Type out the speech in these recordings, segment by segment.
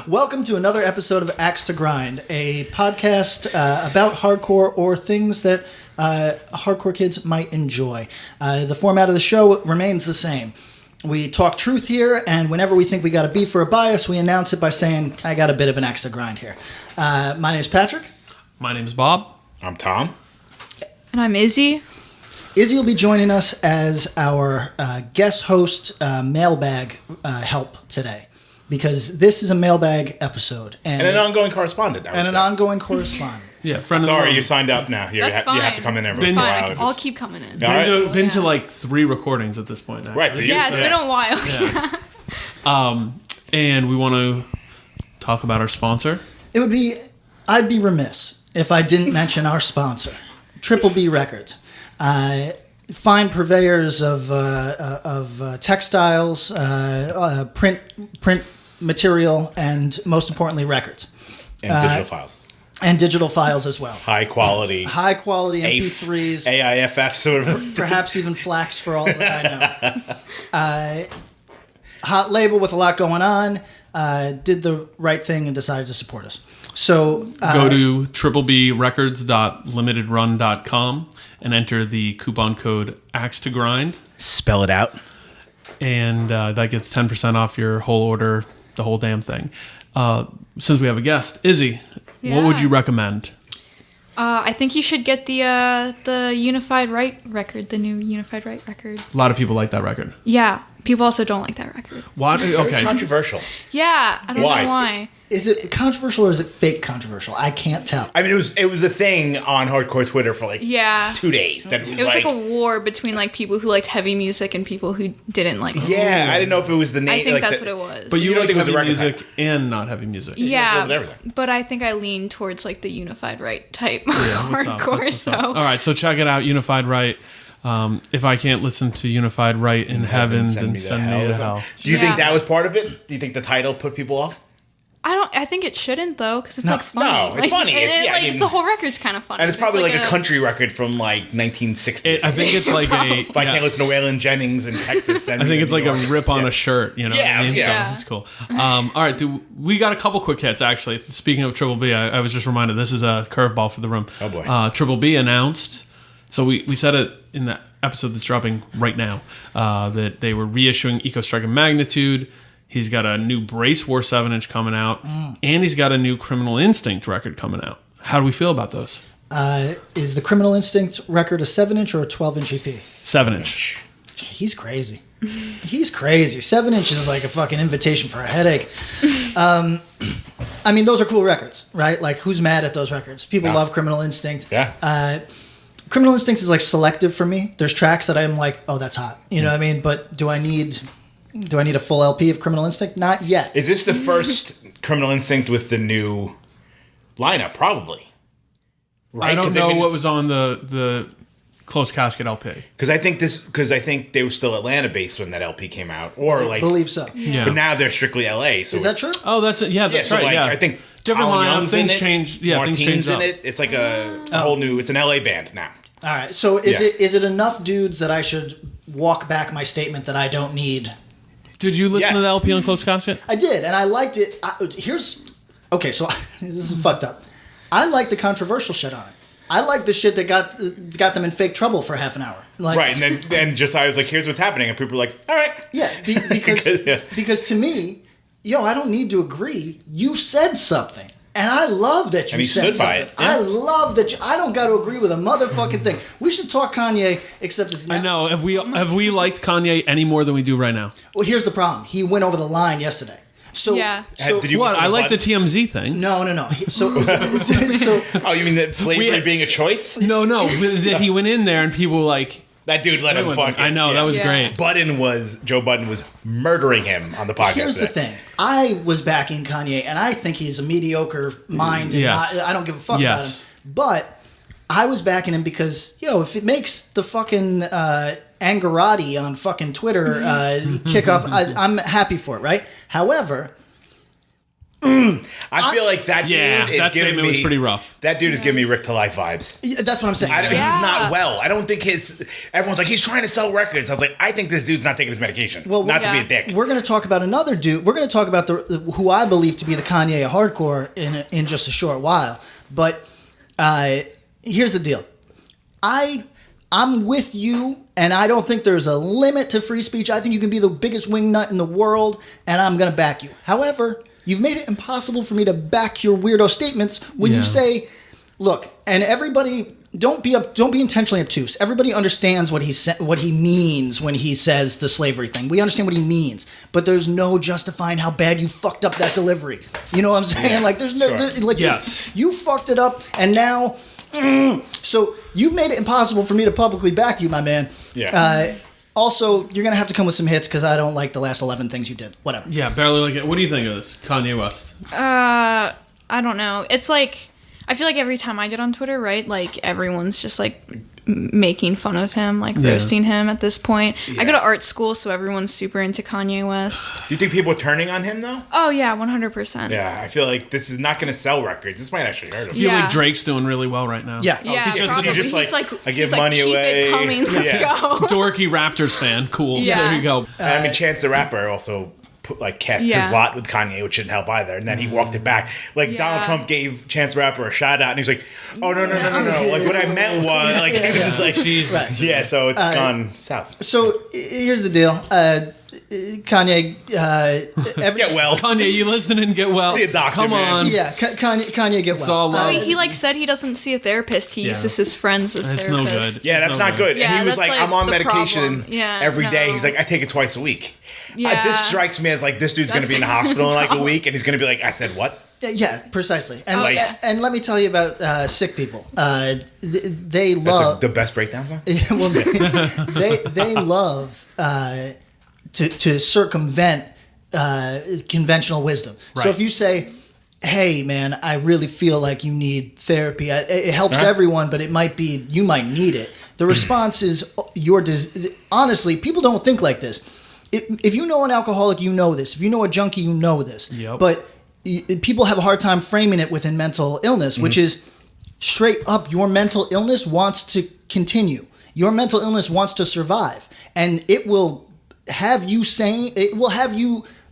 Welcome to another episode of Axe to Grind, a podcast about hardcore or things that hardcore kids might enjoy. The format of the show remains the same. We talk truth here, and whenever we think we got a beef or a bias, we announce it by saying, I got a bit of an axe to grind here. My name is Patrick. My name is Bob. I'm Tom. And I'm Izzy. Izzy will be joining us as our guest host mailbag help today, because this is a mailbag episode. And an ongoing correspondent, an ongoing correspondent. Yeah, friend of Sorry, you signed up now. You That's fine. have to come in every That's 4 fine. hours. I'll keep coming in. Been to like 3 recordings at this point now. Right, so It's been a while. Yeah. And we want to talk about our sponsor. I'd be remiss if I didn't mention our sponsor, Triple B Records. Fine purveyors of textiles, print material, and most importantly, records. And digital files. And digital files as well. High quality MP3s. AIFF sort of. Perhaps even flax for all that I know. Hot label with a lot going on. Did the right thing and decided to support us. So go to triplebrecords.limitedrun.com and enter the coupon code AXE2GRIND. Spell it out. And that gets 10% off your whole order, the whole damn thing. Since we have a guest, Izzy, what would you recommend? I think you should get the Unified Right record, the new Unified Right record. A lot of people like that record. Yeah. People also don't like that record. Why? Very Okay. controversial. Yeah. I don't know why. Is it controversial or is it fake controversial? I can't tell. I mean, it was a thing on hardcore Twitter for like 2 days. That It was like a war between like people who liked heavy music and people who didn't like it. Yeah, I didn't know if it was the name. I think that's what it was. But you don't like think it was a heavy record music type? and not heavy music. Yeah, but I think I lean towards like the Unified Right type hardcore. So all right, so check it out, Unified Right. If I can't listen to Unified Right in heaven, then send me to hell. Do you think that was part of it? Do you think the title put people off? I think it shouldn't though, because it's like funny. No, it's funny. The whole record's kind of funny. And it's probably like a country record from like 1960. I think it's like If I can't listen to Waylon Jennings in Texas, I think it's like a rip on a shirt, you know? Yeah, what I mean? yeah. So it's cool. All right, we got a couple quick hits actually. Speaking of Triple B, I was just reminded this is a curveball for the room. Oh boy. Triple B announced. So we said it in the episode that's dropping right now that they were reissuing Eco Strike and Magnitude. He's got a new Brace War 7-inch coming out, and he's got a new Criminal Instinct record coming out. How do we feel about those? Is the Criminal Instinct record a 7-inch or a 12-inch EP? 7-inch. He's crazy. He's crazy. 7 inches is like a fucking invitation for a headache. I mean, those are cool records, right? Like, who's mad at those records? People love Criminal Instinct. Yeah. Criminal Instinct is like selective for me. There's tracks that I'm like, oh, that's hot. You know what I mean? But do I need a full LP of Criminal Instinct? Not yet. Is this the first Criminal Instinct with the new lineup? Probably. Right? I don't know what was on the Closed Casket LP. Because I think they were still Atlanta based when that LP came out, or like I believe so. Yeah. But now they're strictly LA. So Is that true? Oh, that's it. Yeah, that's so right. like, Yeah, I think different Colin lineup. Young's Things in it, changed. Yeah, Martine's things changed in up. it. It's like a whole new. It's an LA band now. All right. So is it enough dudes that I should walk back my statement that I don't need? Did you listen to the LP on Closed Casket? I did, and I liked it. Okay, so this is fucked up. I like the controversial shit on it. I like the shit that got them in fake trouble for half an hour. Like, Right, and then Josiah was like, "Here's what's happening," and people were like, "All right." Yeah, because to me, I don't need to agree. You said something. And I love that you said stood by something. it. Yeah. I love that I don't got to agree with a motherfucking thing. We should talk Kanye, except it's not. I know. Have we liked Kanye any more than we do right now? Well, here's the problem. He went over the line yesterday. So, Yeah. so Did you What? listen I to like the Button? TMZ thing. no. So Oh, you mean that slavery We- being a choice? No, that he went in there and people were like, That dude let him fuck. I know, that was great. Joe Budden was murdering him on the podcast. here's the thing. I was backing Kanye, and I think he's a mediocre mind, and Yes. I don't give a fuck Yes. about him. But I was backing him because, if it makes the fucking Angarati on fucking Twitter kick up, I'm happy for it, right? However, I feel like that dude Yeah, is that giving statement me, was pretty rough. That dude is giving me Rick to Life vibes. that's what I'm saying. He's not well. I don't think everyone's like, he's trying to sell records. I was like, I think this dude's not taking his medication. Well, not to be yeah. a dick. We're going to talk about another dude. We're going to talk about who I believe to be the Kanye of hardcore in just a short while. But here's the deal. I'm with you, and I don't think there's a limit to free speech. I think you can be the biggest wingnut in the world, and I'm going to back you. However, you've made it impossible for me to back your weirdo statements when you say, look, and everybody, don't be intentionally obtuse. Everybody understands what he means when he says the slavery thing. We understand what he means, but there's no justifying how bad you fucked up that delivery. You know what I'm saying? Yeah, like, there's no, sure. yes. you fucked it up, and now, so you've made it impossible for me to publicly back you, my man. Yeah. Also, you're going to have to come with some hits because I don't like the last 11 things you did. Whatever. Yeah, barely like it. What do you think of this, Kanye West? I don't know. It's like, I feel like every time I get on Twitter, right, like everyone's just like making fun of him, like roasting him at this point. I go to art school, so everyone's super into Kanye West. Do you think people are turning on him though? Oh yeah, 100%. Yeah, I feel like this is not going to sell records. This might actually hurt him. I feel Yeah. like Drake's doing really well right now. Yeah. Yeah, he's just- probably. he's just He's like, I give he's like, money keep away. it coming. Let's Yeah. go. Dorky Raptors fan. Cool. Yeah. There you go. I mean, Chance the Rapper also cast his Yeah. lot with Kanye, which didn't help either. And then he walked it back. Like Yeah. Donald Trump gave Chance the Rapper a shout out, and he's like, "Oh no. Like what I meant was like he was just like, Jesus. Right. yeah." So it's gone south. So here's the deal. Kanye, Get well. Kanye, you listening? Get well. See a doctor, Come man. on. yeah, Kanye get It's well. all love. He like said he doesn't see a therapist. He uses his friends as That's no therapists. good. Yeah, that's No not good. Yeah, and he was that's, like, like, "I'm on the medication problem. Yeah, every day." no. He's like, "I take it twice a week." Yeah. This strikes me as like this dude's going to That's be in the the hospital in like a problem. week, and he's going to be like, "I said what?" Yeah, precisely. And Oh, yeah. and let me tell you about sick people. They That's love the best breakdown song. well, they love to circumvent conventional wisdom. So Right. if you say, "Hey, man, I really feel like you need therapy," it helps Uh-huh. everyone, but you might need it. The response is honestly, people don't think like this. If you know an alcoholic, you know this. If you know a junkie, you know this. Yep. But people have a hard time framing it within mental illness, which is straight up your mental illness wants to continue. Your mental illness wants to survive. And it will have you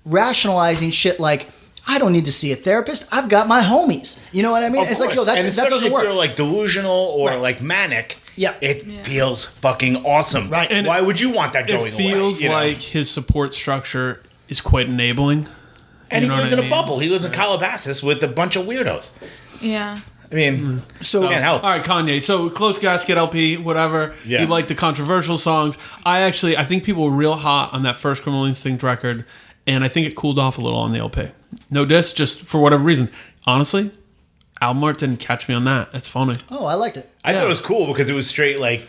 rationalizing shit like, I don't need to see a therapist. I've got my homies. You know what I mean? Of It's like, course. yo, and that especially doesn't if work. you're like delusional or Right. like manic, Yeah. it feels fucking awesome. Right. And why would you want that going It feels away? You know? like his support structure is quite enabling. and you he know lives what in I a mean? bubble. He lives in Calabasas with a bunch of weirdos. Yeah. I mean, So can't help. All right, Kanye. So Close Casket LP, whatever. Yeah. You like the controversial songs. I think people were real hot on that first Criminal Instinct record, and I think it cooled off a little on the LP. No diss, just for whatever reason. Honestly, album art didn't catch me on that. That's funny. Oh, I liked it. I Yeah. thought it was cool because it was straight like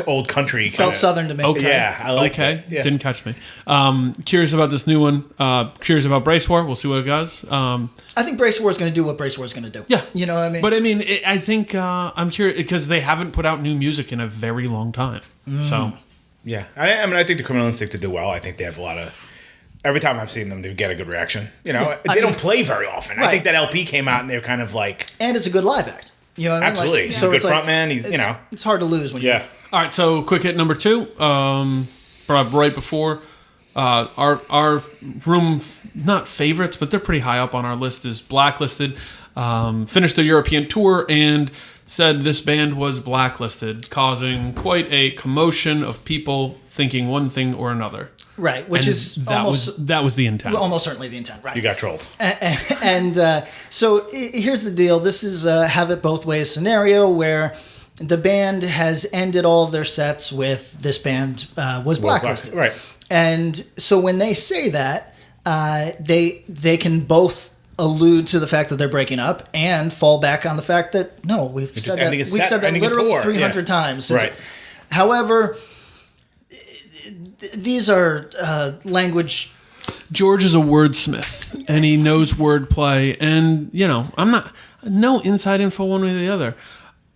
old country. Felt kinda. southern to me. Okay. Yeah, I like Okay, it. Yeah. didn't catch me. Curious about this new one. Curious about Brace War. We'll see what it does. I think Brace War is going to do what Brace War is going to do. Yeah, You know what I mean? But I mean, I think I'm curious because they haven't put out new music in a very long time. So Yeah, I mean, I think the Criminal Instinct to do well. I think they have a lot of. Every time I've seen them, they get a good reaction. You know, I they mean- don't play very often. I Right. think that LP came out and they're kind of like, and it's a good live act. You know what I mean? Absolutely. He's a good it's front man. He's, you know. It's hard to lose when yeah. all right, so quick hit number 2. Brought up right before our room, not favorites, but they're pretty high up on our list. Is Blacklisted. Finished their European tour and said this band was blacklisted, causing quite a commotion of people thinking one thing or another. Right, which And is that was the intent. almost certainly the intent, right? You got trolled. And so here's the deal. This is a have it both ways scenario where the band has ended all of their sets with this band was blacklisted. Right. And so when they say that, they can both allude to the fact that they're breaking up and fall back on the fact that no, we've said that literally 300 times. Right. However, these are language. George is a wordsmith, and he knows wordplay. And I'm not no inside info one way or the other.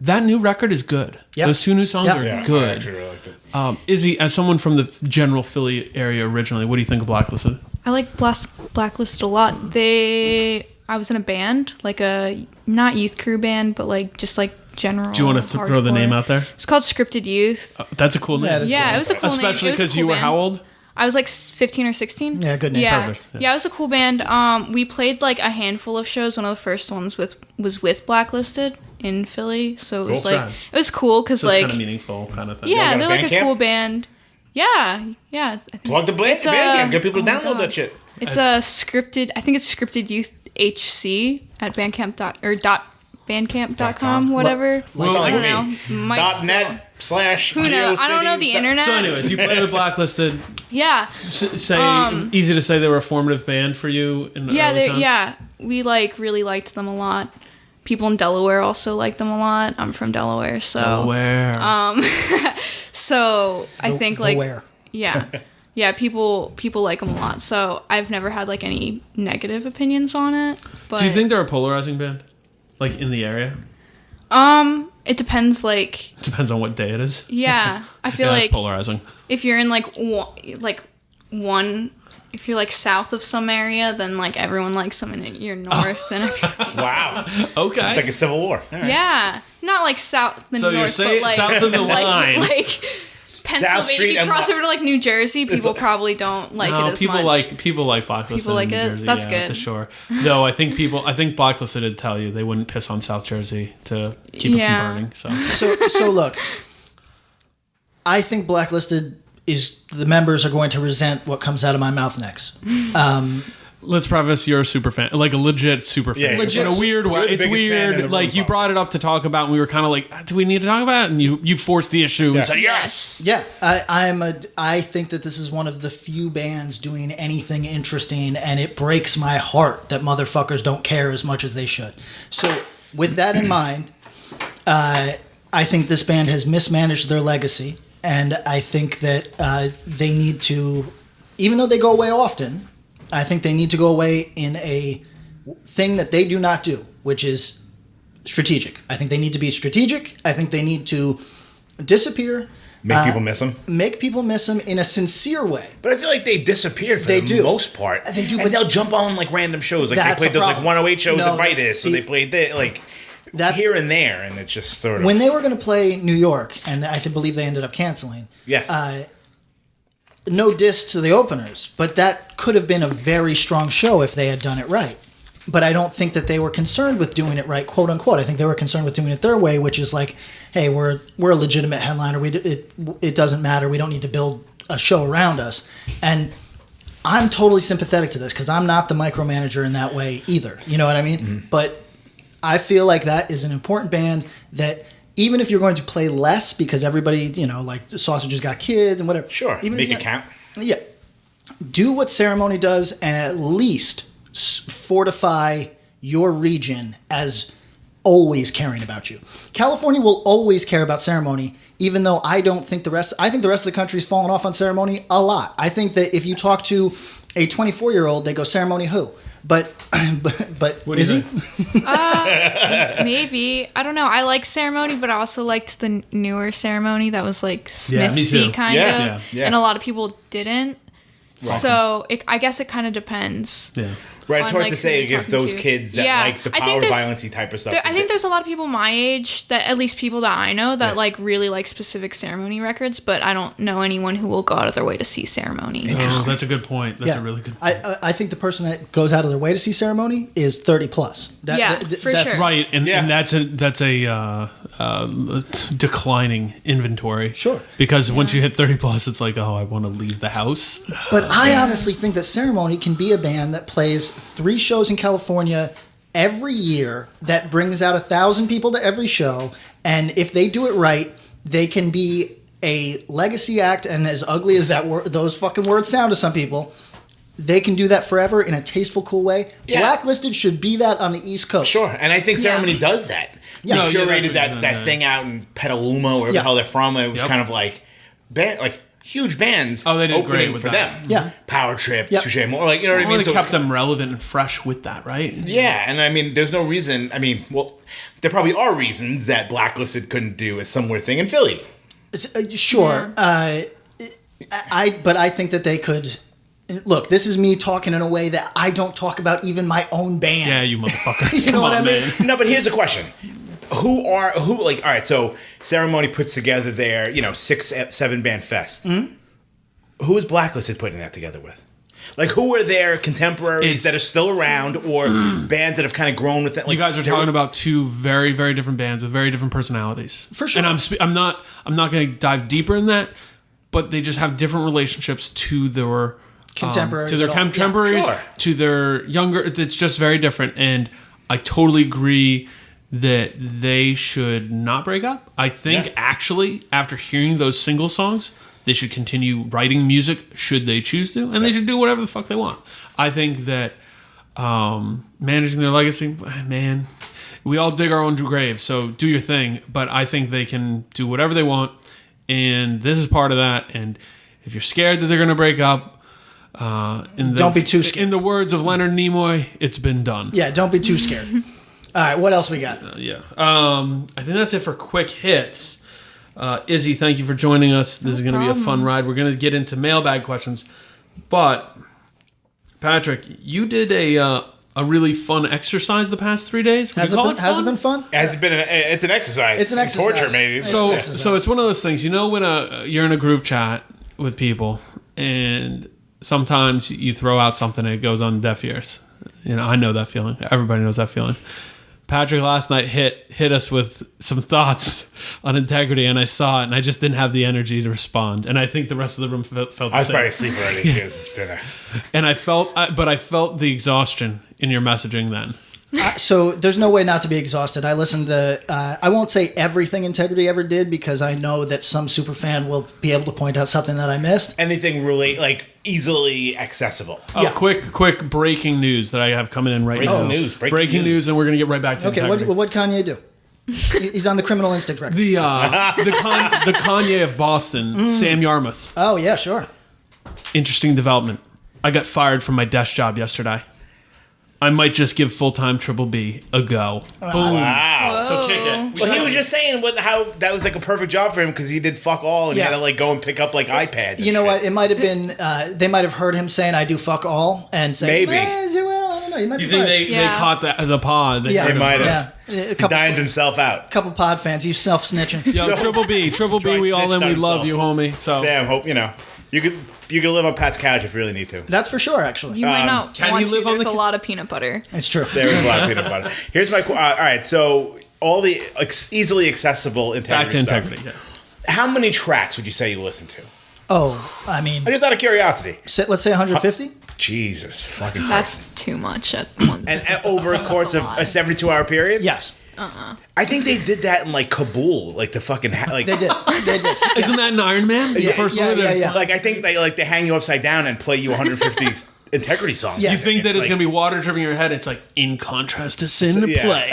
That new record is good. Yep. Those 2 new songs are I good. actually really liked it. Izzy, as someone from the general Philly area originally, what do you think of Blacklisted? I like Blacklisted a lot. I was in a band, like a not youth crew band, but like just like general. Do you want to throw the name out there? It's called Scripted Youth. That's a cool name. Yeah, it was a cool name. Especially because you were how old? I was like 15 or 16. Yeah, good name. Yeah. Perfect. Yeah, it was a cool band. We played like a handful of shows. One of the first ones was with Blacklisted in Philly, so it was Cool. like it was cool because So like it's kind of meaningful kind of thing. yeah, got a they're like a Bandcamp? cool band. Yeah. I think Plug the it's Bandcamp. Get people to oh my download God. that shit. It's a scripted. I think it's Scripted Youth HC at bandcamp.com, whatever. Well, I don't like know. me. Might still- .net / Who knows? I don't know the internet. So anyways, you play with Blacklisted. Yeah. Easy to say they were a formative band for you in the Yeah, early times? yeah. We like really liked them a lot. People in Delaware also like them a lot. I'm from Delaware, so Delaware. so I think like Where? yeah. Yeah, people like them a lot. So I've never had like any negative opinions on it. But Do you think they're a polarizing band? Like in the area? it depends like Depends on what day it is. yeah, I feel Yeah, like it's polarizing. if you're in like one if you're like south of some area, then like everyone likes them, and you're north and everything. Wow. Okay. It's like a civil war. All right. Yeah, not like south the So you're north, saying but like south of the line. like Pennsylvania. Street If you and cross Wa- over to like New Jersey, people probably don't like No, it as people much. people like Blacklisted People like in New it? Jersey. That's yeah, good. to sure. Though I think Blacklisted would tell you they wouldn't piss on South Jersey to keep it Yeah. from burning. So So look, I think Blacklisted is the members are going to resent what comes out of my mouth next. let's preface you're a super fan, like a legit super fan. Yeah, Legit. In a weird way. You're the It's biggest fan in weird. the Like room, you probably. brought it up to talk about, and we were kind of like, do we need to talk about it? And you forced the issue Yeah. and said yes. Yeah, I think that this is one of the few bands doing anything interesting, and it breaks my heart that motherfuckers don't care as much as they should. So, with that in mind, I think this band has mismanaged their legacy, and I think that they need to, even though they go away often, I think they need to go away in a thing that they do not do, which is strategic. I think they need to be strategic. I think they need to disappear. Make people miss them. Make people miss them in a sincere way. But I feel like they've disappeared for They the do. most part. They do, And but- they'll jump on like random shows. Like they That's played a those like problem. 108 shows No, in Vitus, so see, they played that like That's here and there, and it's just sort of when they were going to play New York, and I believe they ended up canceling. Yes. No diss to the openers, but that could have been a very strong show if they had done it right. But I don't think that they were concerned with doing it right, quote unquote. I think they were concerned with doing it their way, which is like, hey, we're a legitimate headliner. It doesn't matter. We don't need to build a show around us. And I'm totally sympathetic to this because I'm not the micromanager in that way either. You know what I mean? Mm-hmm. But I feel like that is an important band that even if you're going to play less because everybody, like the Sausages got kids and whatever. sure Even make if it you- count. Yeah. Do what Ceremony does and at least fortify your region as always caring about you. California will always care about Ceremony, even though I think the rest of the country's fallen off on Ceremony a lot. I think that if you talk to a 24-year-old, they go, Ceremony who? But What do you is he? think? Maybe. I don't know. I like Ceremony, but I also liked the newer Ceremony that was like Yeah, me Smithy too. kind Yeah, of. yeah, yeah. And a lot of people didn't. So I guess it kind of depends. Yeah. Right, it's on, hard like, to who say you're if talking those to. kids that Yeah, like the I think power there's- violence type of stuff. I think there's a lot of people my age that, at least people that I know, that Yeah. like really like specific Ceremony records, but I don't know anyone who will go out of their way to see Ceremony. Oh, that's a good point. That's a really good point. I think the person that goes out of their way to see Ceremony is 30 plus. For sure. Right, and Yeah. that's a declining inventory. Sure. Because once you hit 30 plus, it's like, oh, I want to leave the house. But I honestly think that Ceremony can be a band that plays 3 shows in California every year that brings out 1,000 people to every show. And if they do it right, they can be a legacy act. And as ugly as those fucking words sound to some people, they can do that forever in a tasteful, cool way. Yeah. Blacklisted should be that on the East Coast. Sure, and I think Ceremony does that. Yeah. They No, yeah, curated that's what that thing out in Petaluma, wherever Yeah. the hell they're from. And it was Yep. kind of like huge bands. Oh, they did opening great with for that. them. Yeah. Power Trip, Yep. Touché More, like you know what I Well, mean. they So kept it's, them relevant and fresh with that, right? yeah, and I mean, there's no reason. I mean, well, there probably are reasons that Blacklisted couldn't do a similar thing in Philly. Sure. But I think that they could. Look, this is me talking in a way that I don't talk about even my own bands. Yeah, you motherfucker. You know what I mean? man. No, but here's the question: who like? All right, so Ceremony puts together their 6-7 band fest. Mm-hmm. Who is Blacklisted putting that together with? Like, who are their contemporaries that are still around, or bands that have kind of grown with it? Like, You guys are talking about two very, very different bands with very different personalities. For sure. And I'm not going to dive deeper in that, but they just have different relationships to their Contemporaries to their at all. Yeah, contemporaries, sure. to their younger. It's just very different, and I totally agree that they should not break up. I think actually, after hearing those single songs, they should continue writing music should they choose to, and they should do whatever the fuck they want. I think that managing their legacy, man, we all dig our own grave, so do your thing. But I think they can do whatever they want, and this is part of that. And if you're scared that they're going to break up, Don't be too scared. In the words of Leonard Nimoy, it's been done. Yeah, don't be too scared. All right, what else we got? Yeah. I think that's it for quick hits. Izzy, thank you for joining us. This is going to be a fun ride. We're going to get into mailbag questions. But, Patrick, you did a really fun exercise the past 3 days. Has it been fun? It's an exercise. It's an exercise. Torture, maybe. So exercise. it's one of those things. You know when you're in a group chat with people and sometimes you throw out something and it goes on deaf ears. I know that feeling. Everybody knows that feeling. Patrick last night hit us with some thoughts on integrity, and I saw it, and I just didn't have the energy to respond. And I think the rest of the room felt the I was same. probably asleep already because it's been And I felt the exhaustion in your messaging then. So there's no way not to be exhausted. I listened to, I won't say everything Integrity ever did because I know that some super fan will be able to point out something that I missed. anything really easily accessible. Oh, Yeah. quick breaking news that I have coming in right now. Breaking news. And we're going to get right back to Okay, integrity. what Kanye do? He's on the Criminal Instinct record. The Kanye of Boston, Sam Yarmouth. Oh, yeah, sure. Interesting development. I got fired from my desk job yesterday. I might just give full-time Triple B a go. Boom. Wow. So kick it. Well, he was just saying how that was like a perfect job for him because he did fuck all and he Yeah. had to go and pick up iPads. and You know shit. what? It might have been, they might have heard him saying I do fuck all and say, Maybe. Well, I don't know. You might You be think fired. they Yeah. caught the pod? Yeah. heard They him. might have. Yeah. A He couple, dined himself out. couple pod fans. He's self-snitching. Yo, So- Triple B, we all in. snitched We on love himself. you, homie. So Sam, hope you could live on Pat's couch if you really need to. That's for sure, actually. You might not can want he to. live on There's the a lot of peanut butter. It's true. There is a lot of peanut butter. Here's my all right. So all the easily accessible back integrity to stuff. integrity. Yeah. How many tracks would you say you listen to? Oh, I mean, Just out of curiosity. let's say 150? Jesus fucking Christ. That's too much at one. And over a course of a 72-hour period? Yes. I think they did that in Kabul, the fucking They did. They did. Isn't that an Iron Man? The first yeah, one. yeah. I think they hang you upside down and play you 150 integrity songs. Yeah. You think that it's like- going to be water dripping your head? It's like in contrast to sin to yeah. play.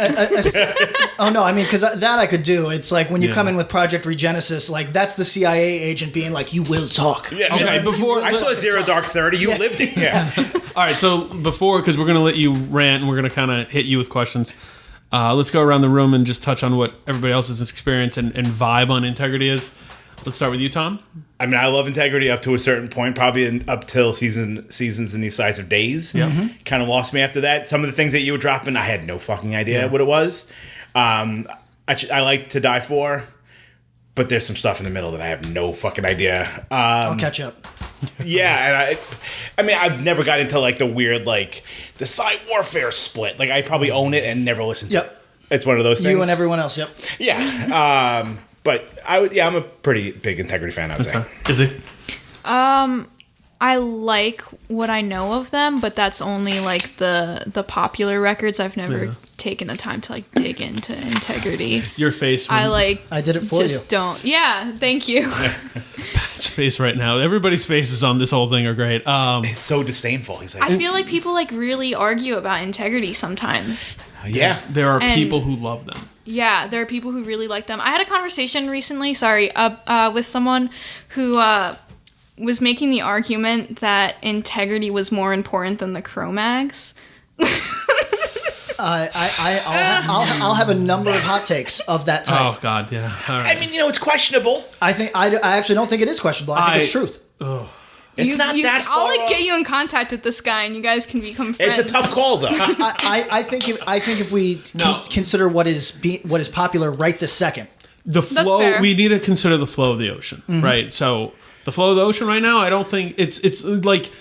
Oh, no, I mean, because that I could do. It's like when you come in with Project Regenesis, that's the CIA agent being like, you will talk. Yeah, Okay, before I saw Zero Dark 30. You lived it. Yeah. all right, so before because we're going to let you rant and we're going to kind of hit you with questions. Let's go around the room and just touch on what everybody else's experience and vibe on integrity is. Let's start with you, Tom. I mean, I love integrity up to a certain point, probably up till seasons in these size of days. Yeah. Kind of lost me after that. Some of the things that you were dropping, I had no fucking idea what it was. I like To Die For, but there's some stuff in the middle that I have no fucking idea. I'll catch up. Yeah, and I mean, I've never got into the weird the Psy Warfare split. I probably own it and never listened to Yep. it. It's one of those things. You and everyone else, yep. Yeah. But I'm a pretty big integrity fan, I would say. Is it? I like what I know of them, but that's only the popular records. I've never taken the time to dig into integrity. Your face. I I did it for just you. don't. Yeah, thank you. Pat's face right now. Everybody's faces on this whole thing are great. It's so disdainful. He's like, I feel like people like really argue about integrity sometimes. yeah. There are And- people who love them. Yeah, there are people who really like them. I had a conversation recently, with someone who was making the argument that integrity was more important than the Cro-Mags. I'll have a number of hot takes of that type. Oh God, yeah. All right. I mean, it's questionable. I actually don't think it is questionable. I think it's truth. It's not that far I'll like off. get you in contact with this guy, and you guys can become friends. It's a tough call, though. I think if we consider what is popular right this second. The flow. fair. We need to consider the flow of the ocean, right? So the flow of the ocean right now, I don't think it's like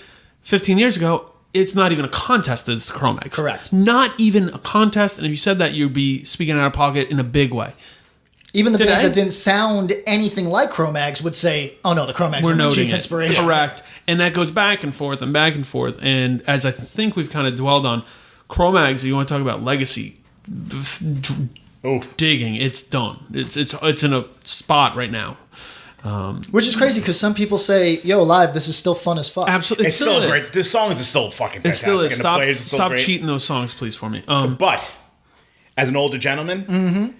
15 years ago. It's not even a contest. It's the Cro-Mags. Correct. Not even a contest. And if you said that, you'd be speaking out of pocket in a big way. Even the Today? bands that didn't sound anything like Cro-Mags would say, "Oh no, the Cro-Mags We're were my noting chief it. inspiration." Correct. And that goes back and forth and back and forth. And as I think we've kind of dwelled on, Cro-Mags, you want to talk about legacy digging, it's done. It's in a spot right now. Which is crazy because some people say, "Yo, live, this is still fun as fuck." Absolutely. It's still great. The songs are still fucking It fantastic. still is. And the players are still Stop great. cheating those songs, please, for me. But as an older gentleman,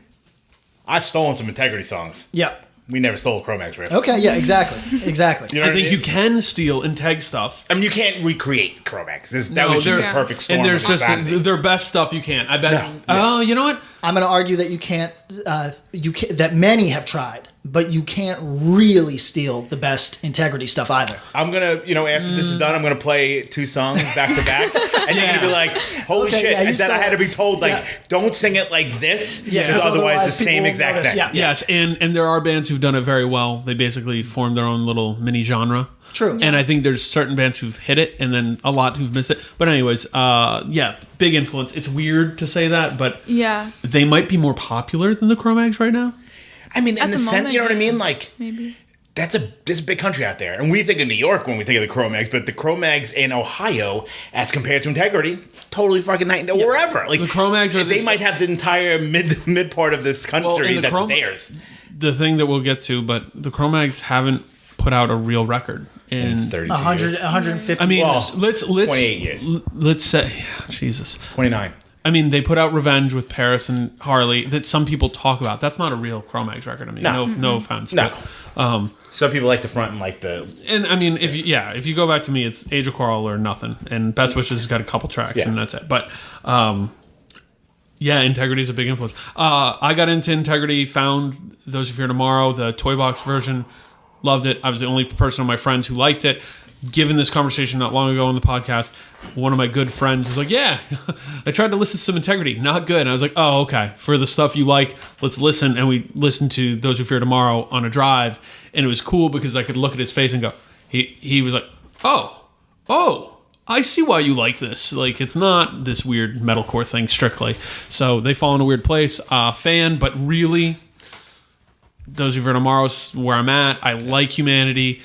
I've stolen some integrity songs. Yeah. We never stole a Cro-Mags riff. Okay. Yeah. Exactly. Exactly. You know I what think mean? you can steal Integ stuff. I mean, you can't recreate Cro-Mags. That No, was just they're- a perfect storm And there's of just insanity. their best stuff you can't. I bet. No. Oh, you know what? I'm going to argue that you can't. That many have tried, but you can't really steal the best integrity stuff either. I'm gonna, after this is done, I'm gonna play 2 songs back to back, and you're gonna be like, "Holy Okay, shit!" yeah, you and then I still- had to be told, like, yeah. "Don't sing it like this," Yeah, because otherwise it's the people same will exact notice. thing. Yeah. Yes, and there are bands who've done it very well. They basically formed their own little mini genre. True. And I think there's certain bands who've hit it, and then a lot who've missed it. But anyways, big influence. It's weird to say that, but Yeah, they might be more popular than the Cro-Mags right now. I mean, in At the the sense, moment, you know what I yeah. mean? Like, maybe. there's a big country out there, and we think of New York when we think of the Cro-Mags, but the Cro-Mags in Ohio, as compared to Integrity, totally fucking night and day, wherever. Like The Cro-Mags are they this- might have the entire mid part of this country and the that's Cro- theirs. The thing that we'll get to, but the Cro-Mags haven't put out a real record in 32 100, years. 150. I mean, Well, let's 28 years. Let's say, Jesus. 29. I mean, they put out Revenge with Paris and Harley that some people talk about. That's not a real Cro-Mags record. I mean, no offense. No. But, Some people like the front and like the. and I mean, if you go back to me, it's Age of Coral or nothing. And Best Wishes has got a couple tracks, Yeah. and that's it. But Integrity is a big influence. I got into Integrity, found Those Who Fear Tomorrow, the Toy Box version, loved it. I was the only person of my friends who liked it. Given this conversation not long ago on the podcast, one of my good friends was like, "Yeah, I tried to listen to some Integrity, not good." And I was like, "Oh, okay. For the stuff you like, let's listen." And we listened to Those Who Fear Tomorrow on a drive, and it was cool because I could look at his face and go, he was like, "Oh, I see why you like this. Like, it's not this weird metalcore thing strictly." So they fall in a weird place. Fan, but really, Those Who Fear Tomorrow's where I'm at. I like Humanity.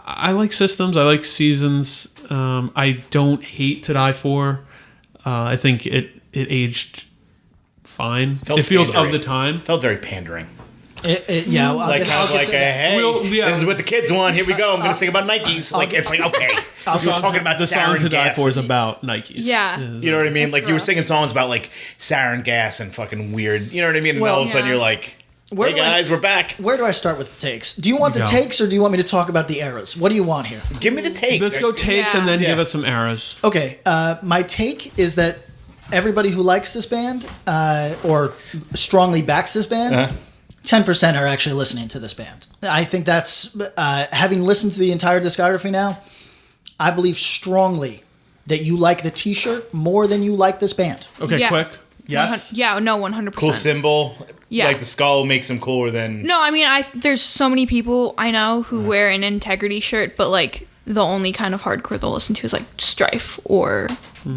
I like Systems. I like Seasons. I don't hate To Die For. I think it aged fine. Felt It feels pandering. of the time. Felt very pandering. Yeah, well, Like, I'll kind of get like, to that. hey, Well, yeah. this is what the kids want. Here we go. I'm going to sing about Nikes. Like, it's like, okay. We're talking about The song sarin To Die gas. For is about Nikes. Yeah. You know what I mean? It's Like, you were rough. singing songs about, like, sarin gas and fucking weird. You know what I mean? And Well, all of a sudden yeah. you're like, Where hey, do I- guys, we're back. Where do I start with the takes? Do you want the Go. takes or do you want me to talk about the eras? What do you want here? Give me the takes. Let's go takes Yeah. and then Yeah. give us some eras. Okay, my take is that everybody who likes this band or strongly backs this band, 10% are actually listening to this band. I think that's, having listened to the entire discography now, I believe strongly that you like the t-shirt more than you like this band. Okay, Yeah. quick. Yes. Yeah, no, 100%. Cool symbol. Yeah. Like, the skull makes them cooler than... No, I mean, there's so many people I know who wear an Integrity shirt, but like the only kind of hardcore they'll listen to is like Strife or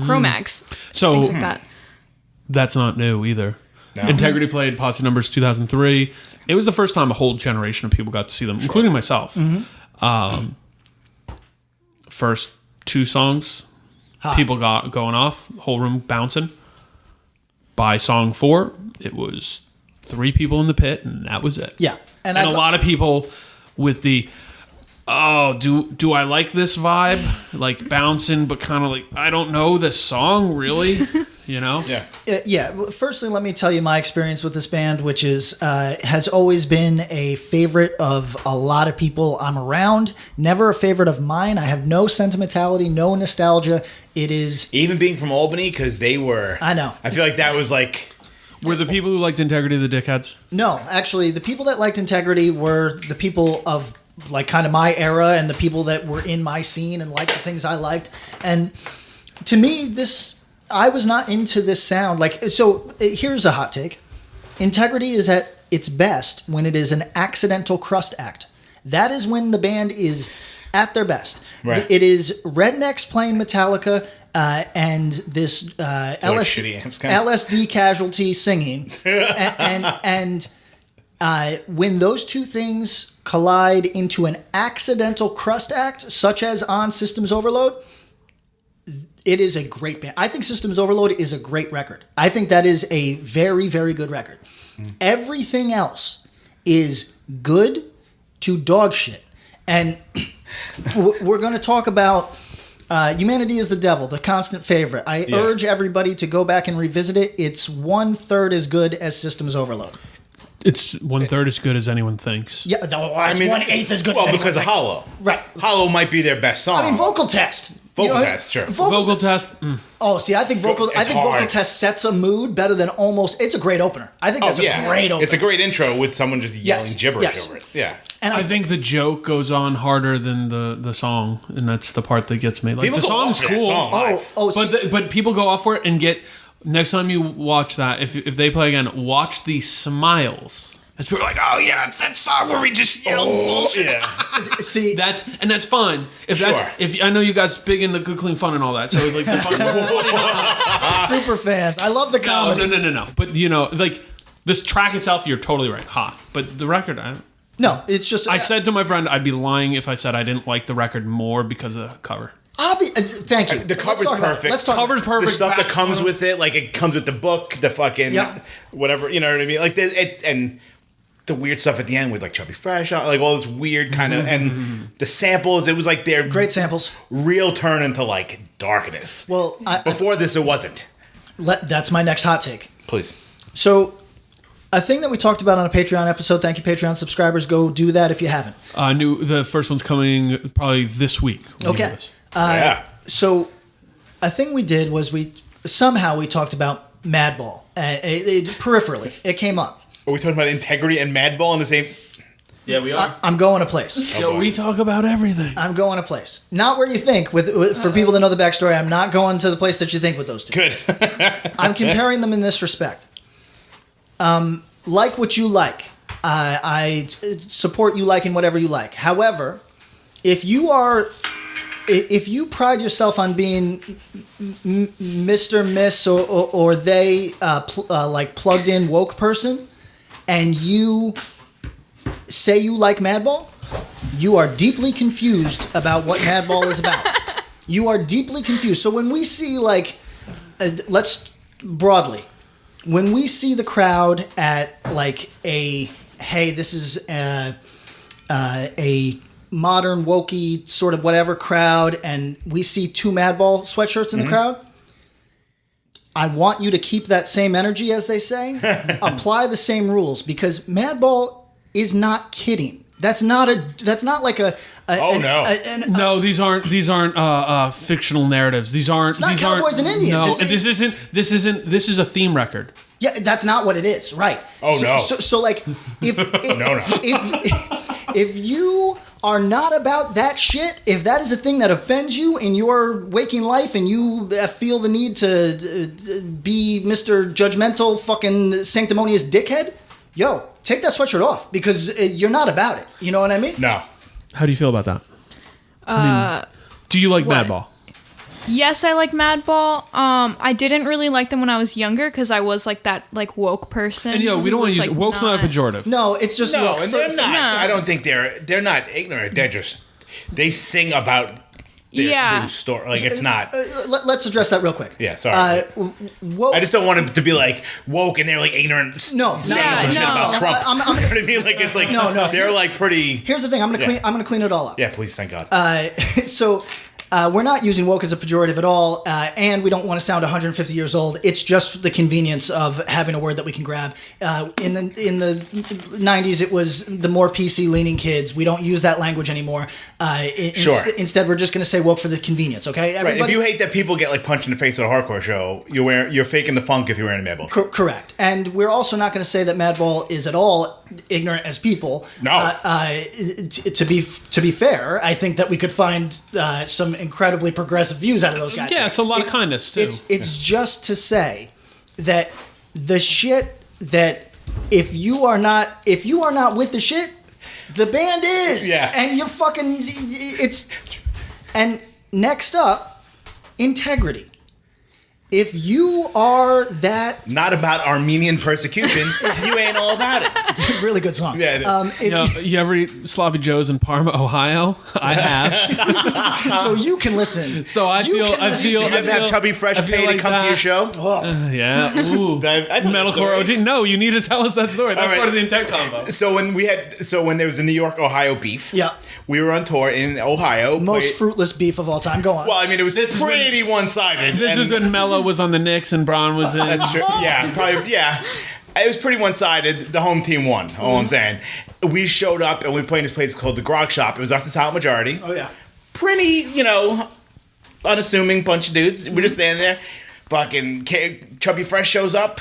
Cro-Mags, So things like that. that's not new either. Integrity played Posse Numbers 2003. It was the first time a whole generation of people got to see them, including myself. First 2 songs, people got going off, whole room bouncing. By song 4, it was 3 people in the pit, and that was it. Yeah. And a lot of people with the oh, do I like this vibe? Like bouncing, but kind of like, I don't know this song really, you know? Yeah. Yeah. Well, firstly, let me tell you my experience with this band, which is has always been a favorite of a lot of people I'm around. Never a favorite of mine. I have no sentimentality, no nostalgia. It is Even being from Albany, because they were... I know. I feel like that was like... Were the people who liked Integrity the dickheads? no. Actually, the people that liked Integrity were the people of like kind of my era and the people that were in my scene and liked the things I liked. And to me, I was not into this sound. Like, so here's a hot take. Integrity is at its best when it is an accidental crust act. That is when the band is at their best. Right. It is rednecks playing Metallica and this shitty amps kind of- LSD Casualty singing. and when those two things collide into an accidental crust act, such as on Systems Overload, it is a great band. I think Systems Overload is a great record. I think that is a very, very good record. Everything else is good to dog shit. And we're going to talk about Humanity is the Devil, the constant favorite. I urge everybody to go back and revisit it. It's 1/3 as good as Systems Overload. It's 1/3 as good as anyone thinks. Yeah, it's 1/8 as good Well, as because of anyone Hollow. Right. Hollow might be their best song. I mean, Vocal Test. Vocal Test, sure. Vocal test. Oh, see, I think Vocal It's Vocal hard. Test sets a mood better than almost. It's a great opener. I think that's a great opener. It's a great intro with someone just yelling gibberish yes. over it. Yeah. And I think the joke goes on harder than the song, and that's the part that gets me. Like People the go song's off for that cool, song live. but people go off for it and get. Next time you watch that, if they play again, watch the smiles. As people are like, oh yeah, it's that song where we just yell bullshit. Yeah. see, That's fine. If Sure. if I know you guys big into good clean fun and all that, so like the fun. super fans. I love the comedy. No. But you know, like this track itself, you're totally right, hot. But the record, No, it's just. I said to my friend, I'd be lying if I said I didn't like the record more because of the cover. Thank you. The cover's perfect. Let's talk Cover's about perfect. The stuff that back- comes with it, like it comes with the book, the fucking Yep. whatever, you know what I mean? Like and the weird stuff at the end with like Chubby Fresh, like all this weird kind of, and the samples. It was like their Great samples. real turn into like darkness. Well, Before this, it wasn't. that's my next hot take. Please. So, a thing that we talked about on a Patreon episode. Thank you, Patreon subscribers. Go do that if you haven't. The first one's coming probably this week. when you hear Okay. this. Yeah. So, a thing we did was we talked about Madball, peripherally. It came up. Are we talking about Integrity and Madball in the same? Yeah, we are. I'm going a place. So we talk about everything. I'm going a place. Not where you think. For people that know the backstory, I'm not going to the place that you think with those two. Good. I'm comparing them in this respect. Like what you like. I support you liking whatever you like. However, if you pride yourself on being Mr., Miss, or they like plugged in woke person, and you say you like Madball, you are deeply confused about what Madball is about. You are deeply confused. So when we see let's broadly, when we see the crowd at like this is a modern wokey sort of whatever crowd, and we see two Madball sweatshirts in the crowd, I want you to keep that same energy, as they say. Apply the same rules, because Madball is not kidding. That's not like a No, these aren't fictional narratives. These aren't. It's not these Cowboys aren't, and Indians. No, It's- and this isn't. This is a theme record. Yeah, that's not what it is, right? Oh, no. So like, if if you are not about that shit, if that is a thing that offends you in your waking life, and you feel the need to be Mr. Judgmental, fucking sanctimonious dickhead, yo, take that sweatshirt off, because you're not about it. You know what I mean? No. How do you feel about that? Do you like what? Madball? Yes, I like Madball. I didn't really like them when I was younger because I was like that woke person. And we don't want to use woke's not a pejorative. No, it's just No, look, and they're not. No. I don't think they're not ignorant. They're just they sing about Yeah. true story. Like, it's not. Let's address that real quick. Yeah, sorry. Woke, I just don't want it to be like woke and they're like ignorant. No, saying yeah, some shit no. about Trump. I'm you know what I mean? Like, it's like No. they're like pretty. Here's the thing. I'm gonna clean it all up. Yeah, please, thank God. So we're not using woke as a pejorative at all, and we don't want to sound 150 years old. It's just the convenience of having a word that we can grab. In the 90s, it was the more PC-leaning kids. We don't use that language anymore. Sure. Instead, we're just going to say woke for the convenience. Okay. Right. If you hate that people get like punched in the face at a hardcore show, you're faking the funk if you're wearing a Madball. Correct. And we're also not going to say that Madball is at all ignorant as people. No. To be fair, I think that we could find some incredibly progressive views out of those guys. Yeah, it's a lot of kindness too. It's just to say that the shit that if you are not with the shit, the band is. Yeah. And you're fucking it's. And next up, integrity. If you are that Not about Armenian persecution, you ain't all about it. really good song. Yeah, it is. You ever eat Sloppy Joe's in Parma, Ohio? I have. So you can listen. So I You feel. can I listen feel. Do you I ever have feel- Chubby Fresh I feel pay like to come to your that. show? Oh. Yeah. Ooh. I told the Metalcore story. OG. No, you need to tell us that story. That's All right. part of the intent combo. So when there was a New York Ohio beef, Yeah. we were on tour in Ohio. Most played- fruitless beef of all time. Go on. Well, I mean, it was This is pretty one-sided. This and was when Mello was on the Knicks and Braun was in. That's true. Yeah, probably. Yeah, it was pretty one-sided. The home team won. All I'm saying. We showed up and we played in this place called the Grog Shop. It was us, the silent majority. Oh yeah. Pretty, unassuming bunch of dudes. We're just standing there. Fucking Chubby Fresh shows up,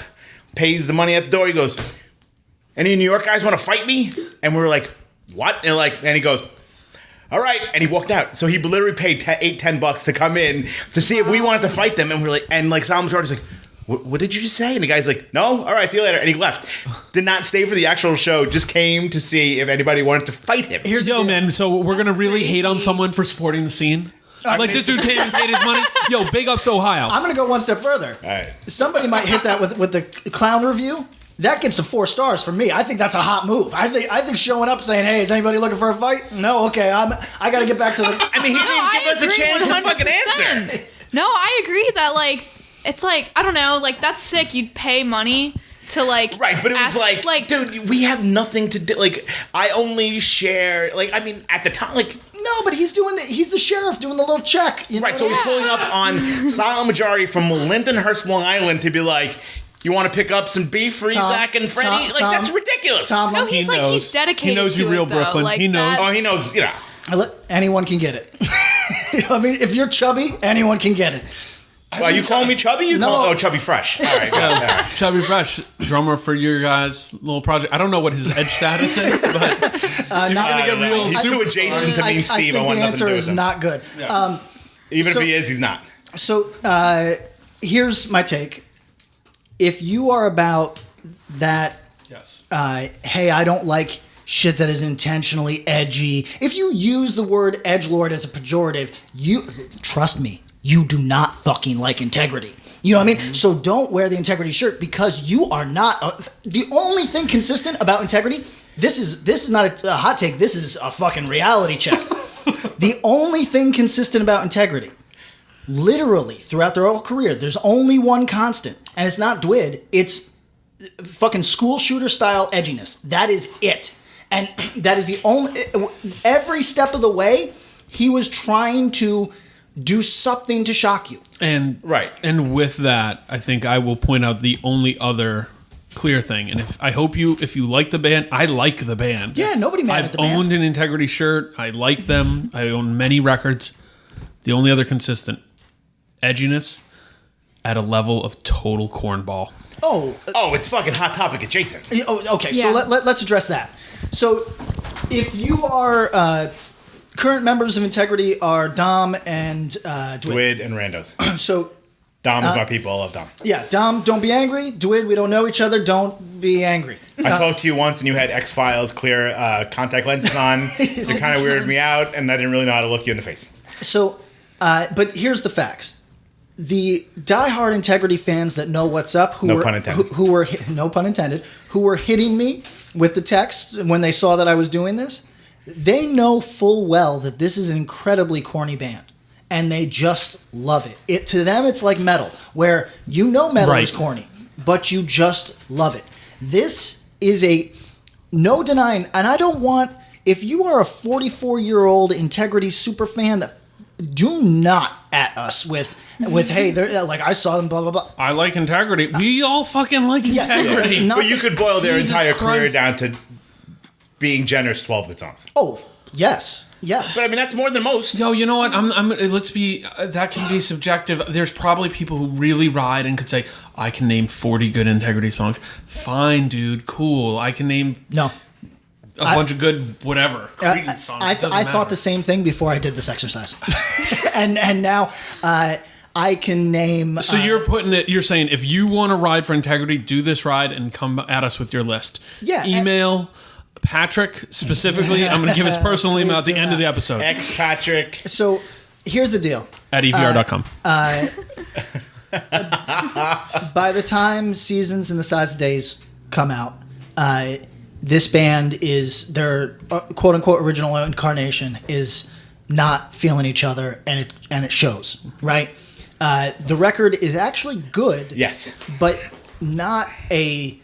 pays the money at the door. He goes, "Any New York guys want to fight me?" And we were like, "What?" And he goes, "All right," and he walked out. So he literally paid $10 to come in to see if we wanted to fight them. And we're like, silent majority's like, what did you just say? And the guy's like, "No, all right, see you later." And he left. Did not stay for the actual show. Just came to see if anybody wanted to fight him. Here's the Yo, deal. man, so we're going to really hate on crazy. someone for supporting the scene? Like, this dude came and paid his money? Yo, big ups to Ohio. I'm gonna go one step further. All right. Somebody might hit that with the clown review. That gets a 4 stars for me. I think that's a hot move. I think showing up saying, "Hey, is anybody looking for a fight?" No, okay. I got to get back to the. I mean, he didn't give us a chance to fucking 100%. answer. No, I agree that it's I don't know, that's sick. You'd pay money to Right, but it was ask, dude, we have nothing to do. I only share. I mean, at the time, No, but he's the sheriff doing the little check. You know? right. So he's pulling up on silent majority from Lindenhurst, Long Island, to be like, "You want to pick up some beef for Tom, Zach and Freddie?" Tom, That's ridiculous. Tom, no, he he's knows. he's dedicated. He knows to you real it, though. Brooklyn. He knows. Oh, he knows. anyone can get it. You know what I mean, if you're chubby, anyone can get it. Well, you call me Chubby? You No. call Chubby Fresh. All right, all right. Chubby Fresh, drummer for your guys' little project. I don't know what his edge status is, but Not I don't know. real He's too adjacent to me and Steve. I think want the nothing to answer do with is him. not good. Even so- if he is, he's not. So here's my take. If you are about that, yes. hey, I don't like shit that is intentionally edgy. If you use the word edgelord as a pejorative, trust me, you do not fucking like integrity. You know what I mean? So don't wear the integrity shirt because you are not the only thing consistent about integrity. This is not a hot take. This is a fucking reality check. The only thing consistent about integrity, literally throughout their whole career, there's only one constant, and it's not Dwid. It's fucking school shooter style edginess. That is it. And that is the only. Every step of the way, he was trying to do something to shock you. And Right. And with that, I think I will point out the only other clear thing. And if you like the band, I like the band. Yeah, nobody mad I've at the band. owned an Integrity shirt. I like them. I own many records. The only other consistent edginess at a level of total cornball. Oh, it's fucking Hot Topic adjacent. okay. Yeah. So let's address that. So if you are current members of Integrity are Dom and Dwid. Dwid and Randos. So Dom is my people. I love Dom. yeah, Dom, don't be angry. Dwid, we don't know each other. Don't be angry. I talked to you once and you had X-Files clear contact lenses on. It kind of weirded me out and I didn't really know how to look you in the face. So, but here's the facts. The diehard Integrity fans that know what's up, No pun intended. who were no pun intended, who were hitting me with the text when they saw that I was doing this, they know full well that this is an incredibly corny band, and they just love it. To them, it's like metal, where metal is corny, but you just love it. This is a no denying, and I don't want, if you are a 44-year-old Integrity superfan, that do not at us with hey, they're like, I saw them, blah blah blah. I like Integrity. We all fucking like Integrity. Yeah. But you could boil their Jesus entire career Christ. down to being generous 12 good songs. Oh, yes. But I mean, that's more than most. No, you know what? Let's be. That can be subjective. There's probably people who really ride and could say, "I can name 40 good Integrity songs." Fine, dude. Cool. I can name a bunch of good whatever Creedence songs. I thought the same thing before I did this exercise, and now I can name. So you're putting it. You're saying if you want to ride for Integrity, do this ride and come at us with your list. Yeah. Email. Patrick specifically, I'm going to give his personal email at the end of the episode. X Patrick. So here's the deal. At evr.com. By the time Seasons and the Size of Days come out, this band is their quote unquote original incarnation is not feeling each other, and it shows, right? The record is actually good, Yes, but not a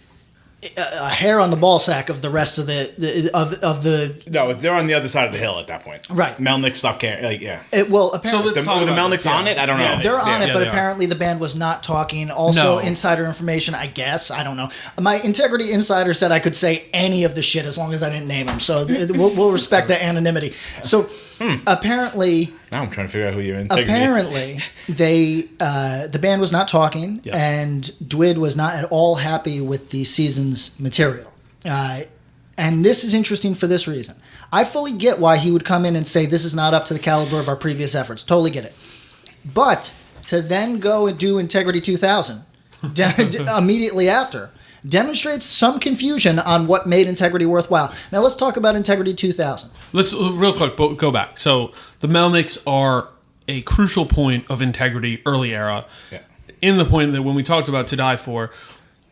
hair on the ball sack of the rest of the No, they're on the other side of the hill at that point. Right. Melnick stopped caring. Like, yeah. Apparently let's The talk about Melnick's this, yeah. on it? I don't know. Yeah. they're on it, but they are. apparently the band was not talking. Also, No. insider information, I guess. I don't know. My Integrity insider said I could say any of the shit as long as I didn't name them. So we'll respect the anonymity. So apparently, Now I'm trying to figure out who you're in. apparently the band was not talking, Yes. and Dwid was not at all happy with the Seasons material. And this is interesting for this reason. I fully get why he would come in and say this is not up to the caliber of our previous efforts. Totally get it. But to then go and do Integrity 2000 immediately after demonstrates some confusion on what made Integrity worthwhile. Now let's talk about Integrity 2000. Let's real quick go back. So the Melnicks are a crucial point of Integrity early era. Yeah. In the point that when we talked about To Die For,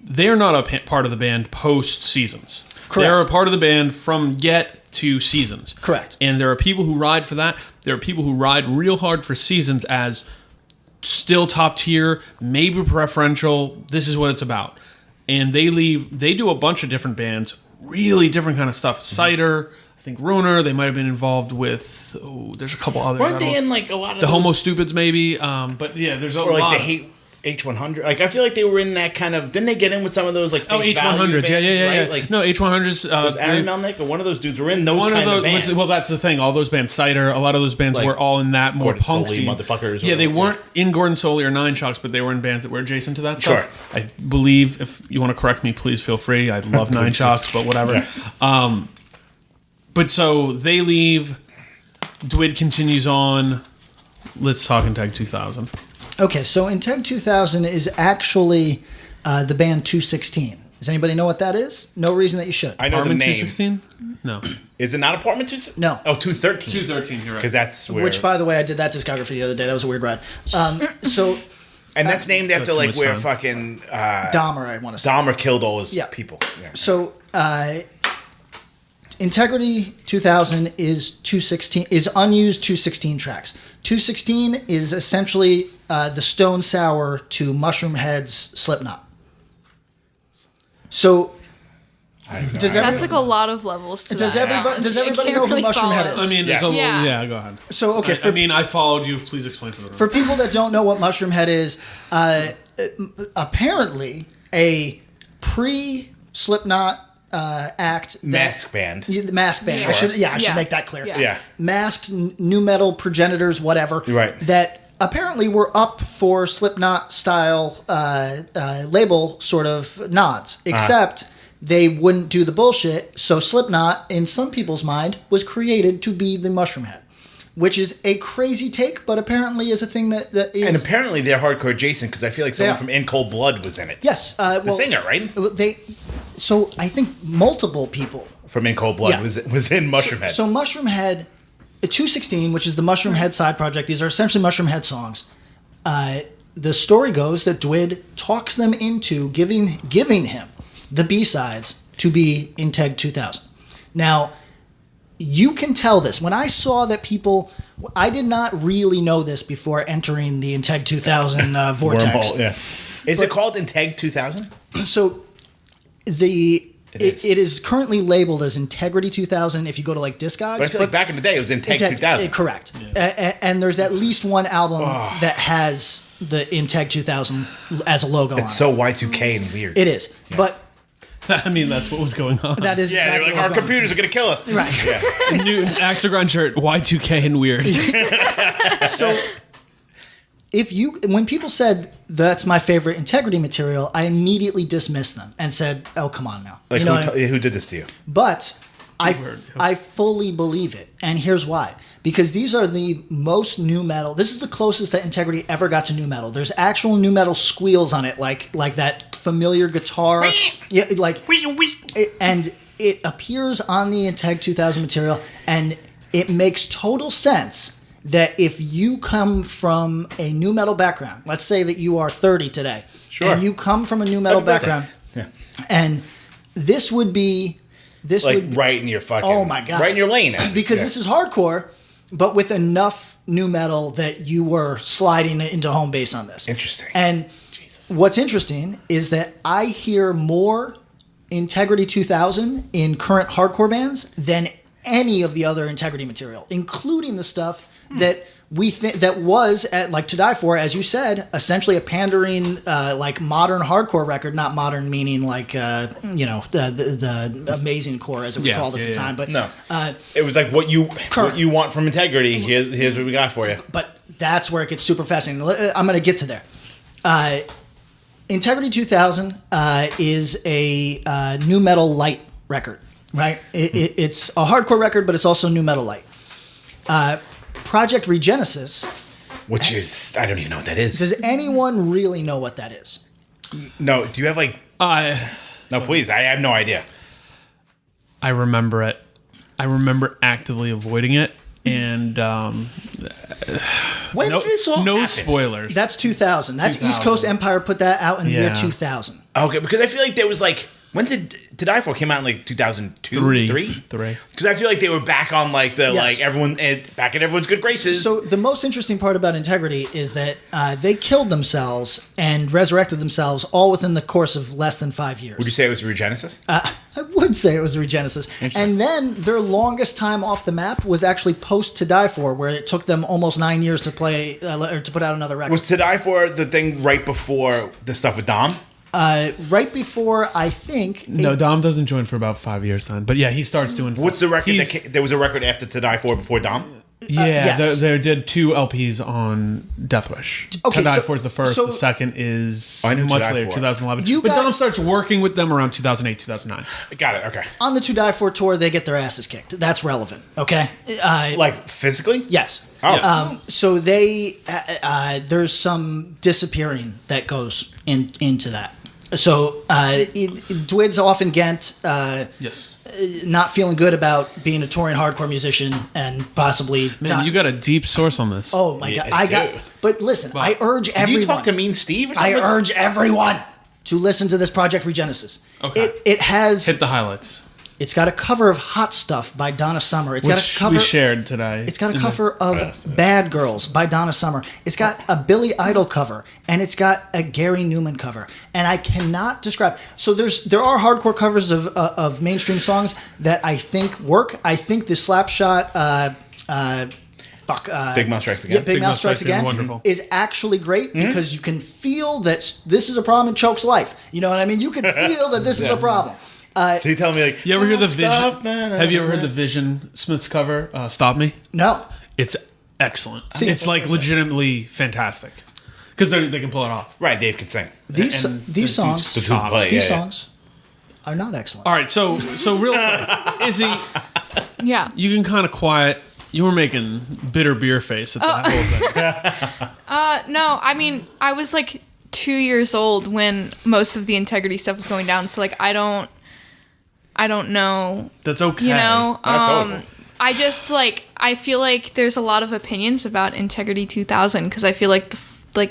they're not a part of the band post Seasons. Correct. They're a part of the band from Get to Seasons. Correct. And there are people who ride for that. There are people who ride real hard for Seasons as still top tier, maybe preferential. This is what it's about. And they do a bunch of different bands, really different kind of stuff. Cider, I think Ruiner, they might have been involved with, there's a couple others. Weren't they in like a lot of the those, Homo Stupids maybe, but yeah, there's a or like lot. the Hate H100? Like I feel like they were in that kind of. Didn't they get in with some of those like face value H100s, bands, yeah. right? Like No, H100s. was Aaron Melnick or one of those dudes were in those One kind of of those, bands. well, that's the thing. All those bands, Cider, a lot of those bands Like were all in that more Gordon punksy Soley motherfuckers or Yeah, they whatever. weren't in Gordon Soley or Nine Shocks, but they were in bands that were adjacent to that stuff. Sure. I believe, if you want to correct me, please feel free. I love Nine Shocks, but whatever. Yeah. But so they leave. Dwid continues on. Let's talk Integ 2000. Okay, so Integ 2000 is actually the band 216. Does anybody know what that is? No reason that you should. I know Apartment the name. 216? No. Is it not Apartment 216? No. Oh, 213. 213, you're right. Because that's where. Which, by the way, I did that discography the other day. That was a weird ride. So and that's named after too like much where time. fucking Dahmer, I want to say. Dahmer killed all his Yeah. people. Yeah. So Integrity 2000 is unused 216 tracks. 216 is essentially the Stone Sour to Mushroom Head's Slipknot. So That's like a lot of levels to does that. everybody I know can't who really Mushroom Head follow. is? I mean, Yes. there's a Yeah. yeah, go ahead. So okay, I mean, I followed you. Please explain for the for people that don't know what Mushroom Head is, apparently a pre-Slipknot act. Mask band. The Mask band. Sure. I should Yeah. make that clear. Yeah. Yeah. Masked new metal progenitors, whatever. Right. That apparently were up for Slipknot style label sort of nods, except they wouldn't do the bullshit. So Slipknot, in some people's mind, was created to be the Mushroom Head, which is a crazy take, but apparently is a thing that is. And apparently they're hardcore adjacent because I feel like someone are. from In Cold Blood was in it. yes, The singer, right? So I think multiple people. From In Cold Blood Yeah. was in Mushroom Head. So Mushroom Head, 216, which is the Mushroom Head side project. These are essentially Mushroom Head songs. The story goes that Dwid talks them into giving him the B-sides to be Integ 2000. Now, you can tell this. When I saw that people, I did not really know this before entering the Integ 2000 vortex. Wormhole, yeah. Is it called Integ 2000? So it is currently labeled as Integrity 2000 if you go to like Discogs. But I feel like back in the day it was Integ 2000. Correct. And there's at least one album that has the Integ 2000 as a logo on it. It's so Y2K and weird. It is. Yeah. But I mean, that's what was going on. that is yeah, exactly they're like, our computers are going to kill us. Right. Yeah. New Axe to Grind shirt, Y2K and weird. So when people said that's my favorite Integrity material, I immediately dismissed them and said, "Oh, come on now." Like, you know who did this to you? But I fully believe it, and here's why. Because these are the most new metal. This is the closest that Integrity ever got to new metal. There's actual new metal squeals on it, like that familiar guitar. Yeah, and it appears on the Integ 2000 material, and it makes total sense that if you come from a new metal background, let's say that you are 30 today, sure, and you come from a new metal background, and this would be right in your fucking, oh my god, right in your lane, because this is hardcore, but with enough new metal that you were sliding into home base on this. Interesting. And what's interesting is that I hear more Integrity 2000 in current hardcore bands than any of the other Integrity material, including the stuff that we think that was at, like, To Die For, as you said, essentially a pandering like modern hardcore record. Not modern meaning like the amazing core as it was called at the time, but no, it was like what you want from Integrity. Here's what we got for you. But that's where it gets super fascinating. I'm going to get to there. Integrity 2000 is a new metal light record, right? It's a hardcore record, but it's also new metal light. Project Regenesis, which is, I don't even know what that is. Does anyone really know what that is? No. Do you have like? No, please. I have no idea. I remember it. I remember actively avoiding it, and when did this all happen? Spoilers. That's 2000. That's 2000. East Coast Empire put that out in the year 2000. Okay, because I feel like there was like, when did To Die For came out in like 2002? Three? Because I feel like they were back on like the like everyone back in everyone's good graces. So the most interesting part about Integrity is that they killed themselves and resurrected themselves all within the course of less than 5 years. Would you say it was Regenesis? I would say it was Regenesis. And then their longest time off the map was actually post To Die For, where it took them almost 9 years to play or to put out another record. Was To Die For the thing right before the stuff with Dom? Right before, I think. No, Dom doesn't join for about 5 years then. But yeah, he starts doing stuff. What's the record? There was a record after To Die For before Dom? Yeah, yes. they did 2 LPs on Death Wish. Okay, To Die For is the first. The second is much later, 2011. But Dom starts working with them around 2008, 2009. Got it, okay. On the To Die For tour, they get their asses kicked. That's relevant, okay? Like physically? Yes. Oh. Yes. So there's some disappearing that goes into that. So Dwid's often Ghent. Not feeling good about being a touring hardcore musician and possibly. Man, you got a deep source on this. Oh my god! But listen, I urge everyone. Did you talk to Mean Steve or something? I urge everyone to listen to this Project Regenesis. Okay. It has hit the highlights. It's got a cover of Hot Stuff by Donna Summer. It's got a cover we shared today. It's got a cover of Bad Girls by Donna Summer. It's got a Billy Idol cover, and it's got a Gary Newman cover. And I cannot describe. So there are hardcore covers of mainstream songs that I think work. I think the Slapshot Big Mouth Strikes Again. Yeah, Big Mouth Strikes Again is actually great because you can feel that this is a problem in Choke's life. You know what I mean? You can feel that this is a problem. So you tell me, like, you ever hear the Vision? Have you ever heard the Vision Smith's cover? Stop Me. No, it's excellent. It's like legitimately fantastic because they can pull it off. Right, Dave can sing. These songs are not excellent. All right, so real quick, Izzy. Yeah, you can kind of quiet. You were making bitter beer face at that whole thing. No, I mean I was like 2 years old when most of the Integrity stuff was going down, so like I don't know. That's okay. You know, That's awful. I just like I feel like there's a lot of opinions about Integrity 2000 because I feel like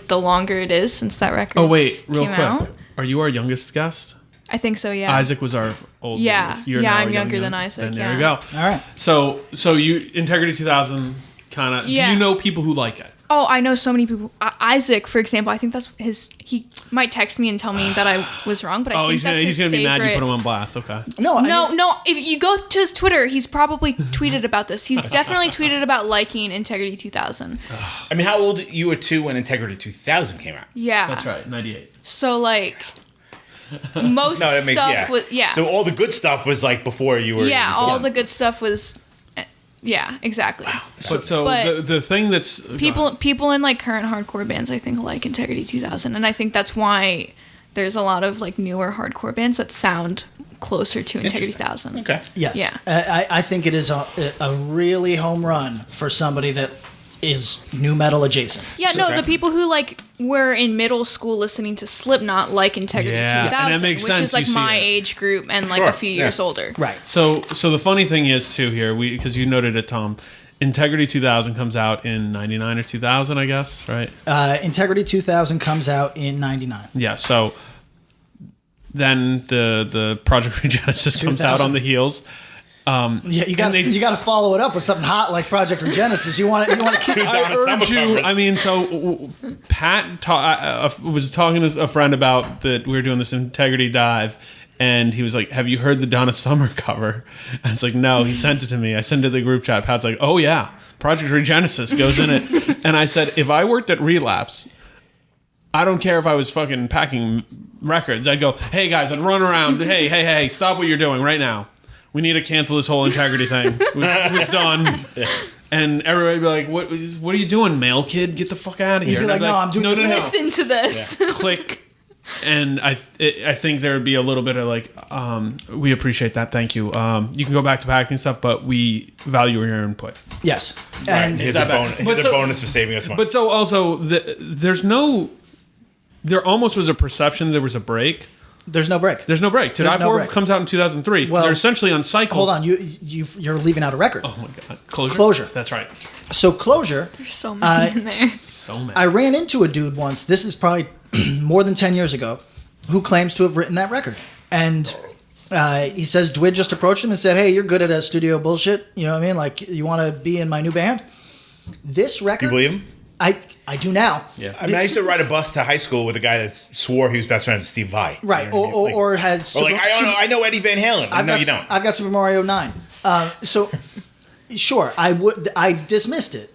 the longer it is since that record. Oh wait, real quick, out, are you our youngest guest? I think so. Yeah. Isaac was our old. Yeah. You're Yeah, now I'm young, younger than Isaac, Then there yeah. you go. All right. So you Integrity 2000 kind of. Yeah. Do you know people who like it? Oh, I know so many people. Isaac, for example, I think that's his. He might text me and tell me that I was wrong, but I think that's he's his gonna be favorite. mad you put him on blast. Okay. No, I mean, No. If you go to his Twitter, he's probably tweeted about this. He's definitely tweeted about liking Integrity 2000. I mean, how old you were too when Integrity 2000 came out? Yeah. That's right. 98. So like, most stuff was So all the good stuff was like before you were. yeah, even all born. the good stuff was. Yeah, exactly. But the thing that's People in like current hardcore bands, I think, like Integrity 2000, and I think that's why there's a lot of like newer hardcore bands that sound closer to Integrity 1000. Okay. yes. Yeah. I think it is a really home run for somebody that is nu metal adjacent. Yeah, no, Okay. the people who like were in middle school listening to Slipknot like Integrity Yeah, 2000, and that makes which sense, is like you see my it. age group and like Sure, a few yeah. years older. Right. So the funny thing is too here, because you noted it, Tom. Integrity 2000 comes out in 99 or 2000, I guess, right? Integrity 2000 comes out in 99. Yeah. So then the Project Regenesis comes out 2000. on the heels. Yeah, you got they- you got to follow it up with something hot like Project Regenesis. You want to keep. I Donna urge Summer you. covers. I mean, so Pat was talking to a friend about that. We were doing this Integrity dive, and he was like, "Have you heard the Donna Summer cover?" I was like, "No." He sent it to me. I sent it to the group chat. Pat's like, "Oh yeah, Project Regenesis goes in it." And I said, "If I worked at Relapse, I don't care if I was fucking packing records. I'd go, hey guys, I'd run around. Hey, stop what you're doing right now. We need to cancel this whole Integrity thing. It was done." And everybody would be like, what are you doing, male kid? Get the fuck out of here. You'd be And like, I'd "No, I'm doing no. Listen to this. Click. And I think there would be a little bit of like, we appreciate that. Thank you. You can go back to packing stuff, but we value your input. Yes, And and here's that a, bad. here's But a so- bonus for saving us money. But so also, there almost was a perception there was a break. there's no break. There's no break. To There's Die no For break. comes out in 2003. Well, They're essentially on cycle. Hold on, you're leaving out a record. Oh my god. Closure. Closure. That's right. So Closure, There's so many in there. So many. I ran into a dude once. This is probably more than 10 years ago, who claims to have written that record, and he says Dwid just approached him and said, "Hey, you're good at that studio bullshit. You know what I mean? Like, you want to be in my new band?" This record, you believe him? I do now. Yeah. I mean, I used to ride a bus to high school with a guy that swore he was best friends with Steve Vai. Right, or had Or like, I know Eddie Van Halen. No, you don't. I've got Super Mario 9. So, sure, I dismissed it.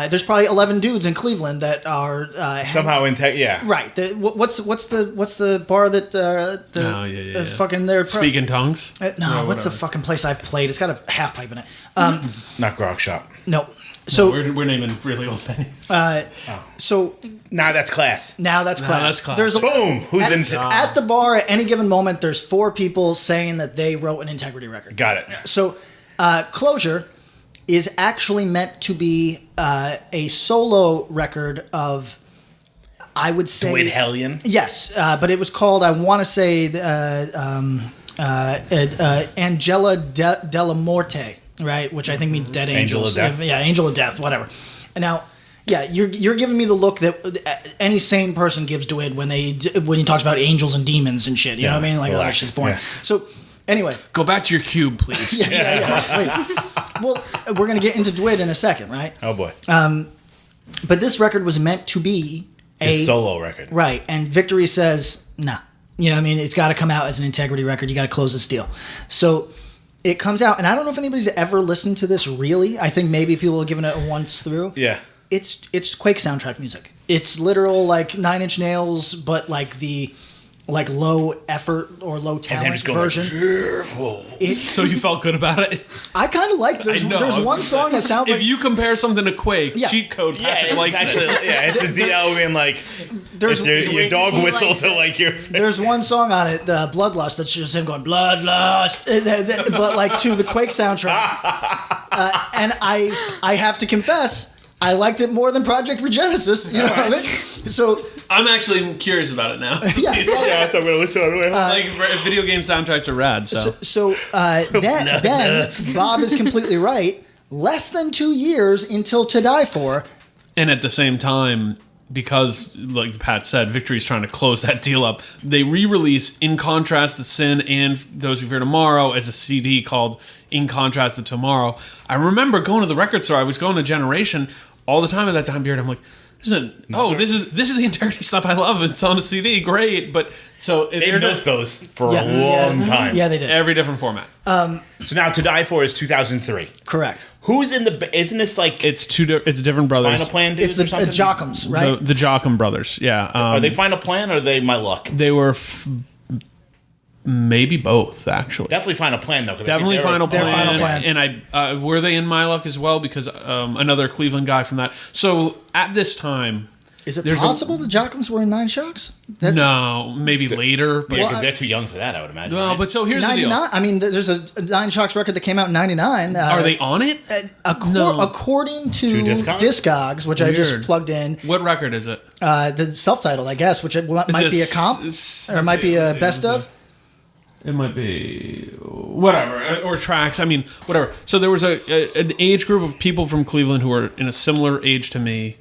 There's probably 11 dudes in Cleveland that are Somehow yeah. right. What's the bar that yeah. fucking their Speak in tongues. no, what's the fucking place I've played? It's got a half pipe in it. Not Grog Shop. No. So We're naming really old venues. so Nah, that's class. now that's class. that's class. There's Boom. Who's in? at the bar at any given moment. There's 4 people saying that they wrote an Integrity record. Got it. So, Closure is actually meant to be a solo record of, I would say, Dwid Hellion. yes, but it was called, I want to say, Angela Della Morte, right? Which I think means dead Angel angels. of Death. Yeah, Angel of Death, whatever. And now, yeah, you're giving me the look that any sane person gives Dwid when he talks about angels and demons and shit. You know what I mean? Like, oh, that's relax. just boring. Yeah. So, anyway. Go back to your cube, please. Yeah. Well, we're going to get into Dwid in a second, right? Oh boy. But this record was meant to be a His solo record. right, and Victory says, nah. You know what I mean? It's got to come out as an Integrity record. You got to close this deal. So it comes out, and I don't know if anybody's ever listened to this really. I think maybe people have given it a once through. Yeah. It's Quake soundtrack music. It's literal like 9 Inch Nails, but like the low effort or low And talent just going version. So you felt good about it? I kind of like. There's I know, I there's was one gonna song that sounds If like you compare something to Quake, Yeah. cheat code, Patrick Yeah, likes actually, it. yeah, it's his DL being like, there's it's your dog He whistle likes to it. like your. There's one song on it, the Bloodlust, that's just him going Bloodlust, but like to the Quake soundtrack. And I have to confess, I liked it more than Project Regenesis. You know what I mean? So I'm actually curious about it now. yeah. Yeah, so I'm gonna listen on the way home. Like video game soundtracks are rad. So Then Bob is completely right. Less than 2 years until To Die For. and at the same time, because, like Pat said, Victory's trying to close that deal up. They re-release In Contrast to Sin and Those Who Fear Tomorrow as a CD called In Contrast to Tomorrow. I remember going to the record store. I was going to Generation all the time at that time period. I'm like, this is the Integrity stuff I love. It's on a CD, great. But so they milked those for a long time. Yeah, they did. Every different format. So now To Die For is 2003. Correct. Who's in the? Isn't this like It's different brothers. Final Plan dudes It's the or something? Jockums, right? The Jocham brothers. Yeah. Are they Final Plan or are they My Luck? They were maybe both, actually. Definitely Final Plan though. 'cause I think Definitely Final They're Plan. Final Plan. And I were they in My Luck as well? Because another Cleveland guy from that. So at this time, Is it there's possible the Jockums were in Nine Shocks? That's no, maybe later. But Yeah, because they're too young for that, I would imagine. well, right? but so here's the deal. 99. I mean, there's a Nine Shocks record that came out in 99. Are they on it? No. According to To Discogs? Discogs, which I just Weird. plugged in, What record is it? the self-titled, I guess, which might be a comp or might be a best of. It might be whatever or tracks. I mean, whatever. So there was an age group of people from Cleveland who were in a similar age to me.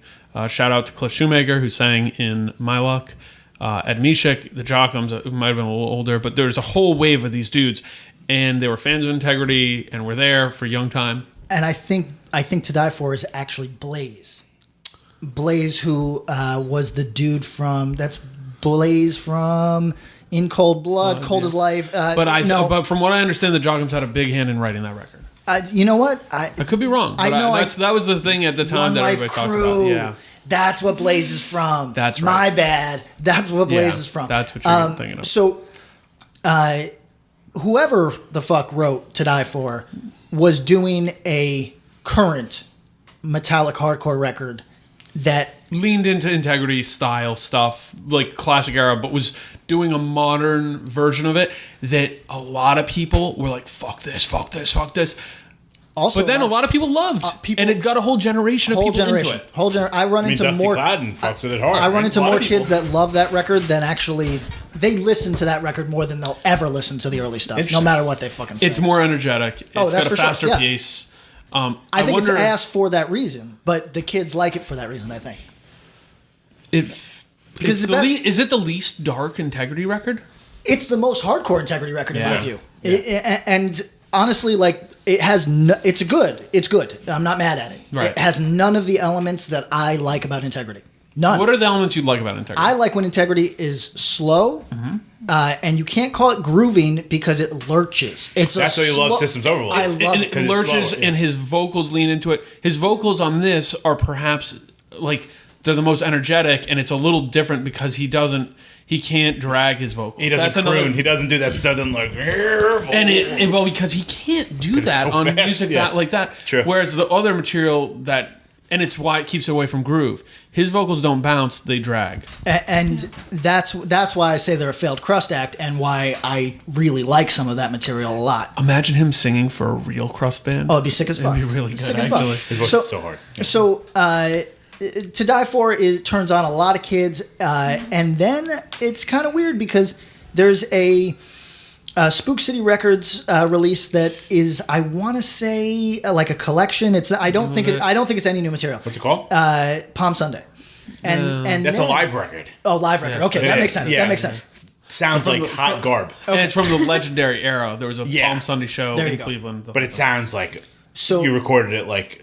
Shout out to Cliff Shoemaker, who sang in My Luck. Ed Meshik, the Jockums, who might have been a little older, but there's a whole wave of these dudes, and they were fans of Integrity and were there for young time. And I think To Die For is actually Blaze. Blaze, who was the dude that's Blaze from In Cold Blood, Cold as Life. But from what I understand, the Jockums had a big hand in writing that record. You know what? I could be wrong. But that was the thing at the time One that Life everybody Crew. talked about. Yeah. That's what Blaze is from. That's right. My bad. That's what Blaze Yeah, is from. that's what you're thinking of. So, whoever the fuck wrote To Die For was doing a current metallic hardcore record that Leaned into Integrity style stuff, like classic era, but was doing a modern version of it that a lot of people were like, fuck this, fuck this, fuck this. also. But then a lot of people loved, and it got a whole generation of people into it. I run into Dusty more. Gladden fucks with it hard. I run right? into A lot more of people. kids that love that record than actually they listen to that record more than they'll ever listen to the early stuff, no Interesting. matter what they fucking say. It's more energetic. It's Oh, that's got a for sure, faster yeah. pace. I think wonder, it's asked for that reason, but the kids like it for that reason. I think. Is it the least dark Integrity record? It's the most hardcore Integrity record in my Yeah. view. And honestly, like it has, it's good. It's good. I'm not mad at it. Right. It has none of the elements that I like about Integrity. None. What are the elements you like about Integrity? I like when Integrity is slow, and you can't call it grooving because it lurches. That's why you love Systems Overload. I love and it. it lurches, slow, yeah. and his vocals lean into it. His vocals on this are perhaps like they're the most energetic, and it's a little different because he can't drag his vocals. He doesn't croon. He doesn't do that southern like. Well, because he can't do that so on fast, music yeah. that like that. True. Whereas the other material and it's why it keeps it away from groove. His vocals don't bounce; they drag. And that's why I say they're a failed crust act, and why I really like some of that material a lot. Imagine him singing for a real crust band. Oh, it'd be sick as fuck. It'd be really good, Sick as fuck. actually. His voice is so hard. So, To Die For it turns on a lot of kids, and then it's kind of weird because there's a Spook City Records release that is, I want to say, like a collection. I don't think it's any new material. What's it called? Palm Sunday, and That's then, a live record. Oh, live record. Yes, Okay, it that is. makes sense. Yeah. That makes sense. Sounds like hot garb, And it's from the legendary era. There was a Yeah. Palm Sunday show There you in go. Cleveland. but it sounds like So you recorded it like.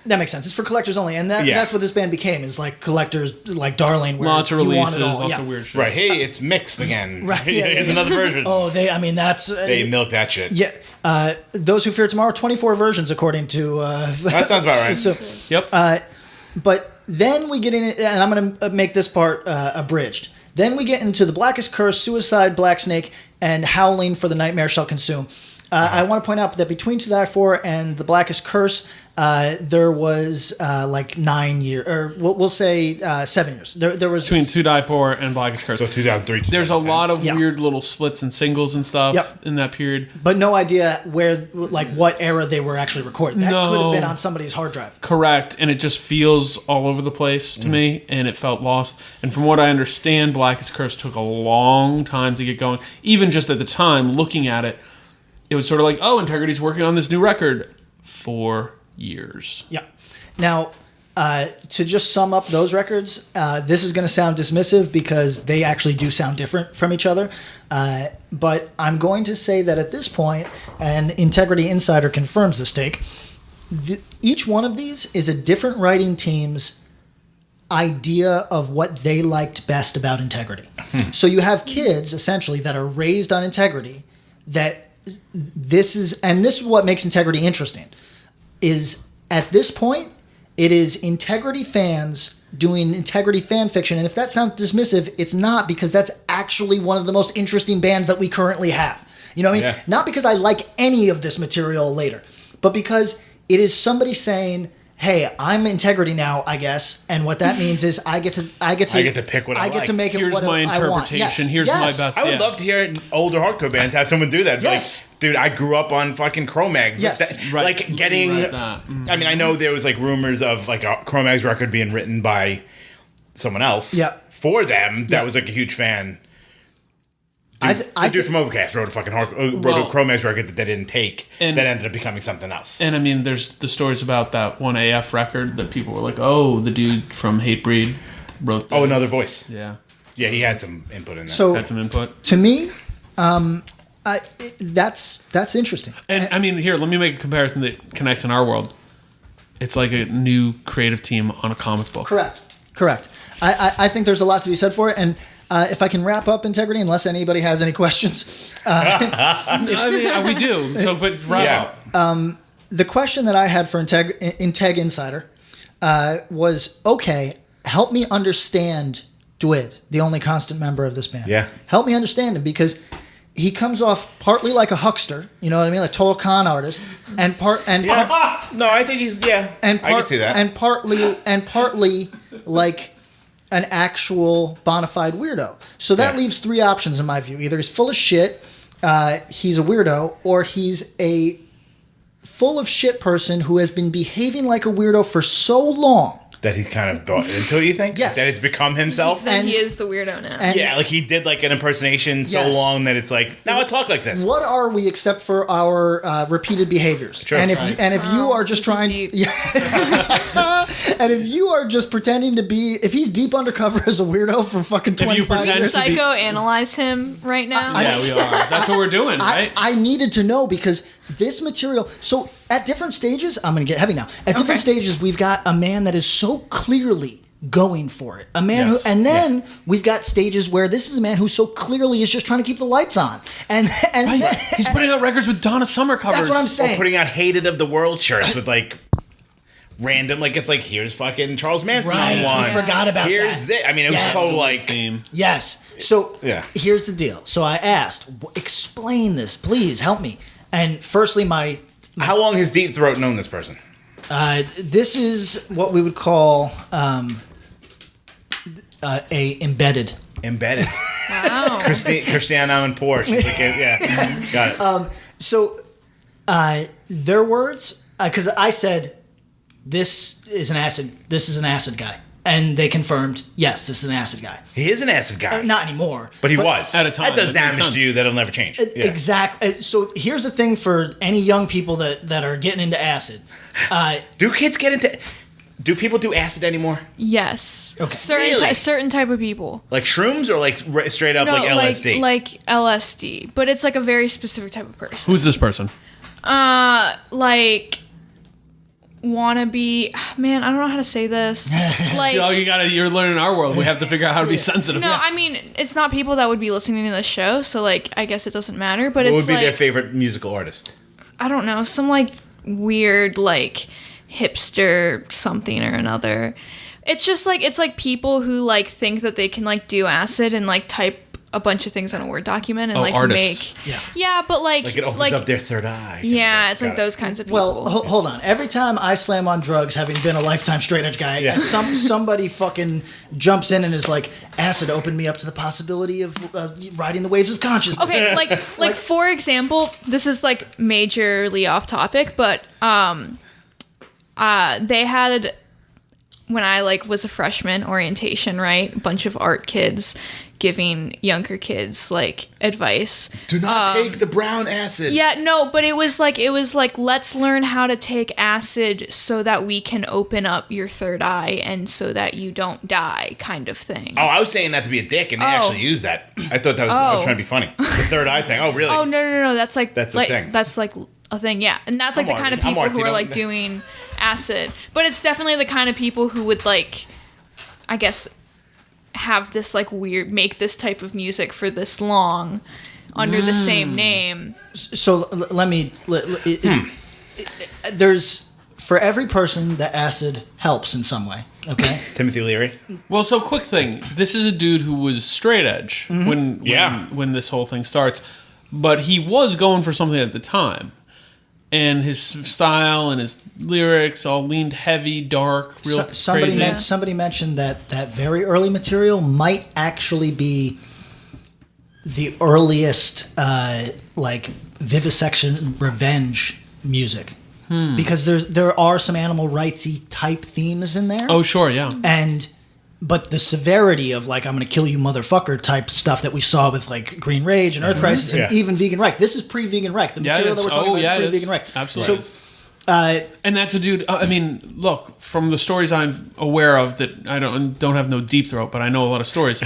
that makes sense. It's for collectors only, and that's what this band became. Is like collectors, like Darling, where lots of you want releases, it all. lots Yeah. of weird shit. Right, hey, it's mixed again. Right, yeah, Here's yeah. another version. Oh, that's They milk that shit. yeah. Those Who Fear Tomorrow, 24 versions according to. That sounds about right. So, Yep. but then we get in, and I'm going to make this part abridged. Then we get into The Blackest Curse, Suicide, Black Snake, and Howling for the Nightmare Shall Consume. I want to point out that between To Die For and The Blackest Curse, there was like 9 years, or we'll say 7 years. There was Between To Die For and Blackest Curse. So 2003. There's a 2010. lot of Yeah. weird little splits and singles and stuff Yep. in that period. but no idea what era they were actually recorded. That No. could have been on somebody's hard drive. Correct. And it just feels all over the place to me, and it felt lost. And from what I understand, Blackest Curse took a long time to get going. Even just at the time, looking at it, it was sort of like, oh, Integrity's working on this new record for years. Yeah. Now, To just sum up those records, this is going to sound dismissive because they actually do sound different from each other. But I'm going to say that at this point, and Integrity Insider confirms this take, each one of these is a different writing team's idea of what they liked best about Integrity. So you have kids, essentially, that are raised on Integrity, that this is what makes Integrity interesting, is at this point, it is Integrity fans doing Integrity fan fiction. And if that sounds dismissive, it's not, because that's actually one of the most interesting bands that we currently have. You know what I mean? Yeah. Not because I like any of this material later, but because it is somebody saying, hey, I'm Integrity now, I guess. And what that means is I get to pick what I I get like. to make it Here's what my I want. interpretation. Yes. Here's Yes. my best. I would love to hear older hardcore bands have someone do that. Yes. Like, dude, I grew up on fucking Cro-Mags. Yes. Right. Like getting. Right, that. I mean, I know there was like rumors of like a Cro-Mags record being written by someone else. Yeah. For them, that Yeah. was like a huge fan. I The dude from Overcast wrote a fucking wrote a Cro-Mags record that they didn't take. And- that ended up becoming something else. And I mean, there's the stories about that one AF record that people were like, "Oh, the dude from Hatebreed wrote." This. Oh, another voice. Yeah, Yeah, he had some input in that. So had some input. to me, that's interesting. And I mean, here, let me make a comparison that connects in our world. It's like a new creative team on a comic book. Correct. I think there's a lot to be said for it. And if I can wrap up Integrity, unless anybody has any questions. I mean, we do. So, but wrap up. The question that I had for Integ Insider was, okay, help me understand Dwid, the only constant member of this band. Yeah. Help me understand him, because he comes off partly like a huckster, you know what I mean, like total con artist, No, I think he's I can see that. and partly like an actual bona fide weirdo. So that Yeah. leaves three options in my view: either he's full of shit, he's a weirdo, or he's a full of shit person who has been behaving like a weirdo for so long. That he's kind of bought into, you think? Yes. That it's become himself? Then And- he is the weirdo now. and- Yeah, like he did like an impersonation so Yes. long that it's like, now I talk like this. What are we except for our repeated behaviors? True. And if Right. and if you are just this is trying, deep. and if you are just pretending to be, if he's deep undercover as a weirdo for fucking you 25 pretend years, to be- Psychoanalyze him right now. Yeah, we are. That's what we're doing, right? I needed to know, because this material. So at different stages, I'm going to get heavy now. At different stages, we've got a man that is so clearly going for it. A man Yes. who, and then we've got stages where this is a man who so clearly is just trying to keep the lights on. And Right. then- He's putting out records with Donna Summer covers. that's what I'm Or saying. putting out Hated of the World shirts with like random, like it's like, here's fucking Charles Manson Right, on one. we forgot about Here's that. I mean, it was Yes. so like, theme. Yes. So Yeah. here's the deal. So I asked, explain this, please help me. And firstly, how long has Deep Throat known this person? this is what we would call a embedded. Embedded. Wow. Christiana and Porsche. She's like, yeah, got it. So their words, because I said, this is an acid guy. And they confirmed, yes, this is an acid guy. He is an acid guy. Not anymore. but he was. At a time, That does that makes damage sense. to you that'll never change. Yeah. Exactly. So here's the thing for any young people that are getting into acid. Do kids get into... Do people do acid anymore? Yes. Okay. Really? Certain type of people. Like shrooms or like straight up like LSD? like LSD, but it's like a very specific type of person. Who's this person? Like wannabe. Man, I don't know how to say this. Like. You're learning our world. We have to figure out how to be sensitive. No, I mean it's not people that would be listening to the show, so like I guess it doesn't matter. But what it's would be like their favorite musical artist? I don't know, some like weird like hipster something or another. It's just like it's like people who like think that they can like do acid and like type a bunch of things on a Word document and like artists. make Yeah. yeah, but like Like it opens up their third eye. yeah, it's like Got it. those kinds of people. Well, hold on. Every time I slam on drugs, having been a lifetime straight edge guy, Yeah. somebody fucking jumps in and is like, acid opened me up to the possibility of riding the waves of consciousness. Okay, like for example, this is like majorly off topic, but they had when I like was a freshman orientation, right? A bunch of art kids giving younger kids like advice. Do not take the brown acid. Yeah, no, but it was like let's learn how to take acid so that we can open up your third eye and so that you don't die, kind of thing. Oh, I was saying that to be a dick, and they actually used that. I thought that was I was trying to be funny. The third eye thing. Oh, really? Oh no, that's like That's a like, thing. That's like a thing, yeah. And that's like the kind of people who are like doing acid. But it's definitely the kind of people who would like, I guess, have this like weird, make this type of music for this long under the same name. So there's, for every person, the acid helps in some way. Okay. Timothy Leary. Well, so quick thing. This is a dude who was straight edge when this whole thing starts, but he was going for something at the time, and his style and his lyrics all leaned heavy, dark, real crazy. Somebody mentioned that very early material might actually be the earliest like vivisection revenge music. Because there are some animal rightsy type themes in there. Oh, sure, yeah. But the severity of like I'm gonna kill you motherfucker type stuff that we saw with like Green Rage and Earth Crisis and even Vegan Reich. This is pre-Vegan Reich. The material that we're talking about is pre-Vegan Reich. Absolutely. So, and that's a dude. I mean, look, from the stories I'm aware of, that I don't have no deep throat, but I know a lot of stories.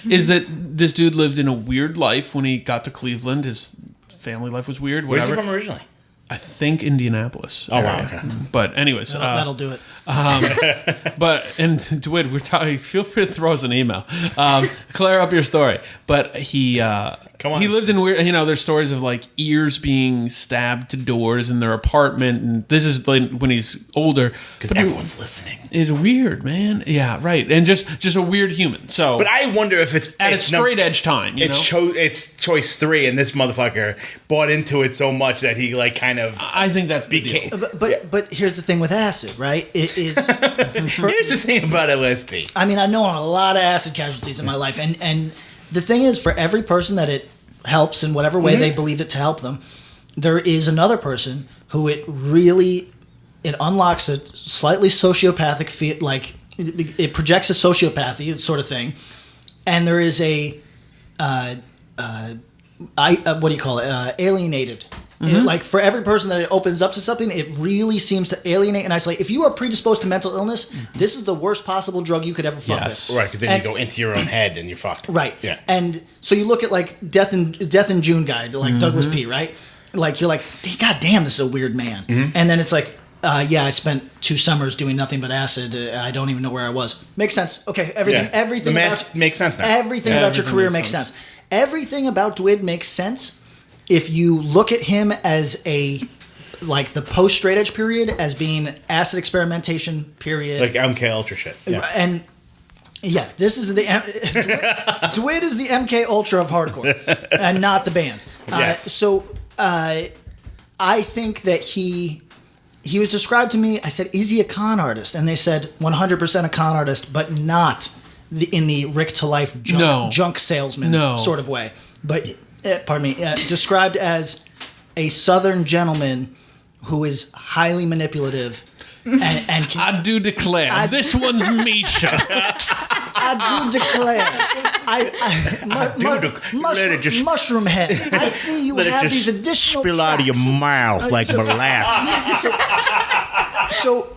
Is that this dude lived in a weird life when he got to Cleveland? His family life was weird. Whatever. Where's he from originally? I think Indianapolis. Oh, wow. Okay. But anyways, that'll do it. But and Dwid, we're talking. Feel free to throw us an email. Clear up your story. But he Come on. He lived in weird. There's stories of like ears being stabbed to doors in their apartment, and this is when he's older. Because everyone's listening. Is weird, man. Yeah, right. And just a weird human. So, but I wonder if it's at a straight edge time. It's choice 3, and this motherfucker bought into it so much that he like kind of. I think that's the deal. But here's the thing with acid, right? It is. Here's the thing about LSD. I mean, I know a lot of acid casualties in my life, and the thing is, for every person that it helps in whatever way they believe it to help them, there is another person who it unlocks a slightly sociopathic feel, like it projects a sociopathy sort of thing, and there is a what do you call it? Alienated. Like for every person that it opens up to something, it really seems to alienate and isolate. If you are predisposed to mental illness, this is the worst possible drug you could ever fuck with. Right, because then you go into your own head and you're fucked. Right. Yeah. And so you look at like Death in June guy, like Douglas P. Right. Like you're like, God damn, this is a weird man. And then it's like, I spent 2 summers doing nothing but acid. I don't even know where I was. Makes sense. Okay. Everything makes sense now. Everything about your career makes sense. Everything about Dwid makes sense if you look at him as like the post straight edge period as being acid experimentation period, like MK Ultra shit. Yeah. And this is the Dwid is the MK Ultra of hardcore, and not the band. Yes. So I think that he was described to me. I said, "Is he a con artist?" And they said, "100% a con artist, but not in the Rick to Life junk salesman sort of way." But described as a Southern gentleman who is highly manipulative and can, I do declare this one's Misha. I do declare. Mushroom head. I see you have these additional spill out of your mouth like molasses. So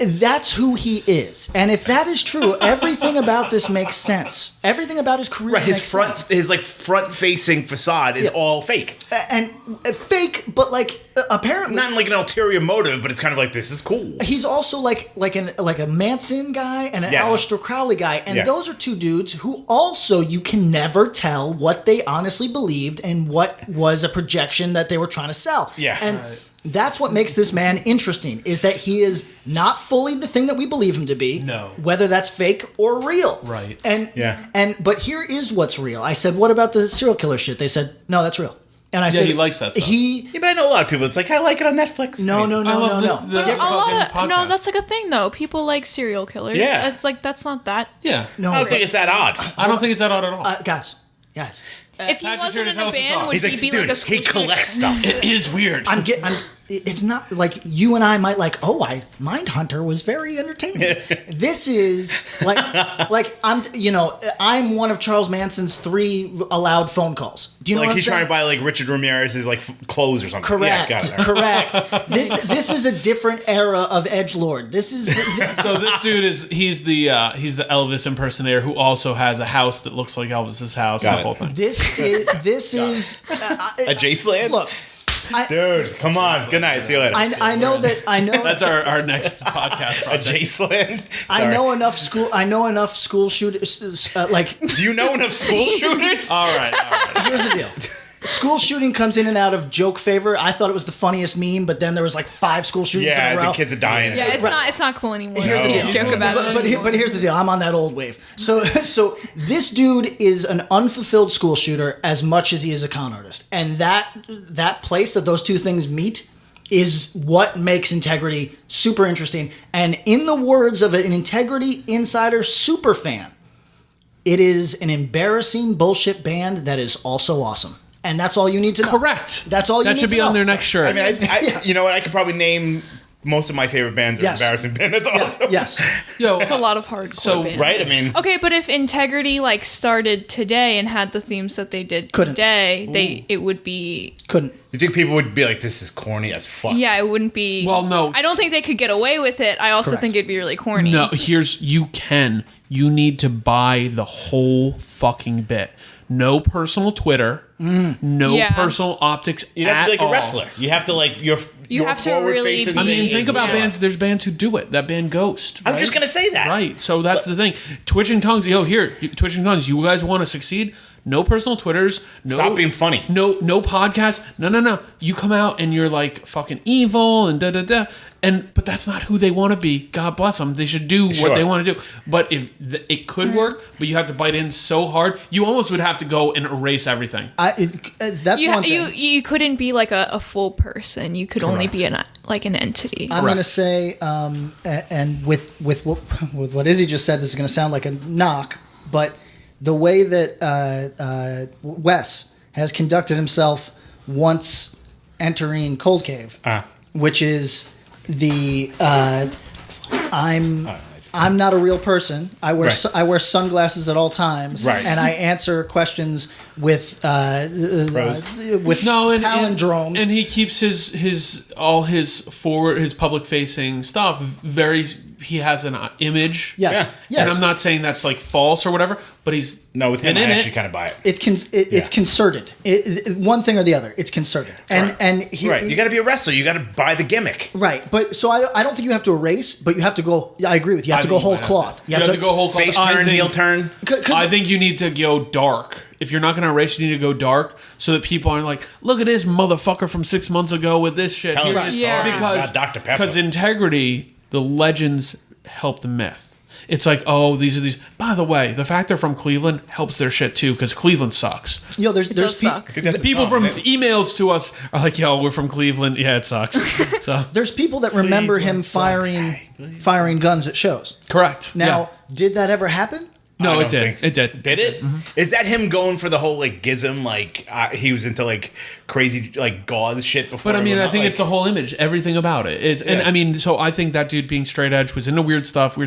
that's who he is, and if that is true, everything about this makes sense. Everything about his career makes sense. His like front-facing facade is all fake, and fake, but like apparently not like an ulterior motive. But it's kind of like, this is cool. He's also like a Manson guy and an Aleister Crowley guy, and those are 2 dudes who also you can never tell what they honestly believed and what was a projection that they were trying to sell. And that's what makes this man interesting, is that he is not fully the thing that we believe him to be. No. Whether that's fake or real. Right. But here is what's real. I said, what about the serial killer shit? They said, no, that's real. And I said, he likes that stuff. But I know a lot of people. It's like, I like it on Netflix. No. That's like a thing though. People like serial killers. Yeah. It's like, that's not that. Yeah. No, I don't think it's that odd. I don't think it's that odd at all. Guys. If he wasn't in a band, would he be like a school he collects stuff. It is weird. it's not like you and I might like, Mindhunter was very entertaining. This is like I'm one of Charles Manson's 3 allowed phone calls. Do you know like what he's I'm trying to buy like Richard Ramirez's like clothes or something? Correct. Yeah, got it. Correct. This is a different era of edgelord. This is So this dude he's the Elvis impersonator who also has a house that looks like Elvis's house. Got and the it. whole thing. this is A Jaceland? look. Dude, come on. Good night. See you later. I know That's our next podcast. A Jaceland? I know enough school shooters. Do you know enough school shooters? All right. Here's the deal. School shooting comes in and out of joke favor. I thought it was the funniest meme, but then there was like 5 school shootings in a Yeah, row. the kids are dying. Yeah, it's not cool anymore. Here's the to deal. joke about it. But here's the deal. I'm on that old wave. So this dude is an unfulfilled school shooter as much as he is a con artist, and that place that those two things meet is what makes Integrity super interesting. And in the words of an Integrity Insider super fan, it is an embarrassing bullshit band that is also awesome. And that's all you need to know. Correct. That's all you need to know. That should be on their next shirt. I mean, you know what? I could probably name most of my favorite bands are embarrassing bands. That's awesome. Yes. Yo, It's a lot of hardcore bands. Right? I mean, Okay, but if Integrity like started today and had the themes that they did Couldn't. today, it would be Couldn't. you think people would be like, this is corny as fuck? it wouldn't be. Well, no. I don't think they could get away with it. I also Correct. think it'd be really corny. No, you need to buy the whole fucking bit. No personal Twitter. No Yeah. personal optics. You'd have to be like at a wrestler. all. You have to like your have to forward really facing be- I mean, thing think is- about yeah. bands. There's bands who do it. That band Ghost. I'm right? just gonna say that. Right. So that's the thing. Twitching Tongues. Twitching Tongues. You guys want to succeed? No personal Twitters. No, Stop being funny. No podcast. No. You come out and you're like fucking evil and da da da. But that's not who they want to be. God bless them. They should do Sure. what they want to do. But if it could work, but you have to bite in so hard, you almost would have to go and erase everything. That's You, one thing. you couldn't be like a full person. You could only be an entity. I'm going to say, and with what Izzy just said, this is going to sound like a knock, but the way that Wes has conducted himself once entering Cold Cave, which is I'm not a real person. I wear sunglasses at all times, Right. and I answer questions with palindromes. And he keeps his public facing stuff very. He has an image. Yes. Yeah. Yes. And I'm not saying that's like false or whatever, but he's No, with him, I been in actually it. kind of buy it. It's concerted. One thing or the other. It's concerted. And Right. You got to be a wrestler. You got to buy the gimmick. right. But so I don't think you have to erase, but you have to go. I agree with you. You have to go whole cloth. You have to go whole cloth. Face turn, heel turn. I think you need to go dark. If you're not going to erase, you need to go dark so that people aren't like, look at this motherfucker from 6 months ago with this shit. Tell him Here's his his Yeah. story. because It's about Dr. Pepper. because integrity, the legends help the myth. It's like, oh, these are these. By the way, the fact they're from Cleveland helps their shit too, because Cleveland sucks. there's does suck. The people from emails to us are like, yo, we're from Cleveland. Yeah, it sucks. So there's people that remember him firing guns at shows. correct. Now, did that ever happen? No, I it don't did. think so. It did. Did it? Is that him going for the whole like gizm? Like he was into like crazy like gauze shit before. But I mean, I everyone- think like, it's the whole image, everything about it. And I mean, so I think that dude being straight edge was into weird stuff,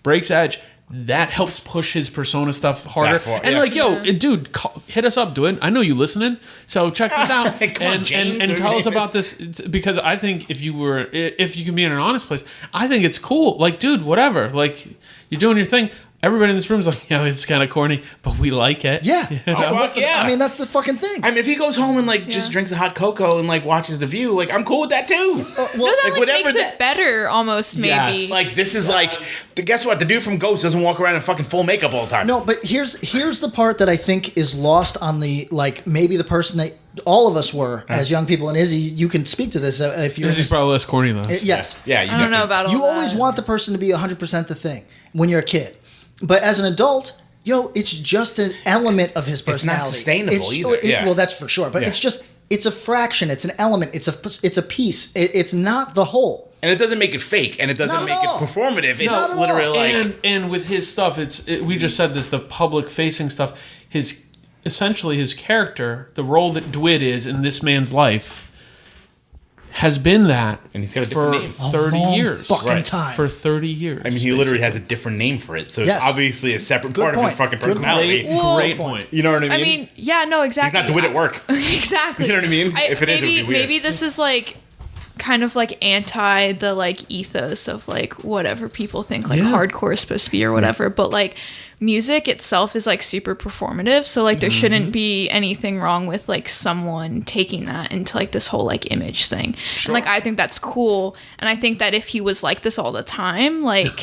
breaks edge. That helps push his persona stuff harder. That far, and yeah. like, yo, dude, hit us up, do it. I know you listening, so check this out Come on, James, and or tell your us name about this, because I think if you can be in an honest place, I think it's cool. Like, dude, whatever. Like, you're doing your thing. Everybody in this room is like, yo, it's kind of corny, but we like it. Yeah. Oh, fuck yeah. I mean, that's the fucking thing. I mean, if he goes home and like just drinks a hot cocoa and like watches The View, like I'm cool with that too. well, No, that like, like whatever makes that- it better, almost maybe. Yes. Like this is like, guess what? The dude from Ghost doesn't walk around in fucking full makeup all the time. no, but here's the part that I think is lost on the like maybe the person that all of us were as young people. And Izzy, you can speak to this if you're. This is probably less corny than us. Yes. Yeah, you I don't know about all You that. always want the person to be 100% the thing when you're a kid. But as an adult, it's just an element of his personality. sustainable either, yeah. Well, that's for sure. But Yeah. it's a fraction. It's an element. It's a piece. It's not the whole. And it doesn't make it fake, and it doesn't Not at make it all. performative. Not It's at literally all. like and with his stuff, we just said this, the public facing stuff, essentially his character, the role that Dwid is in this man's life, has been that And he's got a for different name. 30 Long years. fucking Right. time. For 30 years. I mean, he literally has a different name for it, so Yes. it's obviously a separate Good part of his point. fucking Good personality. great, Well- great point. You know what I mean? I mean, yeah, no, he's exactly. not doing it at work. Exactly. You know what I mean? If it is, it would be weird. Maybe this is like kind of like anti the like ethos of like whatever people think like Yeah. hardcore is supposed to be or whatever, but like music itself is like super performative, so like there shouldn't be anything wrong with like someone taking that into like this whole like image thing. And like I think that's cool, and I think that if he was like this all the time, like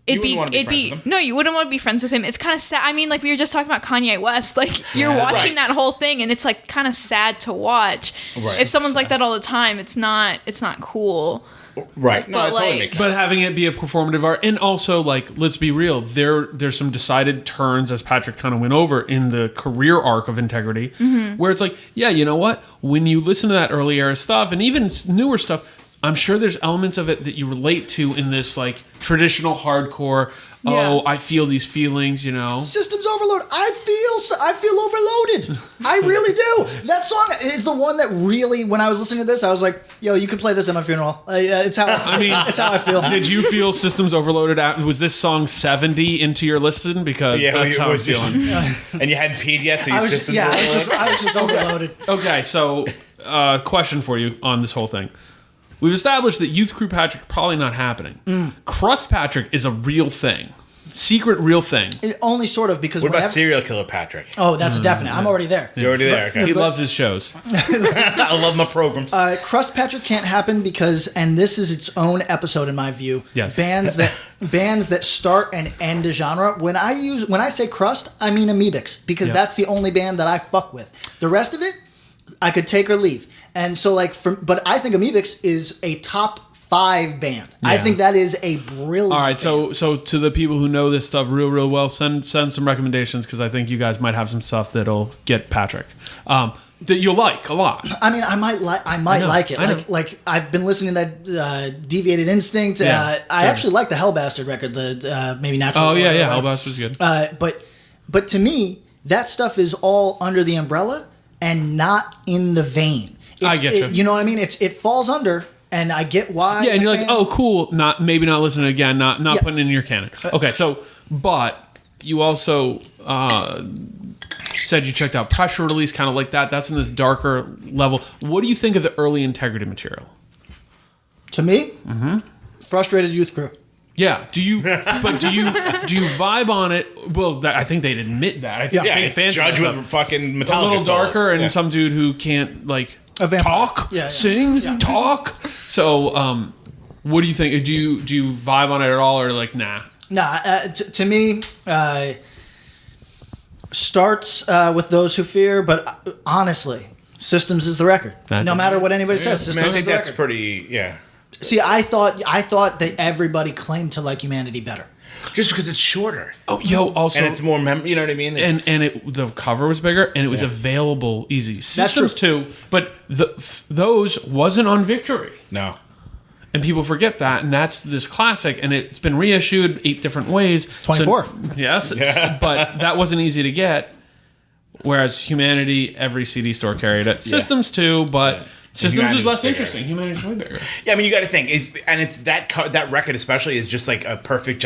wouldn't wanna be friends with him. no, you wouldn't want to be friends with him. It's kind of sad. I mean, like we were just talking about Kanye West. Like you're watching Right. that whole thing, and it's like kind of sad to watch. Right. If someone's like that all the time, it's not cool. Right. No, But, that totally like- makes sense. But having it be a performative art, and also like, let's be real, there's some decided turns, as Patrick kind of went over in the career arc of Integrity, where it's like, yeah, you know what? When you listen to that early era stuff, and even newer stuff, I'm sure there's elements of it that you relate to in this like traditional hardcore. Yeah. Oh, I feel these feelings, you know. Systems overload. I feel overloaded. I really do. That song is the one that really, when I was listening to this, I was like, "Yo, you could play this at my funeral." It's how I mean, it's how I feel. Did you feel Systems Overloaded out? Was this song 70 into your listen? Because Yeah, that's it how I'm was just- feeling. And you hadn't peed yet, so you I was systems yeah, were I was just overloaded. Okay, so question for you on this whole thing. We've established that Youth Crew Patrick probably not happening. Crust Patrick is a real thing. Secret real thing. It only sort of because What about whenever. serial killer Patrick? Oh, that's a definite. I'm already there. You're already there. Okay. He loves his shows. I love my programs. Crust Patrick can't happen because, and this is its own episode in my view. Yes. Bands that start and end a genre. When I say Crust, I mean Amoebics because Yeah. that's the only band that I fuck with. The rest of it, I could take or leave. And so but I think Amoebics is a top 5 band. I Yeah. think that is a brilliant. All right, band. so to the people who know this stuff real well, send some recommendations because I think you guys might have some stuff that'll get Patrick that you'll like a lot. I mean, I might know, like it. I know. Like I've been listening to that Deviated Instinct. Yeah, I sure. actually like the Hellbastard record. The maybe Natural. Oh Order yeah, or yeah, whatever. Hellbastard's good. But to me, that stuff is all under the umbrella and not in the vein. I get you. You know what I mean? It falls under, and I get why. Yeah, and you're like, fan- oh, cool. Maybe not listening again. Not Yeah. putting it in your canon. Okay, so but you also said you checked out Pressure Release, kind of like that. That's in this darker level. What do you think of the early Integrity material? To me, Frustrated Youth Crew. Yeah. Do you vibe on it? Well, I think they'd admit that. I think yeah, big it's fans of Judge that with stuff. fucking Metallica A little solos. darker, and Yeah. some dude who can't like A vampire. talk, Yeah, yeah. sing, talk. So, what do you think? Do you vibe on it at all, or like nah? Nah, to me, starts with Those Who Fear, but honestly, Systems is the record. That's no it. matter what anybody says, I Systems mean, I is think the that's record. pretty. Yeah. See, I thought that everybody claimed to like Humanity better. Just because it's shorter Oh, yo, also, and it's more. You know what I mean? and It's, the cover was bigger, and it was Yeah. available easy. That's Systems true. too, but those wasn't on Victory. no. And people forget that, and that's this classic, and it's been reissued 8 different ways. 24. So, yes, Yeah. but that wasn't easy to get. Whereas Humanity, every CD store carried it. Systems too, but Systems Humanity's is less bigger. interesting. Humanity's way bigger. Yeah, I mean, you got to think, and it's that record especially is just like a perfect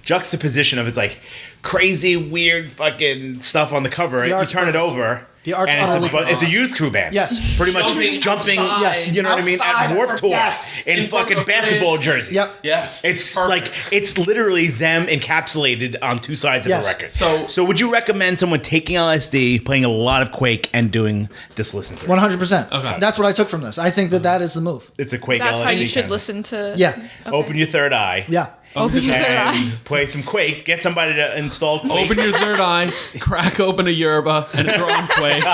juxtaposition of it's like crazy, weird, fucking stuff on the cover. The You art's turn it perfect. over, The art's and utterly it's a youth crew band. Yes. pretty much Jumping jumping. outside. Yes. You know what I mean? Outside. At Warped Tour, Yes. in In front fucking of the basketball bridge. jerseys. Yep. Yes, It's perfect. like it's literally them encapsulated on 2 sides of Yes. a record. So would you recommend someone taking LSD, playing a lot of Quake, and doing this? Listen to it. 100%. Okay. That's what I took from this. I think that is the move. It's a Quake That's LSD. how you should kind of- listen to. Yeah. Okay. Open your third eye. Yeah. Open your third eye. And play some Quake. Get somebody to install Quake. open your third eye, crack open a yerba, and throw on Quake.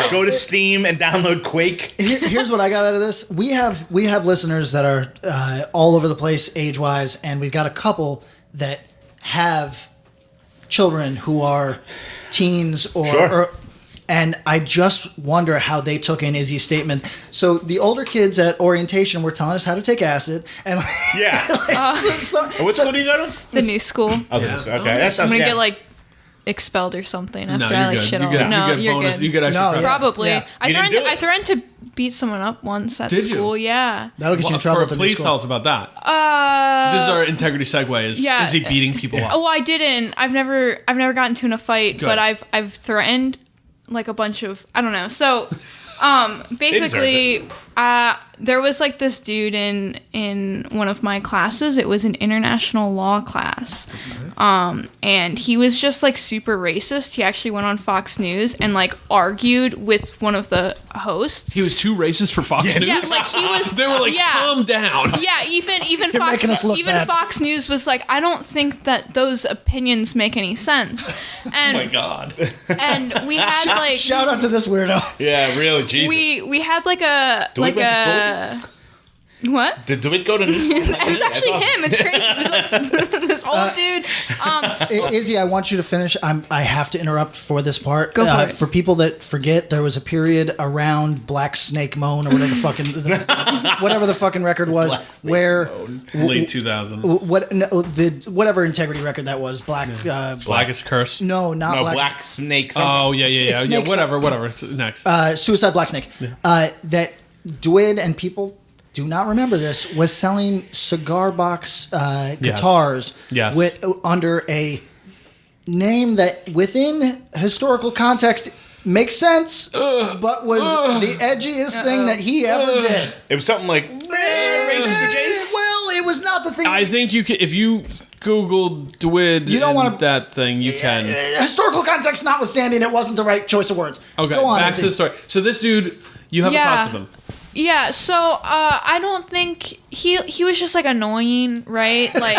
Go to Steam and download Quake. Here's what I got out of this. We have listeners that are all over the place age wise, and we've got a couple that have children who are teens Sure. and I just wonder how they took in Izzy's statement. So the older kids at orientation were telling us how to take acid, and Yeah. And what school do you go to? The new school. Oh, Yeah. okay. That I'm sounds gonna yeah. get like expelled or something No, after you're I like good. shit You on get, it. No, you get you're bonus. good. You get extra No, credit. yeah. Probably. Yeah. I You didn't do it. threatened to beat someone up once at Did you? school. Yeah. That'll get you in trouble at the new Please school. tell us about that. This is our integrity segue. Is he beating people up? Oh, I didn't. I've never gotten into in a fight, Good. but I've threatened like a bunch of, I don't know. So, basically, there was like this dude in one of my classes. It was an international law class. And he was just like super racist. He actually went on Fox News and like argued with one of the hosts. He was too racist for Fox News? Yeah, like he was. They were like, calm down. Yeah, even making us look bad. Fox News was like, I don't think that those opinions make any sense. And Oh my God. and we had like Shout out to this weirdo. Yeah, really, Jesus. we had like a we like went to school a what? Did it go to news? It was actually him. It's crazy. It was like this old dude. Izzy, I want you to finish. I have to interrupt for this part. Go for it. For people that forget, there was a period around Black Snake Moan or whatever the fucking record was, where Late 2000s. whatever integrity record that was, Blackest Curse. No, not No, Black. Black Snake. Something. Oh, yeah. It's Snakes- Whatever. Next. Suicide Black Snake. That Dwid and people do not remember this was selling cigar box guitars Yes. under a name that within historical context makes sense, but was the edgiest thing that he ever did. It was something like racist Jace. Well, it was not the thing. I think you can, if you Google Dwid You don't and wanna- that thing, you can. Historical context notwithstanding, it wasn't the right choice of words. Okay, Go on, back Izzy. to the story. So this dude, you have a class with him. Yeah, so I don't think he was just like annoying, right? Like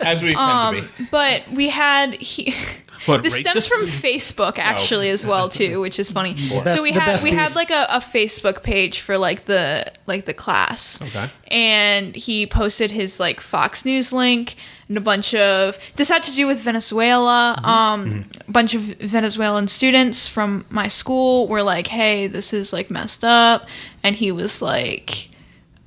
As we tend to be. but we had What, this stems racist? from Facebook actually as well too, which is funny. best- So we the had best beef. like a Facebook page for like the class. Okay. And he posted his like Fox News link and a bunch of this had to do with Venezuela. A bunch of Venezuelan students from my school were like, "Hey, this is like messed up," and he was like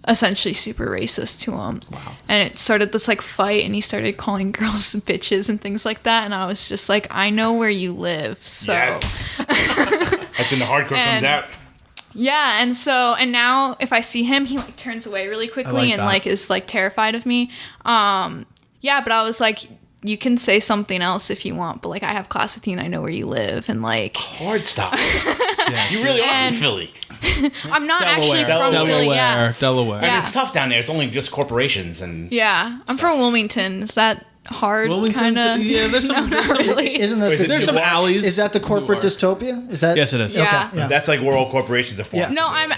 essentially super racist to him. Wow. And it started this like fight and he started calling girls bitches and things like that, and I was just like, I know where you live, so Yes. That's when the hardcore comes And- out. yeah, and now if I see him, he like turns away really quickly like and that. like is like terrified of me. Yeah, but I was like, you can say something else if you want, but like I have class with you and I know where you live, and like Hard stop. Yeah, You really are from And- Philly. I'm not actually Delaware. from Philly. Yeah, Delaware. Yeah. And it's tough down there. It's only just corporations and yeah. I'm from Wilmington. Is that hard? Wilmington's- Kind of. yeah, there's some- No, there's not some- really. Isn't that Is it There's some Newark? alleys. is that the corporate Newark. dystopia? Is that Yes, it is. Yeah. Yeah. that's like where all corporations are formed. Yeah. No, I'm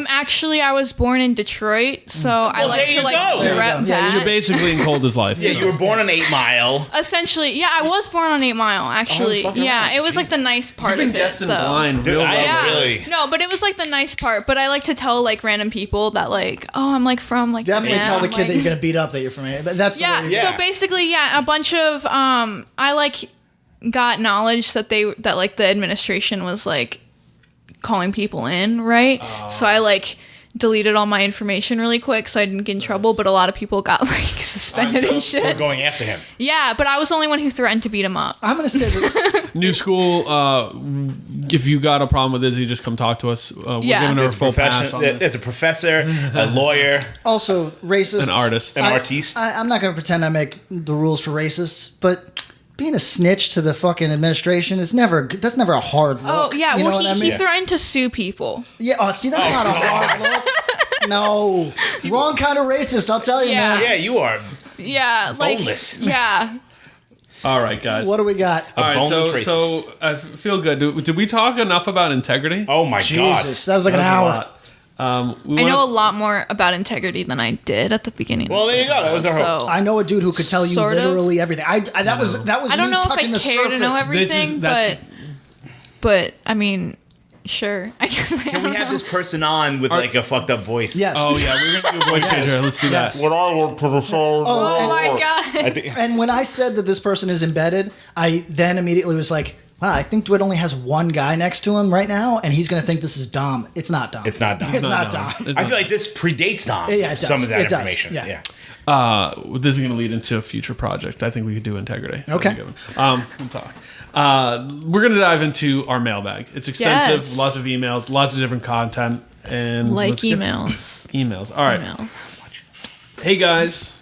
actually I was born in Detroit, so I like there to you like go. There you rep go. Yeah, that. You're basically in Cold as Life. Yeah, you were born on 8 Mile. Essentially, yeah, I was born on 8 Mile. Actually, fucking yeah, right. it was like the nice part You've of been it, guessing though. blind Dude, real I well. am Yeah, really. no, but it was like the nice part. But I like to tell like random people that like, oh, I'm like from like Definitely yeah, tell the I'm, kid like- that you're gonna beat up that you're from here. That's the Yeah, way. Yeah. so basically, yeah, a bunch of I like got knowledge that like the administration was like calling people in, right? So I like deleted all my information really quick so I didn't get in trouble, but a lot of people got like suspended and We're shit. going after him. Yeah, but I was the only one who threatened to beat him up. I'm gonna say that New school. If you got a problem with Izzy, just come talk to us. We're Yeah. giving her a There's a, full pass on this. there's a professor, a lawyer, also racist. An artist. an artiste. I'm not gonna pretend I make the rules for racists, but being a snitch to the fucking administration is that's never a hard look. Oh yeah, you know well what I he mean? threatened to sue people. Yeah, see, that's not a hard look. No, wrong kind of racist. I'll tell you, Yeah. man. Yeah, you are. Yeah, like Boneless. yeah. All right, guys. What do we got? All right, boneless so I feel good. Did we talk enough about integrity? Oh my God. Jesus, that was like an That was a hour. lot. We I wanna- know a lot more about integrity than I did at the beginning. Well, there you go. That was our hope. So I know a dude who could tell you Sort of. literally everything. That was I don't me know if touching I the care surface. to know everything, that's- but I mean, sure. I guess I Can don't we have know. this person on with like a fucked up voice? Yes. Oh yeah, we're gonna do a voice changer. Let's do that. What I want to the show. Oh my god. I think. And when I said that this person is embedded, I then immediately was like, wow, I think Dwight only has one guy next to him right now, and he's going to think this is Dom. It's not Dom. It's not Dom. It's not Dom. Dom. It's I not- feel like this predates Dom. Yeah, it does. Some of that It does. information. Yeah. Yeah. This is going to lead into a future project. I think we could do integrity. Okay. We'll talk. We're going to dive into our mailbag. It's extensive, Yes. lots of emails, lots of different content. And Like let's get- emails. Emails. All right. Emails. Hey guys.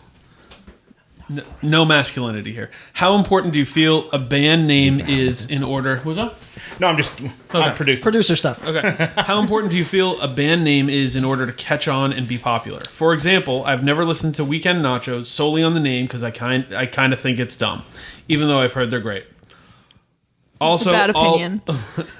No masculinity here. How important do you feel a band name is in order? What's up? No, I'm producing. Producer stuff. Okay. How important do you feel a band name is in order to catch on and be popular? For example, I've never listened to Weekend Nachos solely on the name because I kind of think it's dumb, even though I've heard they're great. Also, bad opinion.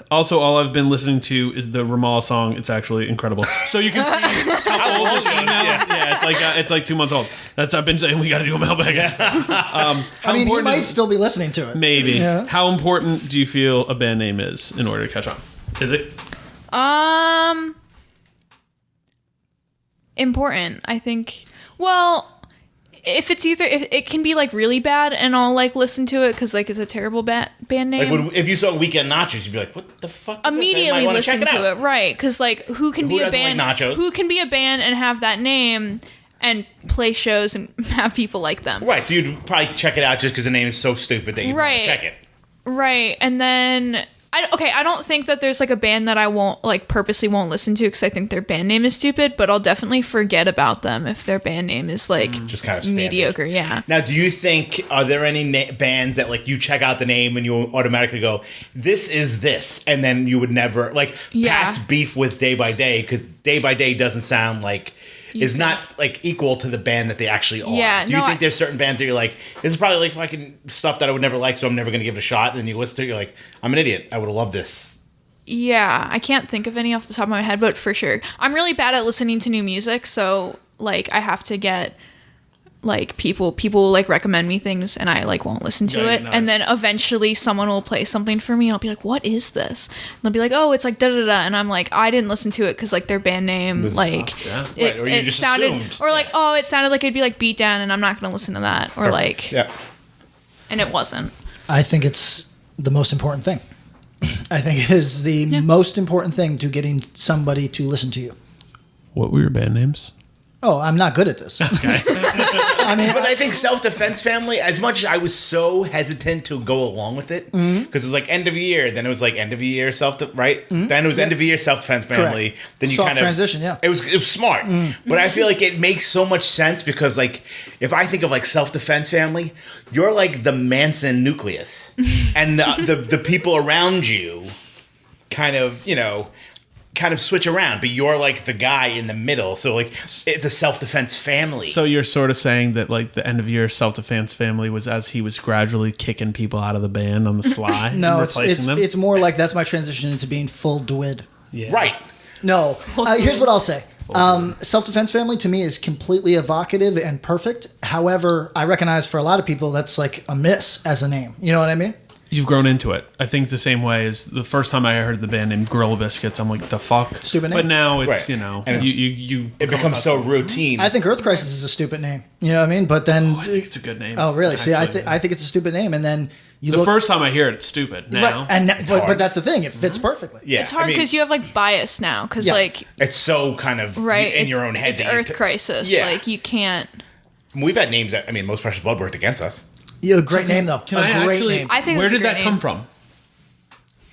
all I've been listening to is the Ramal song. It's actually incredible. So you can see how old this email. Yeah, it's like 2 months old. I've been saying we got to do a mailbag episode. I mean, he might still be listening to it. Maybe. Yeah. How important do you feel a band name is in order to catch on? Is it? Important, I think. Well, if it can be like really bad and I'll like listen to it because like it's a terrible band name. Like if you saw Weekend Nachos, you'd be like, "What the fuck?" Is Immediately this? listen to it, right? Because like who can be a doesn't like band? nachos? Who can be a band and have that name and play shows and have people like them? Right. So you'd probably check it out just because the name is so stupid that you Right. check it. Right, and then I don't think that there's like a band that I won't like purposely won't listen to because I think their band name is stupid, but I'll definitely forget about them if their band name is like Just kind of standard. mediocre. Yeah. Now, do you think are there any bands that like you check out the name and you automatically go, "This is this," and then you would never like Yeah. Pat's beef with Day by Day because Day by Day doesn't sound like. Is not like equal to the band that they actually are. Yeah, Do you no, think there's certain bands that you're like, this is probably like fucking stuff that I would never like, so I'm never gonna give it a shot. And then you listen to it, you're like, I'm an idiot. I would have loved this. Yeah, I can't think of any off the top of my head, but for sure. I'm really bad at listening to new music, so like I have to get like people like recommend me things and I like won't listen to Yeah, it. nice. And then eventually someone will play something for me and I'll be like, "What is this?" And they'll be like, "Oh, it's like da da da." And I'm like, "I didn't listen to it cuz like their band name like yeah. Right, or you just sounded assumed. or like, "Oh, it sounded like it'd be like Beat Down," and I'm not going to listen to that or like Yeah. and it wasn't. I think it's the most important thing. I think it is the most important thing to getting somebody to listen to you. What were your band names? Oh, I'm not good at this. I mean, But I think Self Defense Family, as much as I was so hesitant to go along with it, because it was like end of year, then it was like end of year right? Then it was end of year Self Defense Family. Then you Soft kind of transition, yeah. It was smart, but I feel like it makes so much sense because like if I think of like Self Defense Family, you're like the Manson nucleus, and the people around you kind of switch around, but you're like the guy in the middle. So like it's a self-defense family. So you're sort of saying that like the end of year self-defense family was as he was gradually kicking people out of the band on the sly. no, and it's replacing them? it's more like that's my transition into being full Dwid. Yeah. Right. No, here's what I'll say. Self-defense family to me is completely evocative and perfect. However, I recognize for a lot of people that's like a miss as a name. You know what I mean? You've grown into it. I think the same way as the first time I heard the band name Gorilla Biscuits, I'm like, the fuck? Stupid name. But now it's, Right. And And you It becomes so routine. I think Earth Crisis is a stupid name. You know what I mean? But then, I think it's a good name. oh really? See, actually. I think it's a stupid name. And then you The look first time I hear it, it's stupid. Now, but hard. that's the thing. It fits perfectly. yeah, It's hard I mean, because you have like bias now because Yes. like it's so kind of right in your own head. It's that you Earth Crisis. Yeah. Like you can't. We've had names that Most Precious Blood worked against us. Yeah, great name though. can a I great actually? name. I think where that's a did great that come name. from?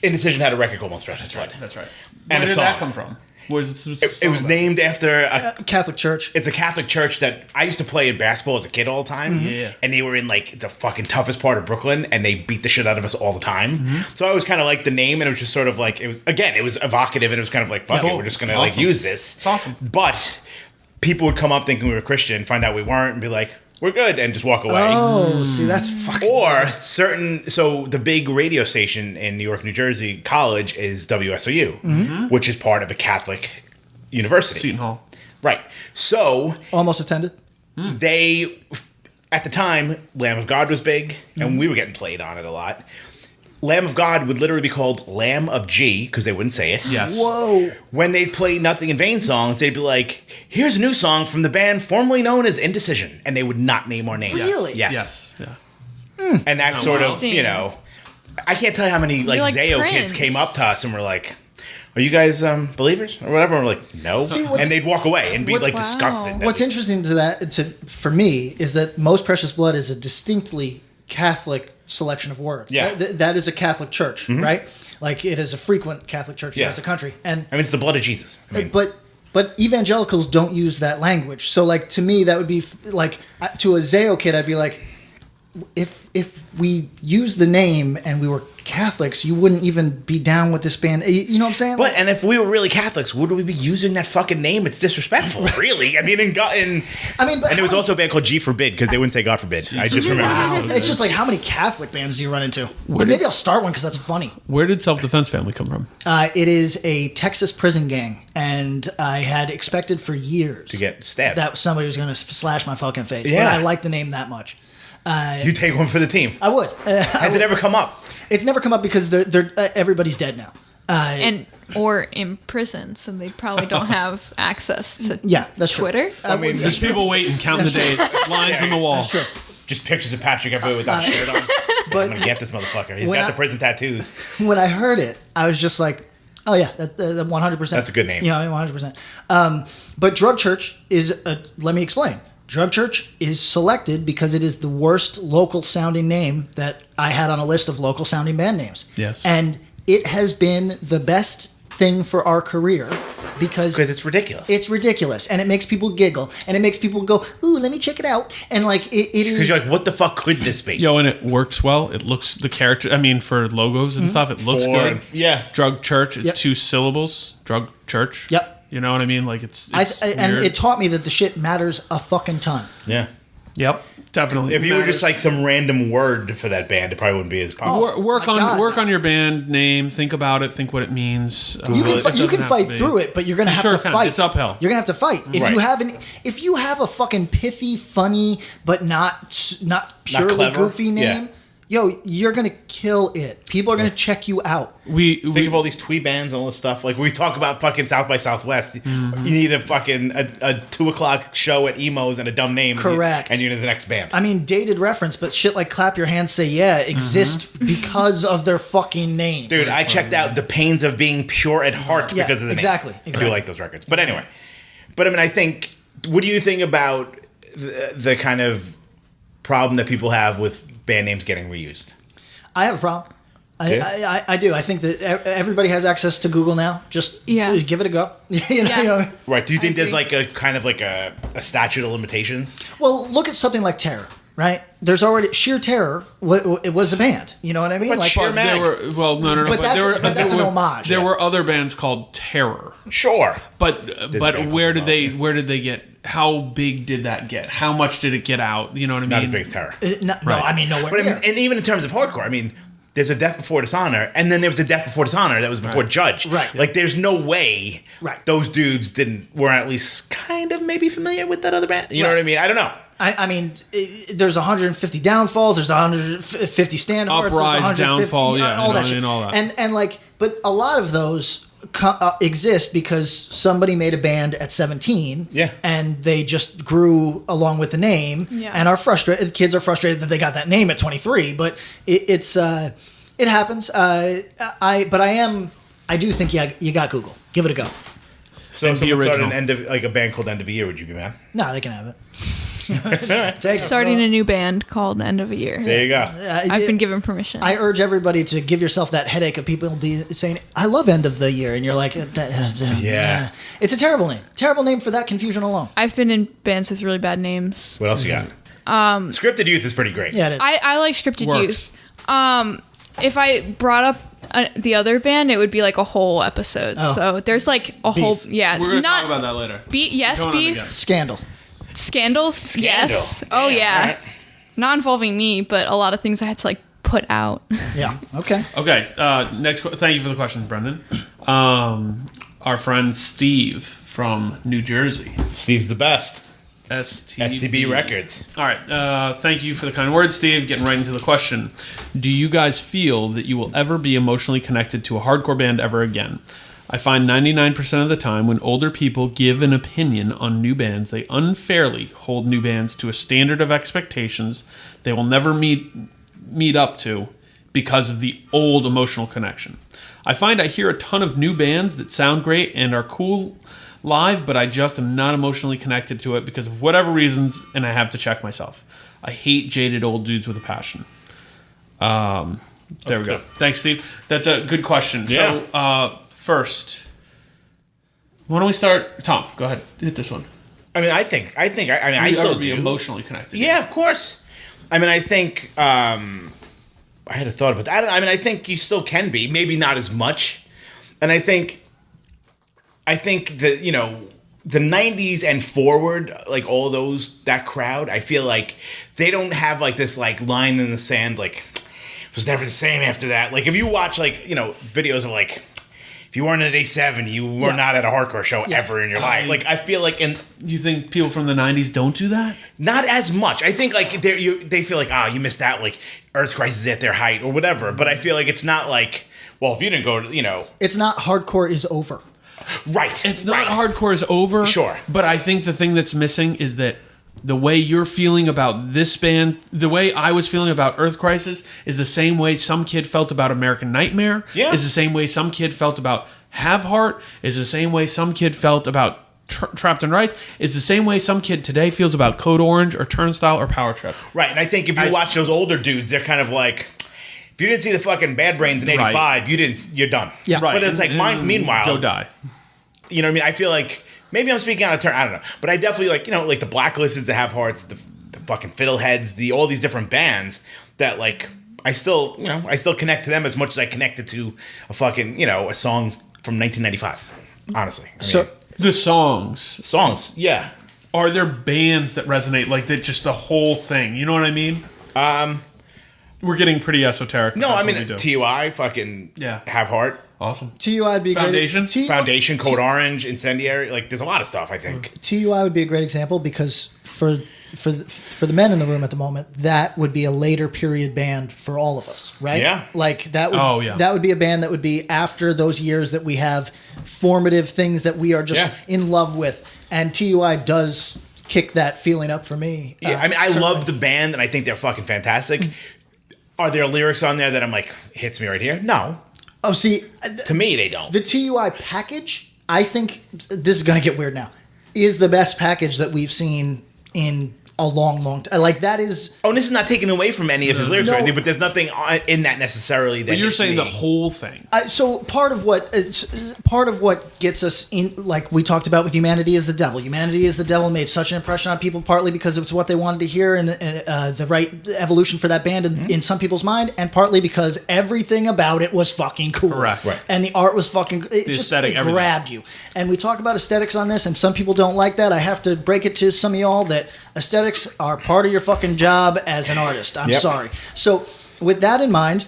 Indecision had a record called Most Precious Blood. That's right. And Where a did that song. come from? Was It was named after Catholic Church. it's a Catholic church that I used to play in basketball as a kid all the time. Yeah. And they were in like the fucking toughest part of Brooklyn and they beat the shit out of us all the time. So I always kind of liked the name and it was just sort of like, it was evocative and it was kind of like, fuck Yeah, it, cool. we're just going to like Awesome. use this. It's awesome. But people would come up thinking we were Christian, find out we weren't and be like, we're good and just walk away. Oh, see, that's fucking. Or so the big radio station in New York, New Jersey college is WSOU, which is part of a Catholic university. Seton Hall. Right. So Almost attended. they, at the time, Lamb of God was big, and we were getting played on it a lot. Lamb of God would literally be called Lamb of G, because they wouldn't say it. Yes. Whoa. When they'd play Nothing in Vain songs, they'd be like, here's a new song from the band formerly known as Indecision. And they would not name our name. Really? Yes. Yes. Yeah. And that sort of, Interesting. I can't tell you how many like like Zayo Prince. kids came up to us and were like, are you guys believers or whatever? And we're like, no. what's- And they'd walk away and be what's- like Wow. disgusted. What's interesting for me is that Most Precious Blood is a distinctly Catholic selection of words. Yeah. That is a Catholic church, right? Like it is a frequent Catholic church throughout Yes. the country, and I mean, it's the blood of Jesus. I mean, but evangelicals don't use that language. So like to me, that would be like to a Zao kid, I'd be like, if we use the name and we were Catholics, you wouldn't even be down with this band. You know what I'm saying? but and if we were really Catholics, would we be using that fucking name? It's disrespectful, really. I mean, but and there was also a band called G Forbid because they wouldn't say God forbid. I just remember. wow, this. it's just like how many Catholic bands do you run into? Where Maybe did- I'll start one because that's funny. Where did Self Defense Family come from? It is a Texas prison gang, and I had expected for years To get stabbed. that somebody was going to slash my fucking face. Yeah. But I like the name that much. You take one for the team. I would. Has it ever come up? It's never come up because they're everybody's dead now. Or in prison, so they probably don't have access to Yeah, that's true. Twitter. I mean, There's people waiting, counting the days, lines on the wall. That's true. just pictures of Patrick everywhere with that shirt on. But I'm gonna get this motherfucker. He's when got I- the prison tattoos. when I heard it, I was just like, oh yeah, that 100%. That's a good name. Yeah, 100%. But Drug Church is, let me explain. Drug Church is selected because it is the worst local sounding name that I had on a list of local sounding band names. Yes. And it has been the best thing for our career because Because it's ridiculous. it's ridiculous and it makes people giggle and it makes people go, ooh, let me check it out. And like it Because is. you're like, what the fuck could this be? Yo, and it works well. It looks the character. I mean, for logos and stuff, it looks good. Yeah. Drug Church. It's Yep. 2 syllables. Drug Church. Yep. You know what I mean? Like it's and weird. it taught me that the shit matters a fucking ton. Yeah. Yep. Definitely. If you were just matters. like some random word for that band, it probably wouldn't be as powerful. Work my on God. work on your band name. Think about it. Think what it means. You can, It you doesn't can have fight to be. through it, but you're gonna You have sure to can. fight. It's uphill. You're gonna have to fight. Right. If you have a fucking pithy, funny, but not purely clever. goofy name, Yeah. yo, you're gonna kill it. People are gonna check you out. We Think of all these twee bands and all this stuff. Like we talk about fucking South by Southwest. Mm-hmm. You need a fucking a 2:00 show at Emo's and a dumb name. Correct. And you're the next band. I mean, dated reference, but shit like "Clap Your Hands, Say Yeah" exist because of their fucking name. Dude, I checked out The Pains of Being Pure at Heart Yeah, because of the exactly, name. I exactly. do like those records. But anyway. But I mean, I think, what do you think about the kind of problem that people have with band names getting reused? I have a problem. Yeah. I do. I think that everybody has access to Google now. Just give it a go. You know what I mean? Right. Do you think there's agree. like a kind of like a statute of limitations? Well, look at something like Terror, right? There's already Sheer Terror. It was a band. You know what I mean? But like Sheer But there were no. But that's- there were, but that's there an were- homage. There Yeah. were other bands called Terror, Sure. but band where called did they get? How big did that get? How much did it get out? You know what I mean? Not as big as Terror. No, Right. I mean nowhere But I near. mean, and even in terms of hardcore, I mean, there's a Death Before Dishonor, and then there was a Death Before Dishonor that was before Judge. Right. Like, there's no way Right. those dudes were at least kind of maybe familiar with that other band. You know what I mean? I don't know. I mean, there's 150 downfalls. There's 150 standards. Uprise, there's 150, downfall, yeah, all you know that what I shit. mean, all that. And like, but a lot of those exist because somebody made a band at 17. Yeah. And they just grew along with the name. Yeah. And are frustrated. Kids are frustrated that they got that name at 23. But it happens. I do think you got Google. Give it a go. So if And be someone started original. a band called End of the Year, would you be mad? No, they can have it. Take it. Starting a new band called End of a Year. There you go. I've been given permission. I urge everybody to give yourself that headache of people be saying, "I love End of the Year," and you're like, Yeah. It's a terrible name. Terrible name for that confusion alone." I've been in bands with really bad names. What else you got? Scripted Youth is pretty great. Yeah, it is. I like Scripted Works. Youth. If I brought up the other band, it would be like a whole episode. Oh. So there's like a whole We're gonna not talk about that later. yes, Going on beef. again. Scandal. Scandals, yes. Oh Damn, yeah. alright. Not involving me, but a lot of things I had to like put out. Yeah. Okay. Okay. Thank you for the question, Brendan. Our friend Steve from New Jersey. Steve's the best. STB Records. All right. Thank you for the kind words, Steve. Getting right into the question. Do you guys feel that you will ever be emotionally connected to a hardcore band ever again? I find 99% of the time when older people give an opinion on new bands, they unfairly hold new bands to a standard of expectations they will never meet up to because of the old emotional connection. I find I hear a ton of new bands that sound great and are cool live, but I just am not emotionally connected to it because of whatever reasons, and I have to check myself. I hate jaded old dudes with a passion. There we go. Thanks, Steve. That's a good question. Yeah. So, first, why don't we start? Tom, go ahead. Hit this one. I mean, I still be do. emotionally connected. Yeah, of course. I mean, I think I had a thought about that. I think you still can be, maybe not as much. And I think that, you know, the 90s and forward, like all that crowd, I feel like they don't have like this like line in the sand, like it was never the same after that. Like if you watch like, you know, videos of like, if you weren't at A7, you were not at a hardcore show ever in your life. Like I feel like You think people from the 90s don't do that? not as much. I think like they feel like, you missed out, like Earth Crisis at their height or whatever. But I feel like it's not like, well, if you didn't go, you know, It's not hardcore is over. right. It's not right. hardcore is over. Sure. But I think the thing that's missing is that the way you're feeling about this band, the way I was feeling about Earth Crisis, is the same way some kid felt about American Nightmare. Yeah. Is the same way some kid felt about Have Heart. Is the same way some kid felt about Trapped in Rice. It's the same way some kid today feels about Code Orange or Turnstile or Power Trip. Right, and I think if you watch those older dudes, they're kind of like, if you didn't see the fucking Bad Brains in '85, Right. you're done. Yeah. Right. But it's like, meanwhile, go die. you know what I mean? I feel like maybe I'm speaking out of turn. I don't know, but I definitely like, you know, like the Blacklisted, the Have Hearts, the fucking Fiddleheads, all these different bands that like I still connect to them as much as I connected to a fucking, you know, a song from 1995. Honestly, I mean, So The songs. songs, yeah. Are there bands that resonate like that? Just the whole thing. You know what I mean? We're getting pretty esoteric. No, That's I what mean we do. TUI, fucking Have Heart, Awesome. TUI would be a Foundation? great Foundation, Code Orange, Incendiary. Like, there's a lot of stuff. I think. TUI would be a great example because for the men in the room at the moment, that would be a later period band for all of us, right? Yeah. Like that would Oh, that would be a band that would be after those years that we have formative things that we are just in love with, and TUI does kick that feeling up for me. Yeah, I mean, I certainly. love the band, and I think they're fucking fantastic. Are there lyrics on there that I'm like, hits me right here? No. Oh, see, To me, they don't. the TUI package, I think this is going to get weird now, is the best package that we've seen in a long time. Like that is. Oh, and this is not taking away from any of his lyrics or No. anything, but there's nothing in that necessarily that But you're hits saying me. the whole thing. So part of what gets us in, like we talked about with Humanity is the Devil. Humanity is the Devil made such an impression on people, partly because it was what they wanted to hear and the right evolution for that band in some people's mind, and partly because everything about it was fucking cool. Correct. Right. And the art was fucking. It aesthetic, everything. grabbed you. And we talk about aesthetics on this, and some people don't like that. I have to break it to some of y'all that aesthetics are part of your fucking job as an artist. I'm sorry. So with that in mind,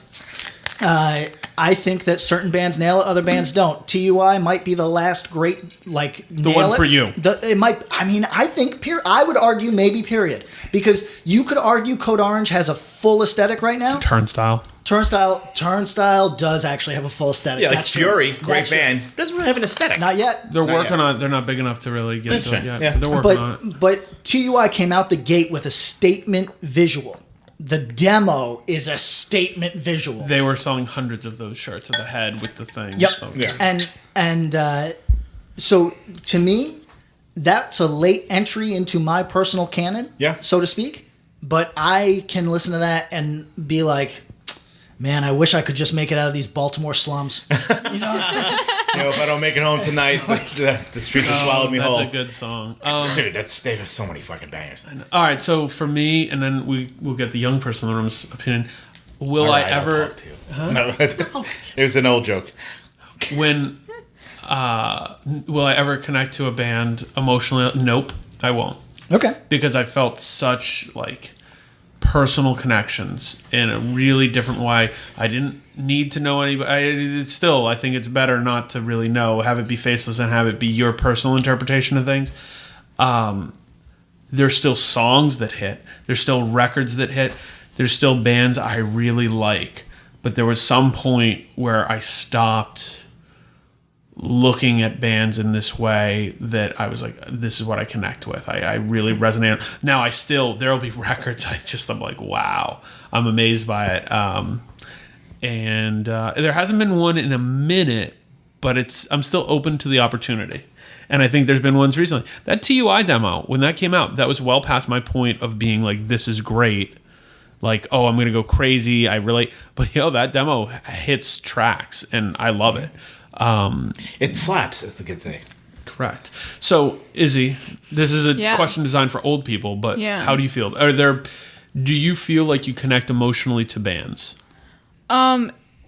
I think that certain bands nail it, other bands don't. TUI might be the last great, like, The one for you. It might. I mean, I think. I would argue maybe period, because you could argue Code Orange has a full aesthetic right now. Turnstile. Turnstile does actually have a full aesthetic. Yeah, like That's true. Fury, great That's true. band, doesn't really have an aesthetic. Not yet. They're Not working yet. on it. They're not big enough to really get to it Interesting. yet. Yeah. They're working on it. But TUI came out the gate with a statement visual. The demo is a statement visual. They were selling hundreds of those shirts of the head with the thing. Yep. So, Yeah. And so to me, that's a late entry into my personal canon, so to speak. But I can listen to that and be like, man, I wish I could just make it out of these Baltimore slums. You know? You know, if I don't make it home tonight, the streets will swallow me That's whole. a good song. Dude, they have so many fucking bangers. All right, so for me, and then we'll get the young person in the room's opinion. Will All I right, I'll ever? talk to you. No, it was an old joke. When will I ever connect to a band emotionally? Nope, I won't, Okay. because I felt such like personal connections in a really different way. I didn't need to know anybody. I think it's better not to really know. Have it be faceless and have it be your personal interpretation of things. There's still songs that hit. There's still records that hit. There's still bands I really like. But there was some point where I stopped looking at bands in this way that I was like, this is what I connect with. I really resonate. Now there'll be records I'm like, wow, I'm amazed by it. And there hasn't been one in a minute, but I'm still open to the opportunity. And I think there's been ones recently. That TUI demo, when that came out, that was well past my point of being like, this is great. like, oh, I'm gonna go crazy. I relate, but that demo hits tracks, and I love it. It slaps, as the kids say. Correct. So, Izzy, this is a question designed for old people, but how do you feel? Do you feel like you connect emotionally to bands?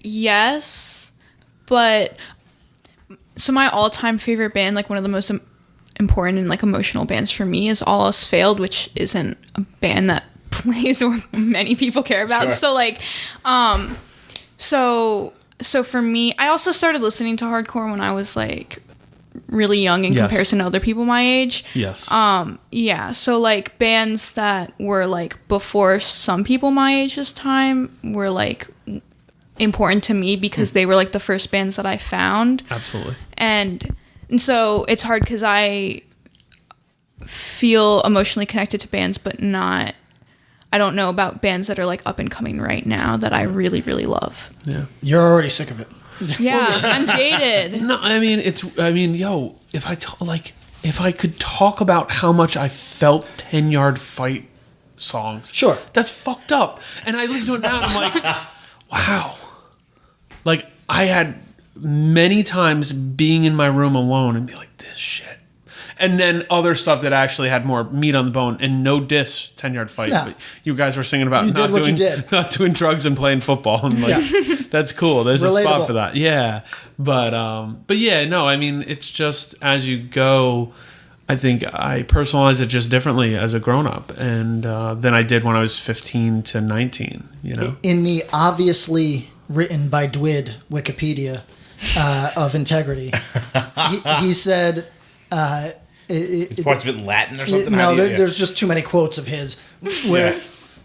Yes, but so my all-time favorite band, like one of the most important and like emotional bands for me, is All Else Failed, which isn't a band that plays or many people care about. Sure. So like, so for me, I also started listening to hardcore when I was like really young in comparison to other people my age. Yes. Yeah. So like bands that were like before some people my age's time were like important to me because they were like the first bands that I found. Absolutely. And so it's hard because I feel emotionally connected to bands, but I don't know about bands that are like up and coming right now that I really, really love. Yeah. You're already sick of it. Yeah, I'm jaded. No, if I could talk about how much I felt 10-Yard Fight songs. Sure. That's fucked up. And I listen to it now and I'm like, wow. Like, I had many times being in my room alone and be like, this shit. And then other stuff that actually had more meat on the bone, and no diss 10-Yard Fight. Yeah. But you guys were singing about not doing drugs and playing football, and like that's cool. There's a spot for that. Yeah. But yeah, no, I mean, it's just as you go. I think I personalize it just differently as a grown up, and than I did when I was 15 to 19. You know, in the obviously written by Dwid Wikipedia of integrity, he said. Is parts of it in Latin or something? No, there's just too many quotes of his. Where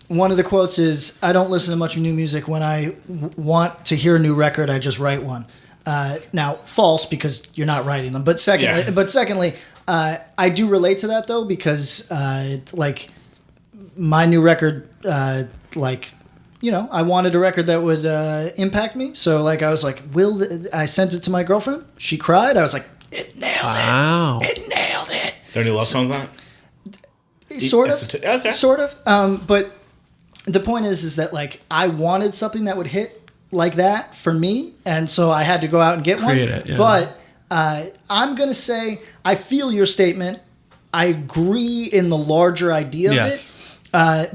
one of the quotes is, "I don't listen to much new music. When I want to hear a new record, I just write one." Now, false, because you're not writing them. But secondly, I do relate to that though, because like my new record, I wanted a record that would impact me. So like I was like, I sent it to my girlfriend. She cried. I was like, it nailed it. It nailed it. There are any love songs on it? Sort of. Okay. Sort of. But the point is that like I wanted something that would hit like that for me, and so I had to go out and get Create one. it, yeah. But I'm gonna say I feel your statement. I agree in the larger idea of it.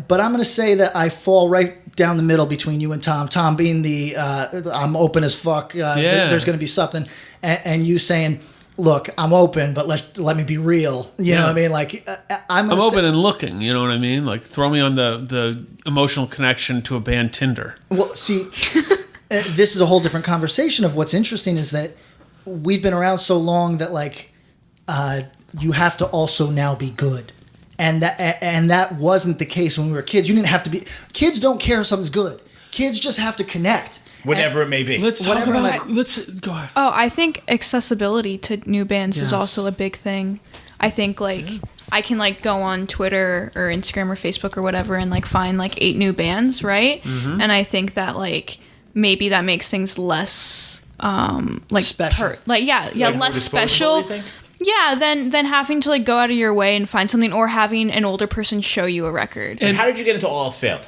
But I'm gonna say that I fall right down the middle between you and Tom. Tom being the I'm open as fuck. There's gonna be something, and you saying, look, I'm open, but let me be real. You know what I mean? Like I'm open and looking. You know what I mean? Like throw me on the emotional connection to a band Tinder. Well, see, this is a whole different conversation. Of what's interesting is that we've been around so long that like you have to also now be good, and that wasn't the case when we were kids. You didn't have to be. Kids don't care if something's good. Kids just have to connect. Whatever it may be. Let's go ahead. Oh, I think accessibility to new bands is also a big thing. I think like I can like go on Twitter or Instagram or Facebook or whatever and like find like 8 new bands, right? Mm-hmm. And I think that like maybe that makes things less like special. Less special. Yeah, than having to like go out of your way and find something, or having an older person show you a record. And how did you get into All Else Failed?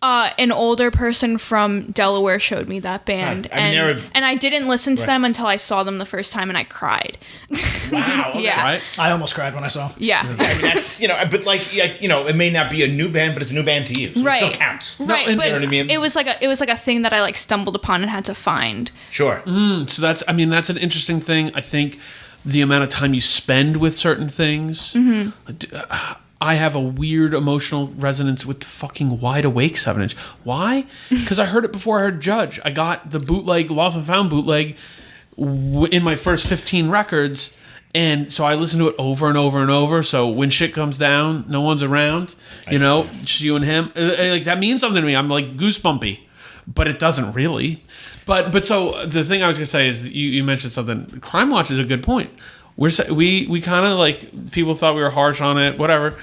An older person from Delaware showed me that band, and I didn't listen to them until I saw them the first time, and I cried. Wow. Okay. Yeah. Right? I almost cried when I saw. Yeah. I mean, that's but like it may not be a new band, but it's a new band to you. So right. It still counts. Right. No, but you know what I mean? It was like a thing that I like stumbled upon and had to find. Sure. So that's an interesting thing. I think the amount of time you spend with certain things. Mm-hmm. I have a weird emotional resonance with the fucking Wide Awake 7-inch. Why? Because I heard it before I heard Judge. I got the bootleg, Lost and Found bootleg in my first 15 records, and so I listened to it over and over and over. So when shit comes down, no one's around, just you and him. Like that means something to me. I'm like goosebumpy, but it doesn't really. But so the thing I was gonna say is you mentioned something. Crime Watch is a good point. We kind of like, people thought we were harsh on it, whatever.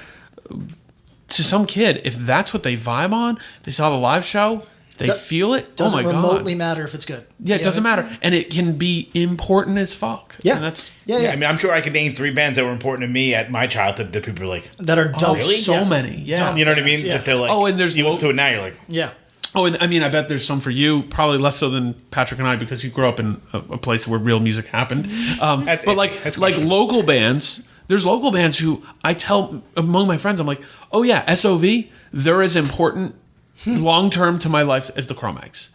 To some kid, if that's what they vibe on, they saw the live show, They feel it. Oh Doesn't my remotely god. matter if it's good. Yeah, it doesn't matter, and it can be important as fuck. Yeah. And that's Yeah. I mean, I'm sure I could name 3 bands that were important to me at my childhood that people were like, That are dumb. really? so many. Yeah. you know what I mean? Yeah. That they're like, Oh, and there's you listen to it now, you're like, Yeah. Oh, and I mean, I bet there's some for you, probably less so than Patrick and I, because you grew up in a place where real music happened. That's But iffy. That's like questionable. local bands, there's local bands who I tell among my friends, I'm like, oh yeah, SOV, they're as important long term to my life as the Cro-Mags.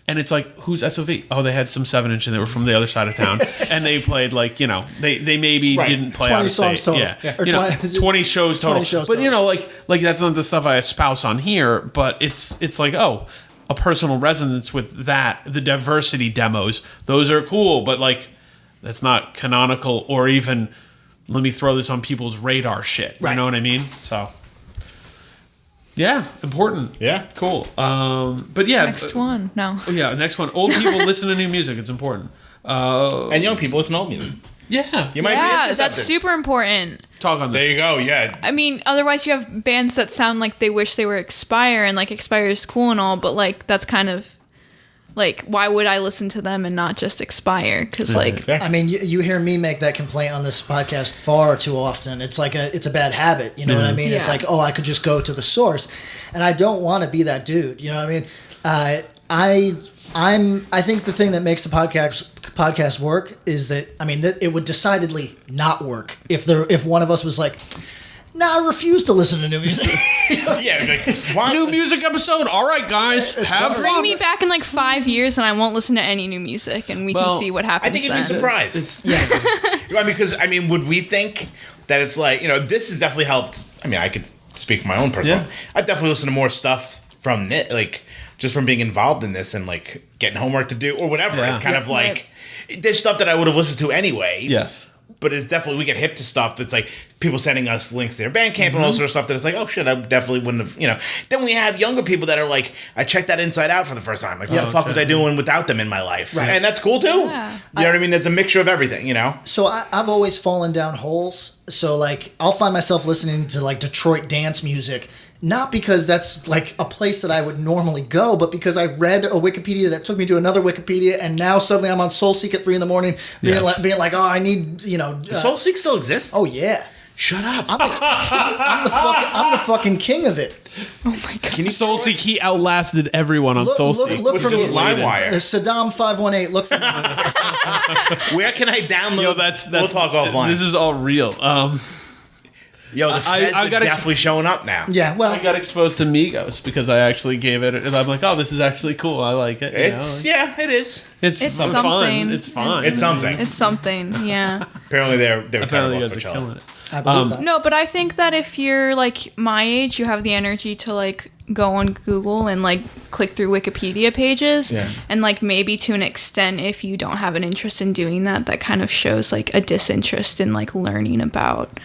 And it's like, who's SOV? Oh, they had some 7-inch and they were from the other side of town, and they played like, you know, they maybe Right. didn't play 20 out of songs state. total. Yeah, Or you know, 20 20 shows total. 20 shows but you total. know, like that's not the stuff I espouse on here. But it's like, oh, a personal resonance with that. The diversity demos, those are cool, but like that's not canonical or even let me throw this on people's radar shit. Right. You know what I mean? So yeah, important. Yeah. Cool. But yeah, Next one. No. yeah, next one. Old people listen to new music. It's important. and young people listen to old music. Yeah, You might be Yeah, into that's something. super important. talk on this. There you go. Yeah. I mean, otherwise you have bands that sound like they wish they were Expire, and like Expire is cool and all, but like that's kind of like, why would I listen to them and not just Expire? Because like, Fair. I mean, you hear me make that complaint on this podcast far too often. It's like it's a bad habit. You know what I mean? It's Yeah. like, oh, I could just go to the source, and I don't want to be that dude. You know what I mean? I think the thing that makes the podcast work is that, I mean, that it would decidedly not work if one of us was like, nah, I refuse to listen to new music. Yeah. Like, why? New music episode. All right, guys, have sorry. bring fun. me back in like 5 years and I won't listen to any new music, and we Well, can see what happens I think you'd be then. surprised. Because, I mean, would we think that it's like, you know, this has definitely helped. I mean, I could speak for my own personal. Yeah. I've definitely listened to more stuff from it, like, just from being involved in this and, like, getting homework to do or whatever. Yeah. It's kind Yeah. of like, there's stuff that I would have listened to anyway. Yes. But it's definitely, we get hip to stuff that's like people sending us links to their Bandcamp and all sort of stuff that it's like, oh shit, I definitely wouldn't have, you know. Then we have younger people that are like, I checked that Inside Out for the first time. Like, what the fuck was I doing without them in my life? Right. And that's cool too. Yeah. You know what I mean? It's a mixture of everything, you know? So I've always fallen down holes. So like I'll find myself listening to like Detroit dance music, not because that's like a place that I would normally go, but because I read a Wikipedia that took me to another Wikipedia, and now suddenly I'm on SoulSeek at 3 a.m, being Yes. like, oh, I need, you know. SoulSeek still exists? Oh yeah, Shut up. I'm the fucking king of it. Oh my god. Can you SoulSeek, he outlasted everyone on Look SoulSeek. look What's for me. just LimeWire? Saddam 518. Look for me. Where can I download? Yo, that's we'll talk offline. This is all real. Yo, the feds I are got definitely showing up now. Yeah, well, I got exposed to Migos because I actually gave it, and I'm like, oh, this is actually cool. I like it. you know? It is. It's It's fun. something. It's fine. It's something. It's something, yeah. Apparently they're Apparently, terrible you at guys are Coachella. killing it. I believe that. No, but I think that if you're like my age, you have the energy to like go on Google and like click through Wikipedia pages. Yeah. And like maybe to an extent, if you don't have an interest in doing that, that kind of shows like a disinterest in like learning about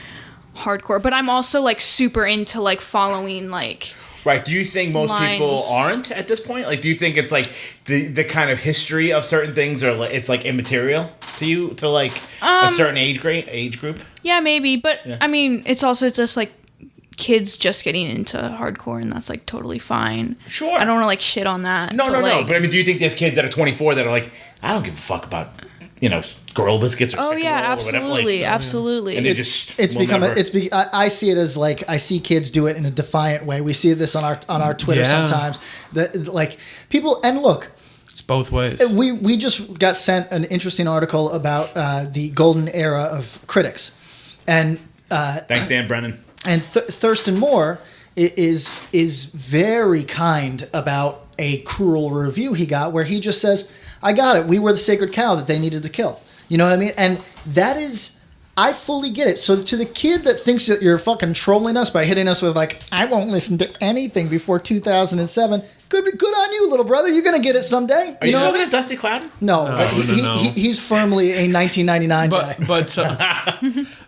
hardcore. But I'm also like super into like following like Right. Do you think most people Lines. aren't at this point? Like, do you think it's like the kind of history of certain things, or like, it's like immaterial to you, to like a certain age group? yeah, maybe. But I mean, it's also just like kids just getting into hardcore, and that's like totally fine. Sure. I don't want to like shit on that. No. like, But I mean, do you think there's kids that are 24 that are like, I don't give a fuck about, you know, Gorilla Biscuits or Oh Sick yeah, Roll or whatever, absolutely, like, absolutely. and it just It's will become never- I see it as like I see kids do it in a defiant way. We see this on our Twitter Yeah. sometimes. That like people, and look, It's both ways. we just got sent an interesting article about the golden era of critics, and Thanks, Dan Brennan. and Thurston Moore is very kind about a cruel review he got, where he just says, I got it. We were the sacred cow that they needed to kill. You know what I mean? And that is, I fully get it. So to the kid that thinks that you're fucking trolling us by hitting us with like, I won't listen to anything before 2007. Good on you, little brother. You're going to get it someday. Are you talking about Dusty Cloud? No, but no. he's firmly a 1999 guy.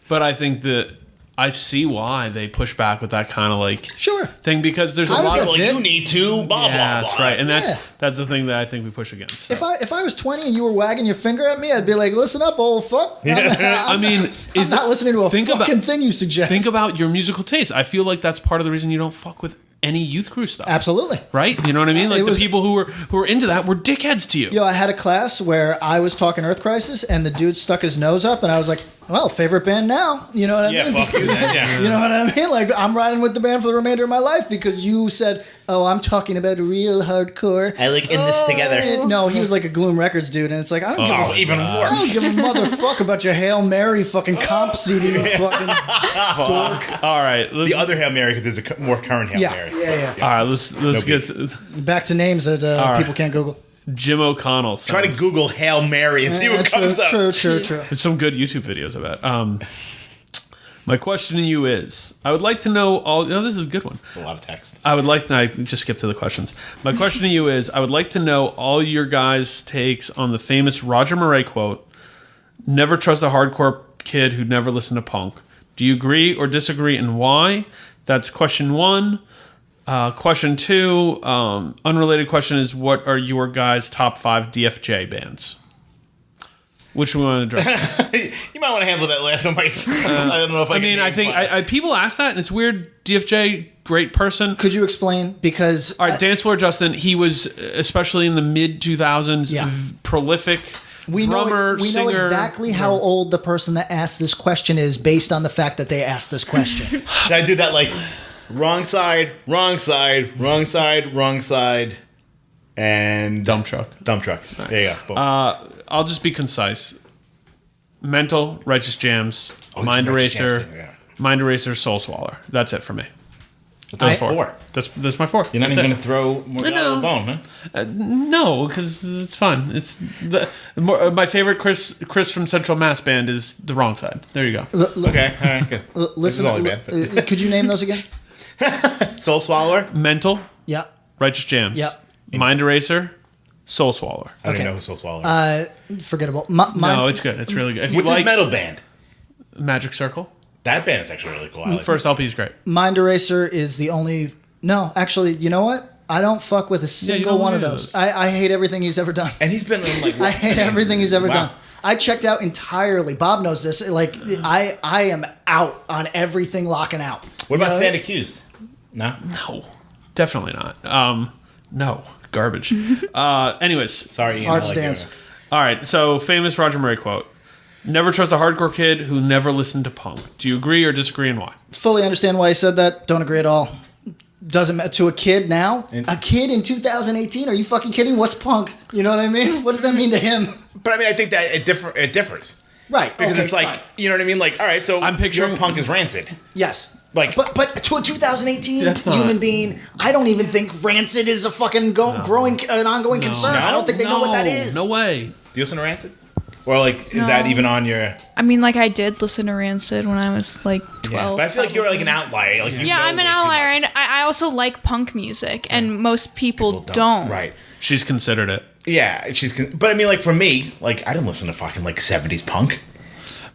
But I think that I see why they push back with that kind of like Sure. thing, because there's a I was lot a of Well, dick. you need to, blah, yeah, blah, that's blah. right, and Yeah. that's the thing that I think we push against. So. If I was 20 and you were wagging your finger at me, I'd be like, listen up, old fuck. I mean, I'm is not listening to a think fucking about- thing you suggest. Think about your musical taste. I feel like that's part of the reason you don't fuck with any youth crew stuff. Absolutely. Right? You know what I mean? Like It was- the people who were into that were dickheads to you. Yo, I had a class where I was talking Earth Crisis, and the dude stuck his nose up, and I was like, well, favorite band now. You know what I Yeah, mean? fuck you then. Yeah. You know what I mean? Like, I'm riding with the band for the remainder of my life because you said, oh, I'm talking about real hardcore. I like in this together. And no, he was like a Gloom Records dude, and it's like, I don't give a Oh, even I more. don't give a motherfuck about your Hail Mary fucking comp CD, you fucking dork. All right. Let's, The other Hail Mary, because there's a more current Hail Yeah, Mary. yeah. all right, let's get to Back to names that right. people can't Google. Jim O'Connell. Try to Google Hail Mary and see what comes up. True. There's some good YouTube videos of it. My question to you is, I would like to know all. No, this is a good one. It's a lot of text. I would like. I just skip to the questions. My question to you is, I would like to know all your guys' takes on the famous Roger Murray quote: "Never trust a hardcore kid who never listened to punk." Do you agree or disagree, and why? That's question one. Question two, unrelated question, is what are your guys' top 5 DFJ bands? Which we want to address? You might want to handle that last one myself. I don't know if I I can mean, name I think 5. people ask that, and it's weird. DFJ, great person. Could you explain? Because All right, Dance Floor Justin, he was, especially in the mid 2000s, Yeah. prolific drummer, we singer. know exactly how old the person that asked this question is based on the fact that they asked this question. Should I do that like wrong side, wrong side, wrong side, wrong side, and Dump truck. dump truck? There you go. Boom. I'll just be concise. Mental, Righteous Jams, Mind Righteous Eraser, Jams, yeah. Mind Eraser, Soul Swallower. That's it for me. Those 4. That's my 4. You're not That's even it. going to throw more No. a bone, huh? No, because it's fun. It's my favorite Chris from Central Mass band is The Wrong Side. There you go. Okay, all right, good. Listen, This is only bad. could you name those again? Soul Swallower? Mental, Yeah. Righteous Jams, Yep. Mind Eraser, Soul Swallower. I don't Okay. even know who Soul Swallower is. Forgettable. No, it's good. It's really good. If you What's like his metal band? Magic Circle, That band is actually really cool. I like first LP is great. Mind Eraser is the only. No, actually, you know what? I don't fuck with a single don't one of like those. those. I hate everything he's ever done. And he's been in like... I hate everything he's ever Wow. done. I checked out entirely. Bob knows this. Like, I am out on everything locking out. What You about know? Stand Accused? No? No, definitely not. No, garbage. Anyways, Sorry, Ian. Art I like stands. you. all right. So famous Roger Murray quote: "Never trust a hardcore kid who never listened to punk." Do you agree or disagree, and why? Fully understand why he said that. Don't agree at all. Doesn't matter to a kid now. A kid in 2018? Are you fucking kidding? What's punk? You know what I mean? What does that mean to him? But I mean, I think that it differs. Right. Because okay, it's like, fine. you know what I mean? Like, all right, so I'm picturing- your punk is rancid. Yes. Like- but to a 2018 That's not- human being, I don't even think rancid is a fucking growing an ongoing concern. I don't think they know what that is. No way. Do you listen to rancid? Or like, is that No. even on your... I mean, like I did listen to Rancid when I was like 12. But I feel like you're like an outlier. Like, you Yeah, know I'm an way too outlier, much. and I also like punk music, and most people don't. Right. She's considered it. Yeah, but I mean, like for me, like I didn't listen to fucking like 70s punk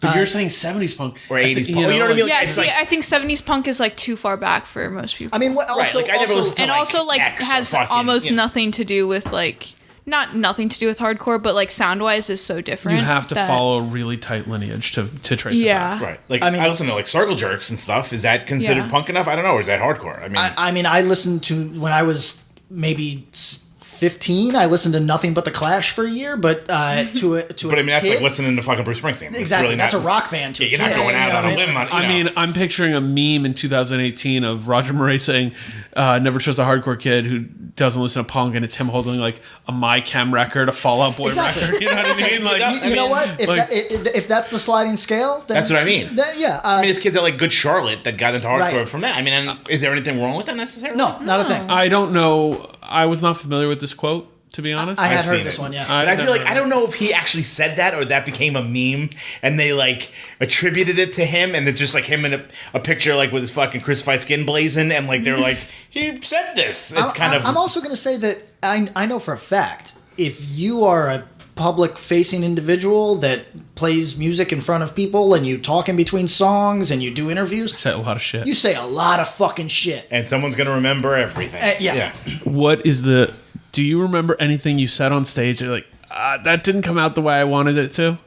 But you're saying 70s punk or 80s punk. You know what I mean? Yeah, It's see, like- I think 70s punk is like too far back for most people. I mean, what also, Right, like, I never listened to and like, also like X or has fucking, almost you know. nothing to do with like not nothing to do with hardcore, but like sound wise is so different. You have to that- follow a really tight lineage to trace it Yeah. back. Right. Like I mean- I listen to like Circle Jerks and stuff. Is that considered Yeah. punk enough? I don't know. Or is that hardcore? I mean, I mean, I listened to when I was maybe 15. I listened to nothing but the Clash for a year, but to a but I mean that's kid, like listening to fucking Bruce Springsteen. It's exactly. really That's not, a rock band. To Yeah, a you're not kid, going out you know on a what I mean? limb on. I mean, I'm picturing a meme in 2018 of Roger Murray saying, "Never trust a hardcore kid who doesn't listen to punk," and it's him holding like a My Chem record, a Fall Out Boy Exactly. record. You know what I mean? Like, You know what? If, like- if that's the sliding scale, then, That's what I mean. Then, yeah. I mean, it's kids that like Good Charlotte that got into hardcore Right. from that. I mean, and is there anything wrong with that necessarily? no, not a thing. I don't know. I was not familiar with this quote, to be honest. I had I've heard seen this it. one. Yeah. But I feel like I don't know if he actually said that or that became a meme and they like attributed it to him and it's just like him in a picture like with his fucking crucified skin blazing and like they're like he said this. It's kind of I'm also going to say that I know for a fact if you are a public-facing individual that plays music in front of people and you talk in between songs and you do interviews, said a lot of shit. you say a lot of fucking shit. and someo's gonna remember everything. Yeah. What is the? Do you remember anything you said on stage? You're like, that didn't come out the way I wanted it to.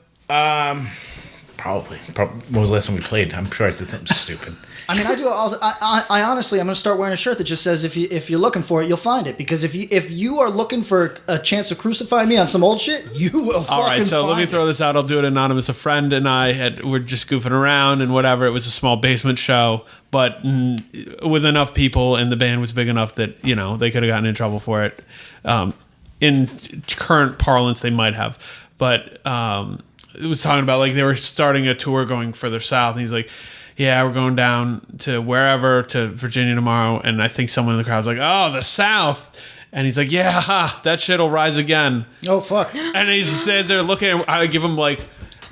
Probably. When was the last time we played? I'm sure I said something stupid. I mean, I do. I honestly, I'm going to start wearing a shirt that just says, "If you're looking for it, you'll find it." Because if you are looking for a chance to crucify me on some old shit, you will. All right, so let me throw this out. I'll do it anonymous. A friend and I were just goofing around and whatever. It was a small basement show, but with enough people, and the band was big enough that they could have gotten in trouble for it. In current parlance, they might have, but it was talking about like they were starting a tour going further south, and he's like, yeah, we're going down to wherever, to Virginia tomorrow. And I think someone in the crowd was like, oh, the South. And he's like, yeah, that shit'll rise again. Oh, fuck. And he stands there looking at him. I give him like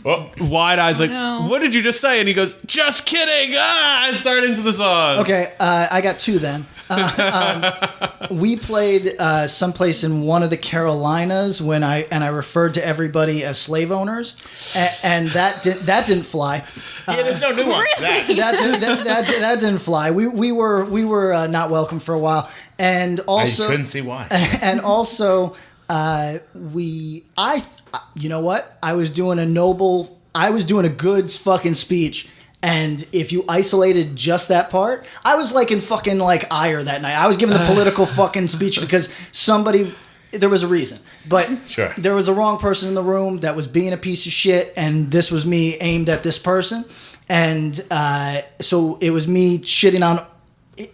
wide eyes, like, what did you just say? And he goes, just kidding. I start into the song. Okay, I got two then. We played someplace in one of the Carolinas when I referred to everybody as slave owners, and that didn't fly. Yeah, there's no nuance to that. That didn't fly. We were not welcome for a while, and also I couldn't see why. And also, you know what? I was doing a good fucking speech. And if you isolated just that part, I was like in fucking like ire that night. I was giving the political fucking speech because there was a reason. But sure. There was a wrong person in the room that was being a piece of shit, and this was me aimed at this person. And so it was me shitting on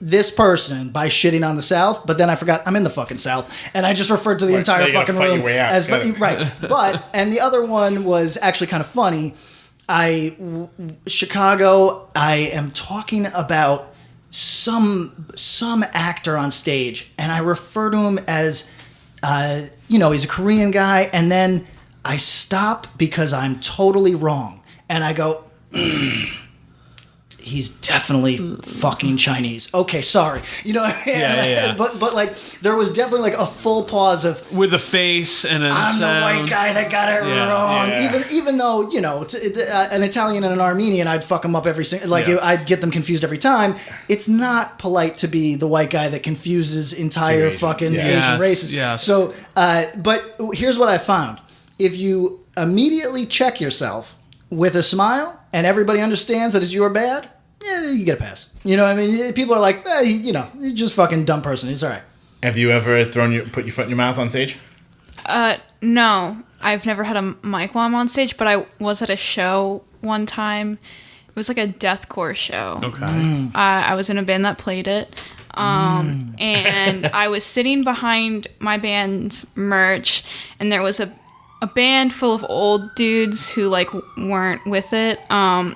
this person by shitting on the South, but then I forgot I'm in the fucking South, and I just referred to the entire fucking room as right. And the other one was actually kind of funny. Chicago, I am talking about some actor on stage, and I refer to him as, he's a Korean guy, and then I stop because I'm totally wrong, and I go, he's definitely fucking Chinese. Okay, sorry. You know what I mean? Yeah. But like, there was definitely like a full pause of with a face and a I'm sound. the white guy that got it wrong. Yeah. Even though an Italian and an Armenian, I'd fuck them up every single. I'd get them confused every time. It's not polite to be the white guy that confuses entire fucking Asian races. Yes. So, but here's what I found: if you immediately check yourself with a smile, and everybody understands that it's your bad. Yeah, you get a pass. You know what I mean? People are like, you're just fucking dumb person. It's all right. Have you ever put your foot in your mouth on stage? No. I've never had a mic while I'm on stage, but I was at a show one time. It was like a deathcore show. Okay. I was in a band that played it. And I was sitting behind my band's merch, and there was a band full of old dudes who like weren't with it, and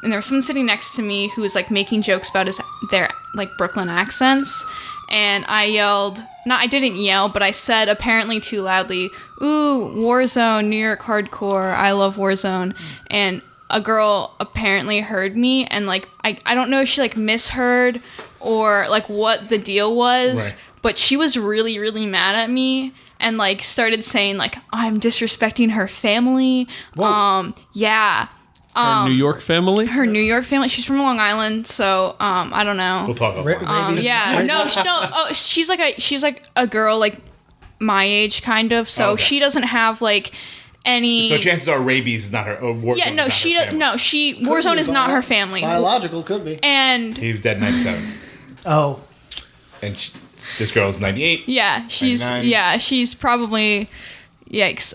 there was someone sitting next to me who was like making jokes about their like Brooklyn accents, and I didn't yell, but I said apparently too loudly, "Ooh, Warzone, New York hardcore, I love Warzone," and a girl apparently heard me, and like I don't know if she like misheard or like what the deal was, right. But she was really, really mad at me. And like started saying like I'm disrespecting her family. Whoa. Yeah. Her New York family? Her New York family. She's from Long Island, so I don't know. We'll talk about rabies. Yeah. No. Oh, she's like a girl like my age kind of. So she doesn't have like any. So chances are rabies is not her. Warzone yeah. No. is she not her does. family. No. Warzone is not her family. Biological could be. And He was dead in 97. Oh. And this girl's 98. yeah, she's 99. she's probably yikes.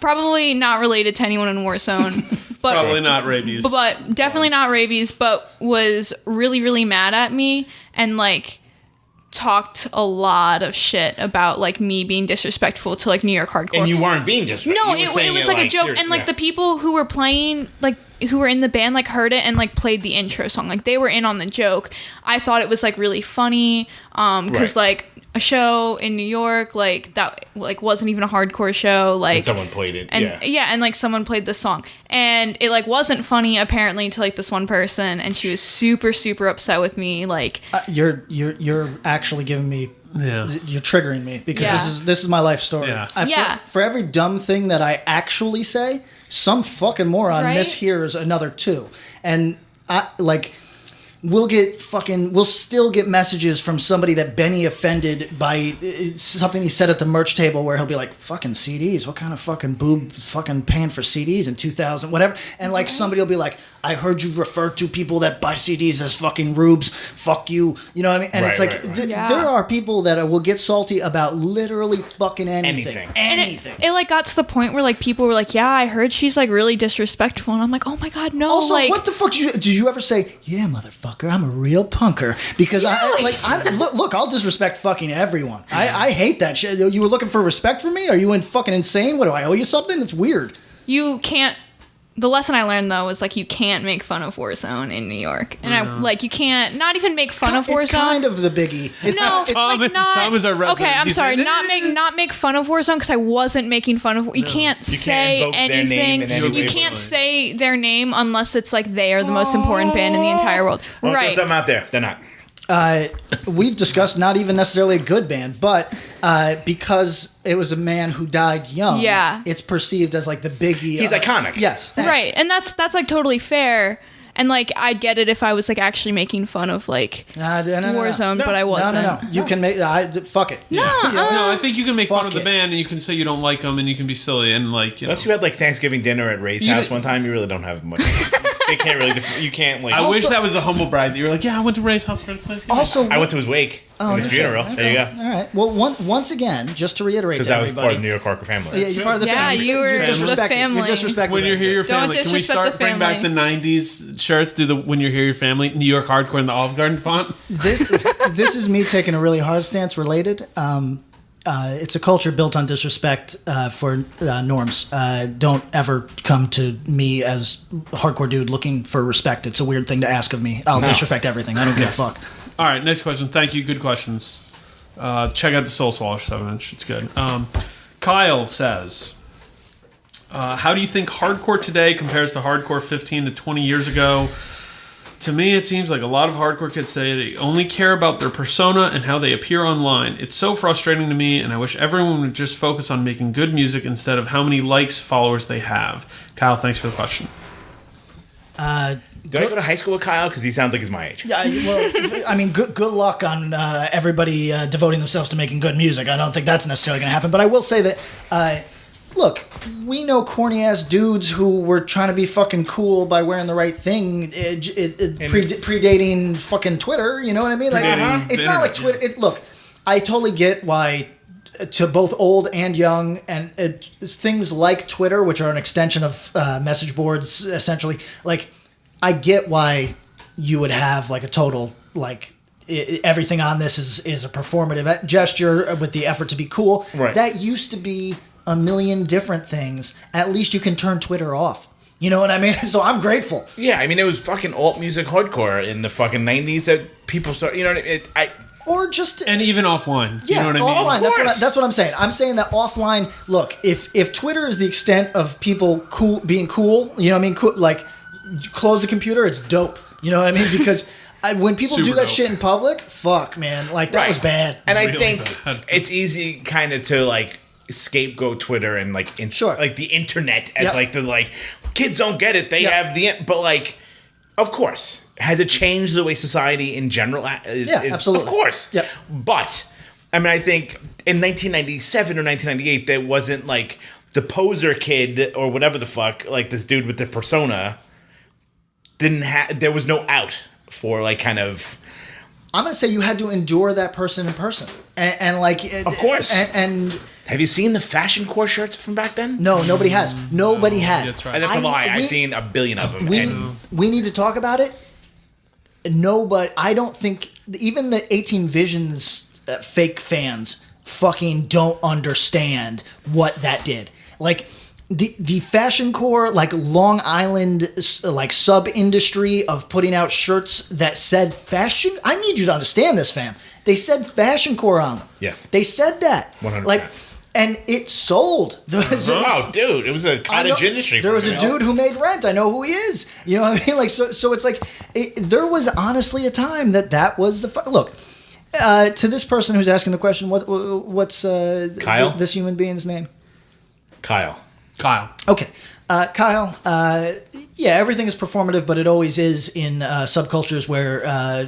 Probably not related to anyone in Warzone. But Probably not rabies. But definitely not rabies, but was really, really mad at me and like talked a lot of shit about like me being disrespectful to like New York hardcore. And you weren't being disrespectful. No, You were it saying was like a joke, and like the people who were playing, like who were in the band, like heard it and like played the intro song. Like they were in on the joke. I thought it was like really funny, because like a show in New York, like that, like wasn't even a hardcore show. Like And someone played it. and yeah. and like someone played the song, and it like wasn't funny apparently to like this one person, and she was super, super upset with me. Like You're actually giving me. Yeah. You're triggering me because Yeah. this is my life story. Yeah. For every dumb thing that I actually say, some fucking moron Right? mishears another two. And I like we'll still get messages from somebody that Benny offended by something he said at the merch table, where he'll be like, fucking CDs, what kind of fucking boob fucking paying for CDs in 2000, whatever. And like somebody will be like, I heard you refer to people that buy CDs as fucking rubes, fuck you, you know what I mean? And it's like, there are people that will get salty about literally fucking anything. Anything. It like got to the point where like people were like, yeah, I heard she's like really disrespectful, and I'm like, oh my god, no. Also, like, what the fuck did you ever say? Yeah, motherfucker, I'm a real punker, because look, I'll disrespect fucking everyone. I hate that shit. You were looking for respect from me? Are you fucking insane? What, do I owe you something? It's weird. You can't. The lesson I learned though was like you can't make fun of Warzone in New York, and you can't not even make fun of Warzone. It's kind of the biggie. Tom is our resident. Okay, I'm sorry. Not make fun of Warzone, because I wasn't making fun of. You can't say anything. You can't say their name unless it's like they are the most important band in the entire world. Well, right? There's something out there. They're not. We've discussed not even necessarily a good band, but because it was a man who died young, it's perceived as like the biggie. He's iconic. Yes. Right. And that's like totally fair. And like I'd get it if I was like actually making fun of like Warzone, but I wasn't. No. You can make fuck it. No, no, I think you can make fun of the band, and you can say you don't like them, and you can be silly, and like unless you had like Thanksgiving dinner at Ray's house one time, you really don't have much. They can't really. You can't like. I wish that was a humble brag that you were like, yeah, I went to Ray's house for the place. Also, I went to his wake. His funeral. Okay. There you go. All right. Well, once again, just to reiterate to everybody, because that was part of the New York hardcore family. Yeah, you're part of the family. Yeah, you were the family. You're disrespecting. When you hear your family, Don't can we start bring back the '90s shirts? Do the when you hear your family, New York hardcore in the Olive Garden font. This is me taking a really hard stance. Related. It's a culture built on disrespect for norms. Don't ever come to me as a hardcore dude looking for respect. It's a weird thing to ask of me. I'll disrespect everything. I don't give a fuck. All right, next question. Thank you. Good questions. Check out the Soul Swallow 7-inch. It's good. Kyle says, how do you think hardcore today compares to hardcore 15 to 20 years ago? To me, it seems like a lot of hardcore kids say they only care about their persona and how they appear online. It's so frustrating to me, and I wish everyone would just focus on making good music instead of how many likes, followers they have. Kyle, thanks for the question. Did I go to high school with Kyle? Because he sounds like he's my age. Yeah, well, I mean, good luck on everybody devoting themselves to making good music. I don't think that's necessarily going to happen. But I will say that, look, we know corny-ass dudes who were trying to be fucking cool by wearing the right thing, predating fucking Twitter, you know what I mean? Like, it's not like Twitter. Look, I totally get why, to both old and young, and things like Twitter, which are an extension of message boards, essentially, like, I get why you would have like a total like everything on this is a performative gesture with the effort to be cool. Right. That used to be a million different things. At least you can turn Twitter off. You know what I mean? So I'm grateful. Yeah, I mean it was fucking alt music hardcore in the fucking 90s that people started. You know what I mean? Or just and even offline. Yeah, you know what I mean? Offline. That's what I'm saying. I'm saying that offline. Look, if Twitter is the extent of people being cool, you know what I mean? Cool, like. Close the computer, it's dope. You know what I mean? Because when people do that shit in public, fuck, man. Like, that was bad. And I think it's easy kind of to, like, scapegoat Twitter and, like, like the internet as, like, the, like, kids don't get it. They have the... But, like, of course. Has it changed the way society in general is? Absolutely. Of course. Yep. But, I mean, I think in 1997 or 1998, there wasn't, like, the poser kid or whatever the fuck, like, this dude with the persona... there was no out for like kind of. I'm gonna say you had to endure that person in person, and like of course. And have you seen the Fashioncore shirts from back then? No, nobody has. Nobody has. That's right. And that's a lie. I've seen a billion of them. We need to talk about it. Nobody. I don't think even the 18 Visions fake fans fucking don't understand what that did. Like. The Fashioncore, like Long Island, like sub industry of putting out shirts that said fashion. I need you to understand this, fam. They said Fashioncore on them. Yes, they said that. 100%. Like, and it sold. Oh, dude, it was a cottage industry. There was a dude who made Rent. I know who he is. You know what I mean? Like, so it's like there was honestly a time that was the look. To this person who's asking the question, what's Kyle? This human being's name? Kyle. Okay. Kyle, yeah, everything is performative, but it always is in subcultures where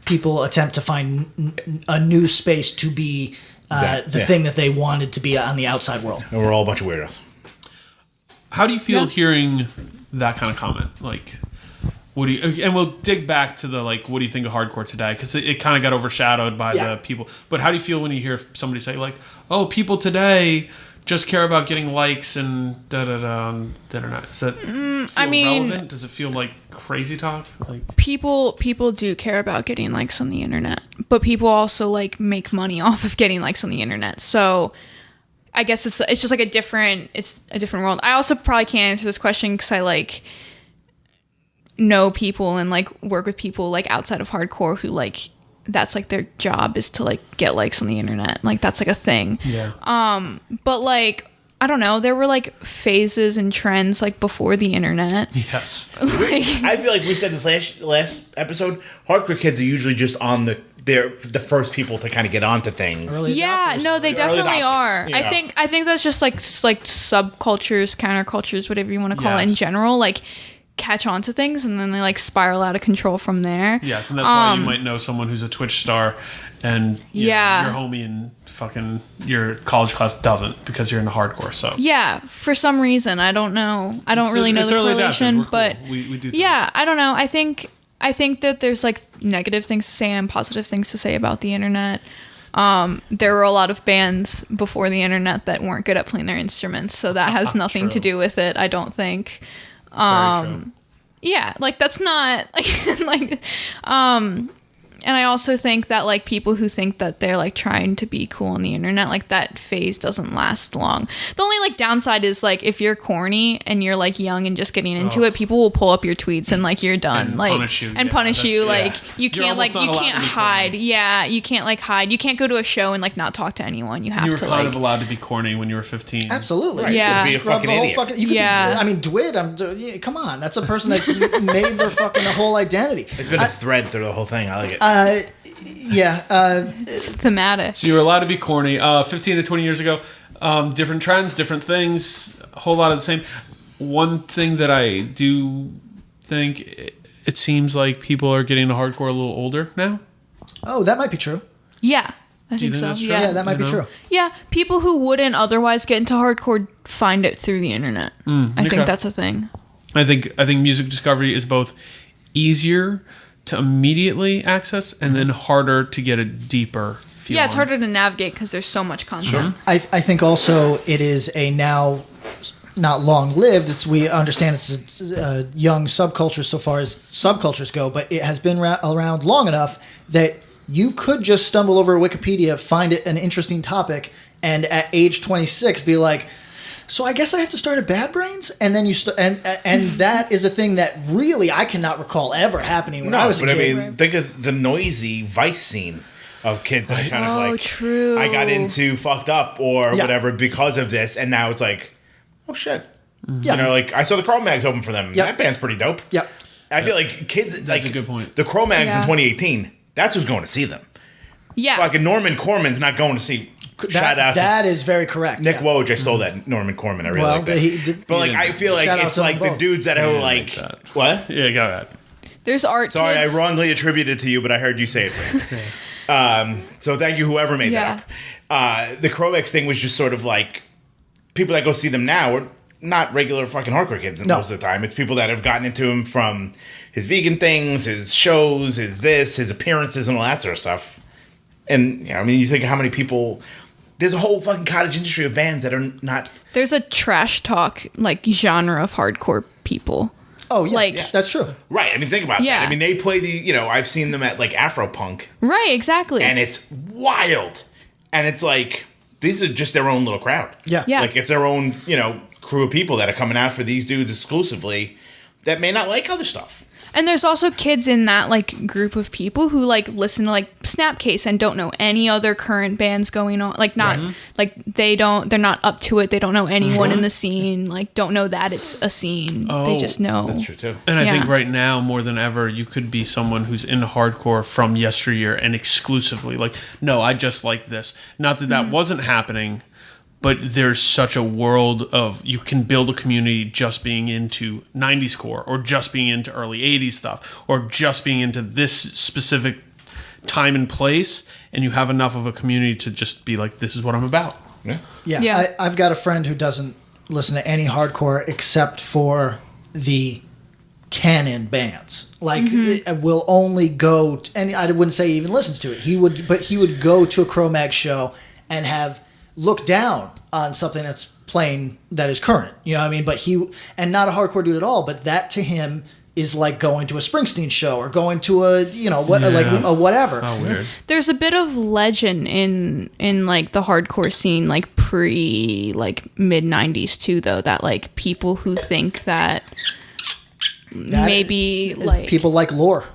people attempt to find a new space to be the thing that they wanted to be on the outside world. And we're all a bunch of weirdos. How do you feel hearing that kind of comment? Like, what do you? And we'll dig back to the like, what do you think of hardcore today? Because it kind of got overshadowed by the people. But how do you feel when you hear somebody say like, "Oh, people today just care about getting likes and da da da on the internet"? Does that feel relevant? Does it feel like crazy talk? Like people do care about getting likes on the internet, but people also like make money off of getting likes on the internet. So I guess it's just like a different world. I also probably can't answer this question because I like know people and like work with people like outside of hardcore who like that's like their job is to like get likes on the internet. Like that's like a thing. Yeah. But like I don't know, there were like phases and trends like before the internet. Yes. I feel like we said this last episode. Hardcore kids are usually just on they're the first people to kind of get onto things. No, they definitely are. Yeah. I think that's just like subcultures, countercultures, whatever you want to call it in general. Like catch on to things and then they like spiral out of control from there. Yes, and that's why you might know someone who's a Twitch star and you know, your homie in fucking your college class doesn't because you're into hardcore. So yeah, for some reason I don't know. I don't really know the correlation, but cool. we do. Yeah, I don't know. I think that there's like negative things to say and positive things to say about the internet. There were a lot of bands before the internet that weren't good at playing their instruments, so that has nothing to do with it, I don't think. Yeah, like that's not like and I also think that like people who think that they're like trying to be cool on the internet, like that phase doesn't last long. The only like downside is like if you're corny and you're like young and just getting into it, people will pull up your tweets and like you're done, and like punish you. Like you can't hide. Yeah, you can't like hide. You can't go to a show and like not talk to anyone. You have you were to kind like of allowed to be corny when you were 15. Absolutely. Right. Yeah. You could be a fucking idiot. You could I mean, Dwid, come on. That's a person that's made their fucking whole identity. It's been a thread through the whole thing. I like it. it's thematic. So you were allowed to be corny 15 to 20 years ago. Different trends, different things, a whole lot of the same. One thing that I do think, it seems like people are getting to hardcore a little older now. Oh, that might be true. Yeah, I Do you think so. that's true? Yeah, that might be true. Yeah, people who wouldn't otherwise get into hardcore find it through the internet. I think that's a thing. I think music discovery is both easier to immediately access and then harder to get a deeper feel. Yeah, it's on. harder to navigate because there's so much content. Sure. I think also it is a now not long lived. We understand it's a young subculture so far as subcultures go, but it has been around long enough that you could just stumble over Wikipedia, find it an interesting topic, and at age 26 be like, so I guess I have to start at Bad Brains, and then you and that is a thing that really I cannot recall ever happening when I was a kid. I mean, think of the noisy Vice scene of kids that are kind of like, true. I got into fucked up or whatever because of this, and now it's like, oh shit. Yeah. You know, like I saw the Cro-Mags open for them. Yep. That band's pretty dope. Yep. I feel like kids That's a good point. The Cro-Mags in Yeah. 2018. That's who's going to see them. Yeah. Fucking Norman Corman's not going to see. Shout out that to is very correct. Nick yeah. Woj. I stole that Norman Corman. I really like that. But like, I feel like Shout out it's to like them the both. dudes that are like, that. what? Yeah, go ahead. There's art. Sorry, kids. I wrongly attributed to you, but I heard you say it first. So thank you, whoever made that up. The Cromex thing was just sort of like people that go see them now are not regular fucking hardcore kids most of the time. It's people that have gotten into him from his vegan things, his shows, his appearances, and all that sort of stuff. And you know, I mean, you think of how many people. There's a whole fucking cottage industry of bands that are not. There's a trash talk like genre of hardcore people. Oh yeah, Like- that's true. Right. I mean, think about Yeah. that. I mean, they play the. You know, I've seen them at like Afropunk, Right, exactly. and it's wild. And it's like these are just their own little crowd. Yeah. Yeah. Like it's their own, crew of people that are coming out for these dudes exclusively that may not like other stuff. And there's also kids in that like group of people who like listen to like Snapcase and don't know any other current bands going on. Like not like they're not up to it. They don't know anyone in the scene. Like don't know that it's a scene. They just know. That's true too. And I Yeah. think right now, more than ever, you could be someone who's into hardcore from yesteryear and exclusively like, no, I just like this. Not that that wasn't happening, but there's such a world of, you can build a community just being into 90s core, or just being into early 80s stuff, or just being into this specific time and place, and you have enough of a community to just be like, this is what I'm about. Yeah. I've got a friend who doesn't listen to any hardcore except for the canon bands. Like, will only go to, and I wouldn't say he even listens to it. He would go to a Cro-Mag show and have looked down on something that's playing that is current. You know what I mean? But and not a hardcore dude at all, but that to him is like going to a Springsteen show or going to a, like a whatever. Oh, weird. There's a bit of legend in like the hardcore scene, like pre like mid 90s too, though, that like people who think that maybe like people like lore.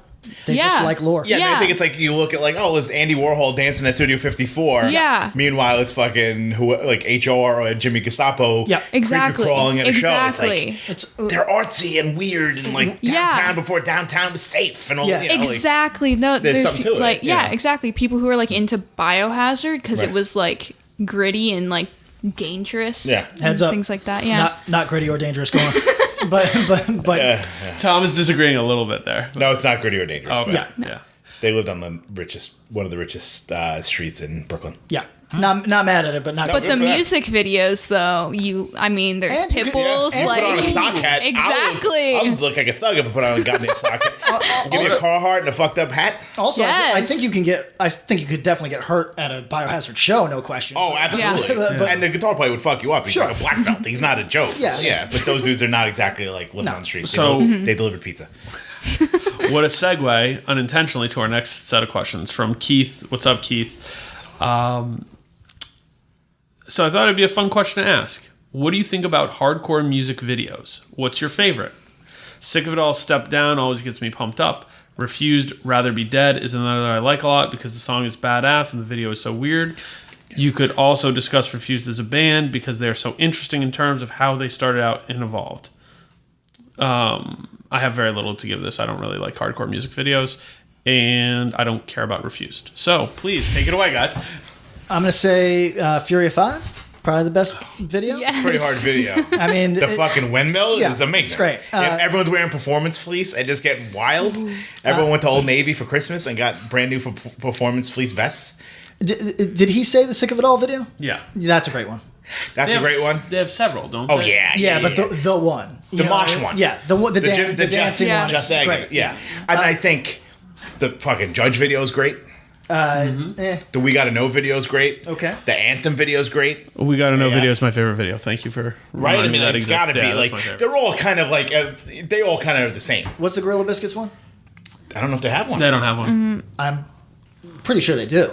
They just like lore. Yeah, I think it's like you look at like, oh, it's Andy Warhol dancing at Studio 54. Yeah. Meanwhile, it's fucking like HR or Jimmy Gestapo. Yeah, exactly. Crawling at a show. It's like, It's they're artsy and weird and like downtown before downtown was safe and all. Yeah. Exactly. No, there's something to it, like yeah. exactly. People who are like into Biohazard because it was like gritty and like dangerous. Yeah. Heads up. Things like that. Yeah. Not gritty or dangerous. Go on. but Tom is disagreeing a little bit there. No, it's not gritty or dangerous. Okay. Yeah. They lived on one of the richest streets in Brooklyn. yeah, not mad at it, but not. But good the for them. music videos, though, there's And you pit could- bulls, And like put on a sock hat. exactly. I would look like a thug if I put on a goddamn sock hat. Give me a Carhartt and a fucked up hat. Also, Yes. I think you could definitely get hurt at a Biohazard show, no question. Oh, absolutely. Yeah. And the guitar player would fuck you up. He's Sure. like a black belt. He's not a joke. Yeah. But those dudes are not exactly like living on the street. So- They delivered pizza. What a segue, unintentionally, to our next set of questions from Keith. What's up, Keith? So I thought it'd be a fun question to ask. What do you think about hardcore music videos? What's your favorite? Sick of It All, Step Down always gets me pumped up. Refused, Rather Be Dead is another I like a lot because the song is badass and the video is so weird. You could also discuss Refused as a band because they're so interesting in terms of how they started out and evolved. I have very little to give this. I don't really like hardcore music videos, and I don't care about Refused. So please take it away, guys. I'm gonna say Fury of 5, probably the best video. Yes. Pretty hard video. I mean, The fucking windmill yeah, is amazing. it's great. Everyone's wearing performance fleece and just getting wild. Everyone went to Old Navy for Christmas and got brand new performance fleece vests. Did he say the Sick of It All video? Yeah. That's a great one. That's a great one. They have several, don't Oh, they? yeah. But the one, The mosh one. Yeah, the dancing Yeah. one. Just is that. great. Yeah. And I think the fucking Judge video is great. The We Gotta Know video is great. Okay. The Anthem video is great. We Gotta Know Yeah. video is my favorite video. Thank you for Right? I reminding me mean, that it's exists. gotta Yeah, be that's my like, favorite. they're all kind of like, they all kind of are the same. What's the Gorilla Biscuits one? I don't know if they have one. They don't have one. I'm pretty sure they do.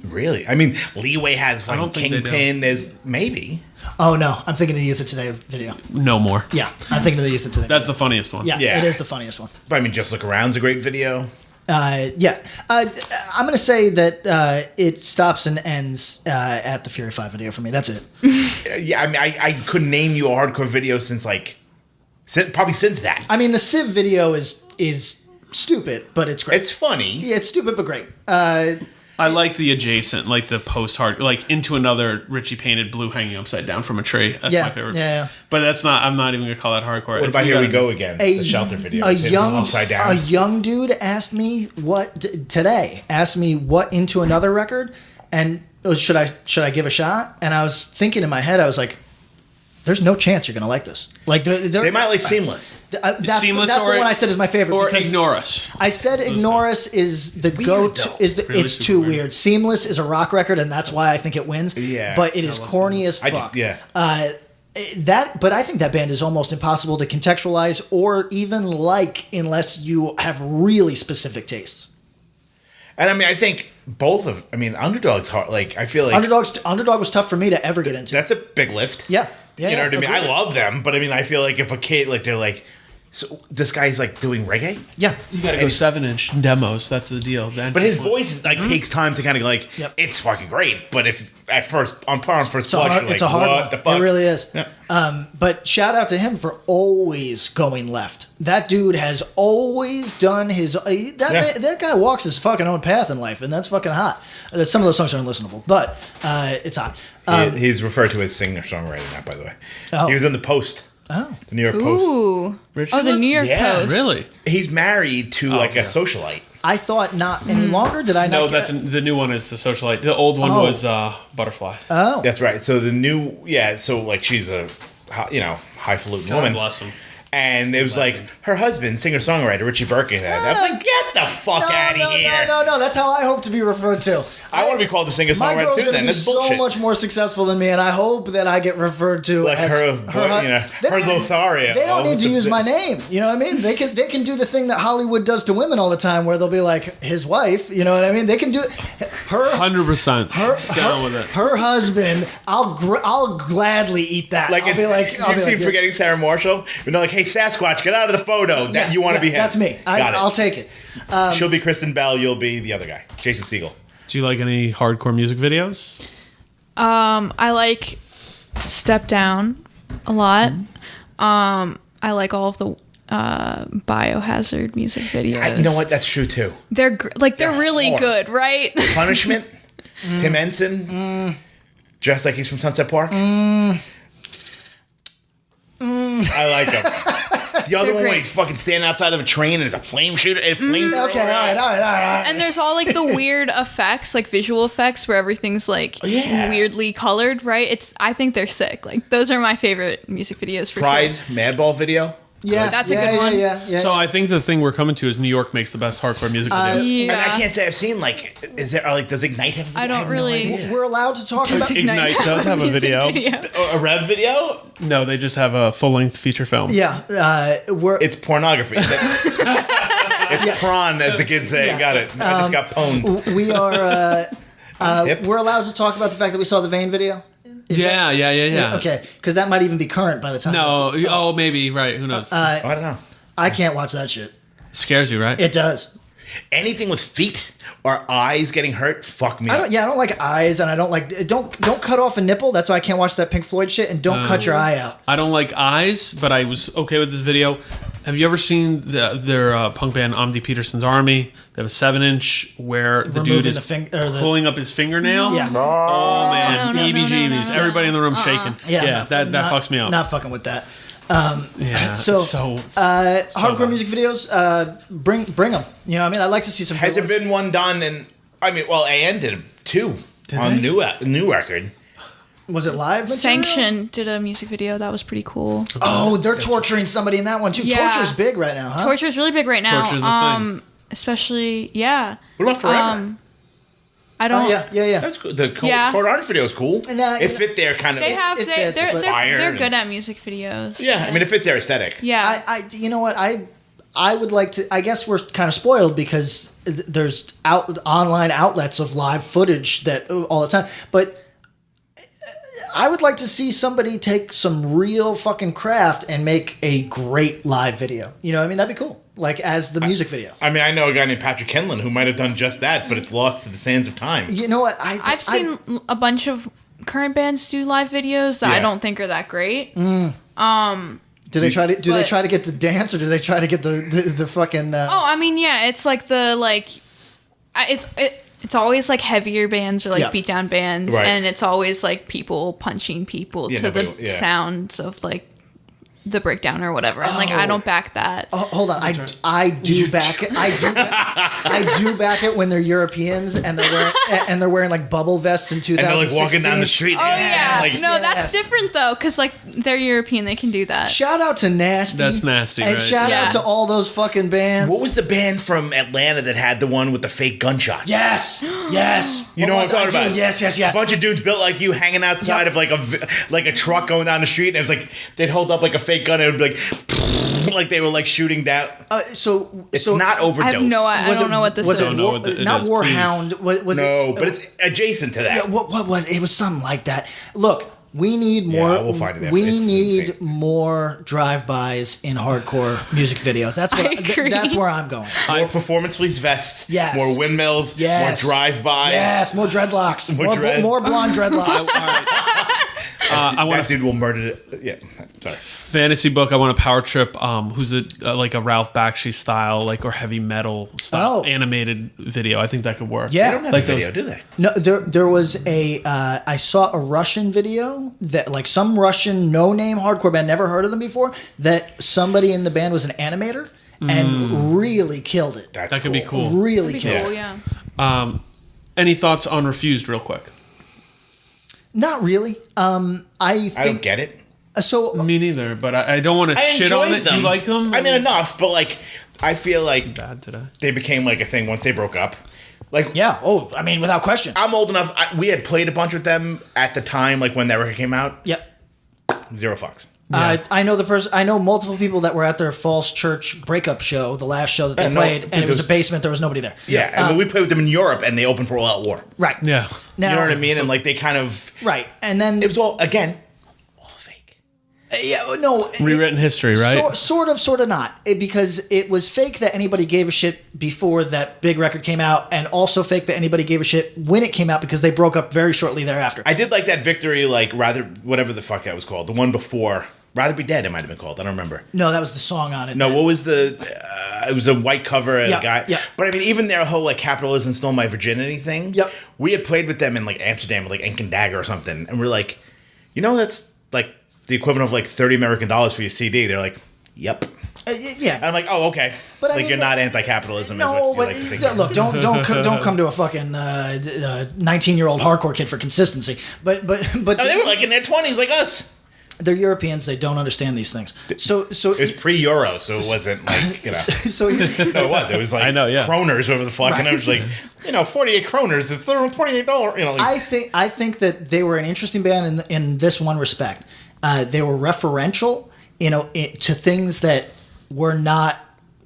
Really? I mean, Leeway has I like don't think they do. Kingpin. There's maybe. Oh no, I'm thinking of the Youth of Today video. No more. Yeah, I'm thinking of the Youth of Today. That's the funniest one. yeah, Yeah. it is the funniest one. But I mean, Just Look Around's a great video. Yeah, I'm gonna say that it stops and ends at the Fury 5 video for me. That's it. Yeah, I mean, I couldn't name you a hardcore video since probably since that. I mean, the Civ video is stupid, but it's great. It's funny. Yeah, it's stupid but great. I like the adjacent, like the post-hard, like Into Another Richie painted blue hanging upside down from a tree. That's Yeah, my favorite. yeah. But that's not, I'm not even going to call that hardcore. What about Here We Go Again? The Shelter video. A Him young upside down. a young dude asked me today what Into Another record, and should I give a shot? And I was thinking in my head, I was like, there's no chance you're gonna like this. Like They might like Seamless. That's Seamless the or- one I said is my favorite. Or because Ignore Us. I said Ignore Us is the weird, go-to. though. Really It's super too weird. weird. Seamless is a rock record, and that's why I think it wins. Yeah, but it is love corny as I do, fuck. yeah. But I think that band is almost impossible to contextualize or even like unless you have really specific tastes. And I mean, I think Underdog's hard. Like, I feel like Underdog was tough for me to ever get into. that's a big lift. Yeah. You know what I mean? I agreed. love them, but I mean, I feel like if a kid, like, they're like, So this guy's like doing reggae? Yeah. You gotta go 7-inch demos. That's the deal. But his voice is, like takes time to kind of like, Yep. it's fucking great. But if at first, on first It's a blush, hard, you're like, it's a hard what one. the fuck? It really is. Yeah. But shout out to him for always going left. That dude has always done his. That guy walks his fucking own path in life, and that's fucking hot. Some of those songs are unlistenable, but it's hot. He's referred to as singer-songwriter now, by the way. Oh. He was in the Post. Oh. The New York Post. Ooh. Richard Oh, the was? New York Yeah. Post. Really? He's married to a socialite. I thought not any longer. Did I not? No, the new one is the socialite. The old one was Butterfly. Oh. That's right. So the new, so like she's a, highfalutin God woman. bless him. And it was like her husband, singer-songwriter Richie Birkenhead. I was like, get the fuck out of here. No. That's how I hope to be referred to. I want to be called the My singer-songwriter girl's too. gonna Then be that's bullshit. so much more successful than me, and I hope that I get referred to Like as her Lothario. They don't need to use my name. You know what I mean? They can do the thing that Hollywood does to women all the time, where they'll be like his wife. You know what I mean? They can do her 100% down with it. Her husband. I'll gladly eat that. Like I'll be like, you've seen Forgetting Sarah Marshall? And they're like, hey Sasquatch, get out of the photo. That you want to be him. That's me. I'll take it. She'll be Kristen Bell. You'll be the other guy, Jason Segel. Do you like any hardcore music videos? I like Step Down a lot. I like all of the Biohazard music videos. You know what? That's true too. They're really hard. good, right? Punishment. Tim Ensign. Dressed like he's from Sunset Park. I like him. The other They're one when great. he's fucking standing outside of a train and it's a flame shooter. Okay, all right. And there's all like the weird effects, like visual effects, where everything's like weirdly colored, right? I think they're sick. Like those are my favorite music videos for Pride sure. Madball video. Yeah, That's a good one. Yeah. So I think the thing we're coming to is New York makes the best hardcore music videos. And I Yeah. can't say I've seen does Ignite have? I don't have really- No idea. We're allowed to talk about. Ignite does have a music video. A Rev video? No, they just have a full-length feature film. Yeah, we're. It's pornography. It's prawn, as the kids say. Yeah. Got it. I just got pwned. We are. Hip. We're allowed to talk about the fact that we saw the Vane video. Yeah. Okay, because that might even be current by the time. No, maybe, right. Who knows? I don't know. I can't watch that shit. Scares you, right? It does. Anything with feet or eyes getting hurt, fuck me. I don't like eyes, and I don't like don't cut off a nipple. That's why I can't watch that Pink Floyd shit. And don't cut your eye out. I don't like eyes, but I was okay with this video. Have you ever seen their punk band Amdi Peterson's Army? They have a 7-inch where the dude is pulling up his fingernail. Yeah. Oh man, No, EBGBs. no. Everybody in the room shaking. Yeah, that fucks me up. Not fucking with that. Yeah. So, so hardcore bad. music videos, bring them. You know, what I mean, I'd like to see some. Has good there ones. been one done? And I mean, well, AN did 2 on they? new record. Was it live? material? Sanction did a music video that was pretty cool. Oh, they're torturing somebody in that one too. Yeah. Torture's big right now, huh? Torture's really big right now. Torture's the thing. Especially yeah. What about Forever? I don't. Oh yeah. That's cool. The Yeah. Cold Hard video is cool. And, It fit their kind of. They have it they're fits, but- Fire they're and- good at music videos. Yeah, I mean, it fits their aesthetic. Yeah. I you know what I would like to. I guess we're kind of spoiled because there's online outlets of live footage that all the time, but. I would like to see somebody take some real fucking craft and make a great live video. You know what I mean? That'd be cool. Like as the music video. I mean, I know a guy named Patrick Kenlin who might have done just that, but it's lost to the sands of time. You know what? I've seen a bunch of current bands do live videos that I don't think are that great. Do they try to But- try to get the dance or do they try to get the fucking? Oh, I mean, yeah, it's like it's always like heavier bands or like Yeah. beat down bands, Right. and it's always like people punching people Yeah, to the nobody- yeah. sounds of like the breakdown or whatever. And like I don't back that. Oh, hold on, I do back it. I do back it when they're Europeans and they're wearing like bubble vests in 2016. And they're like walking down the street. Oh yeah, Like, no, Yeah. that's different though, because like they're European, they can do that. Shout out to Nasty. That's Nasty, And right? shout Yeah. out to all those fucking bands. what was the band from Atlanta that had the one with the fake gunshots? Yes. You know what I'm talking I do. about? Yes. A bunch of dudes built like you hanging outside Yep. of like a truck going down the street, and it was like they'd hold up like a fake gun, and it would be like they were like shooting down. It's not overdose. I have no, I Was don't it- know what this was is. it Don't know War, what it not is, Warhound? Was No, it, but it's adjacent to that. Yeah, what was it? It was something like that. Look, We need more. Yeah, we'll find it. We It's need insane. more drive-bys in hardcore music videos. That's what. I agree. That's where I'm going. More performance fleece vests. Yes. More windmills. Yes. More drive-bys. Yes, more dreadlocks. More dreads. More blonde dreadlocks. I want That dude will murder it. Yeah. Sorry. fantasy book. I want a power trip. Who's like a Ralph Bakshi style, like or heavy metal style animated video. I think that could work. Yeah. They don't have Like a video, those- do they? No, there was a. I saw a Russian video that like some Russian no-name hardcore band, never heard of them before. That somebody in the band was an animator and really killed it. That's That could be cool. Really That'd be killed cool, it. yeah. Any thoughts on Refused, real quick? Not really. I think I don't get it. so. Me neither, but I don't want to I shit on enjoyed it. them. You like them? I mean, enough, but like, I feel like bad today. they became like a thing once they broke up. Like, Yeah. Oh, I mean, without question. I'm old enough. We had played a bunch with them at the time, like when that record came out. Yep. Zero fucks. I know the person. I know multiple people that were at their Falls Church breakup show, the last show that they no, played, and it was a because- basement. There was nobody there. Yeah, I mean, we played with them in Europe, and they opened for All Out War. Right. Yeah. Now, You know what I mean? And like, they kind of, Right. And then it was all again, all fake. yeah, no, Rewritten history, right? Sort of not. Because it was fake that anybody gave a shit before that big record came out, and also fake that anybody gave a shit when it came out because they broke up very shortly thereafter. I did like that Victory, like rather whatever the fuck that was called, the one before. Rather Be Dead, it might have been called. I don't remember. No, that was the song on it. No, what was the? It was a white cover and Yeah, a guy. yeah. But I mean, even their whole like capitalism stole my virginity thing. Yep. We had played with them in like Amsterdam with like Ink and Dagger or something, and we're like, you know, that's like the equivalent of like $30 American for your CD. They're like, yep. Yeah. And I'm like, oh, okay. But I like mean, you're not anti-capitalism. No, is what you but like to think. look, don't come to a fucking 19-year-old hardcore kid for consistency. But No, they were like in their 20s, like us. they're Europeans. They don't understand these things. So It was pre-Euro, so it wasn't like, you know. so No, it was. It was like I know, yeah. kroners, whatever the fuck. And I was like, 48 kroners. If they're $28, you know. Like, I think that they were an interesting band in this one respect. They were referential, to things that were not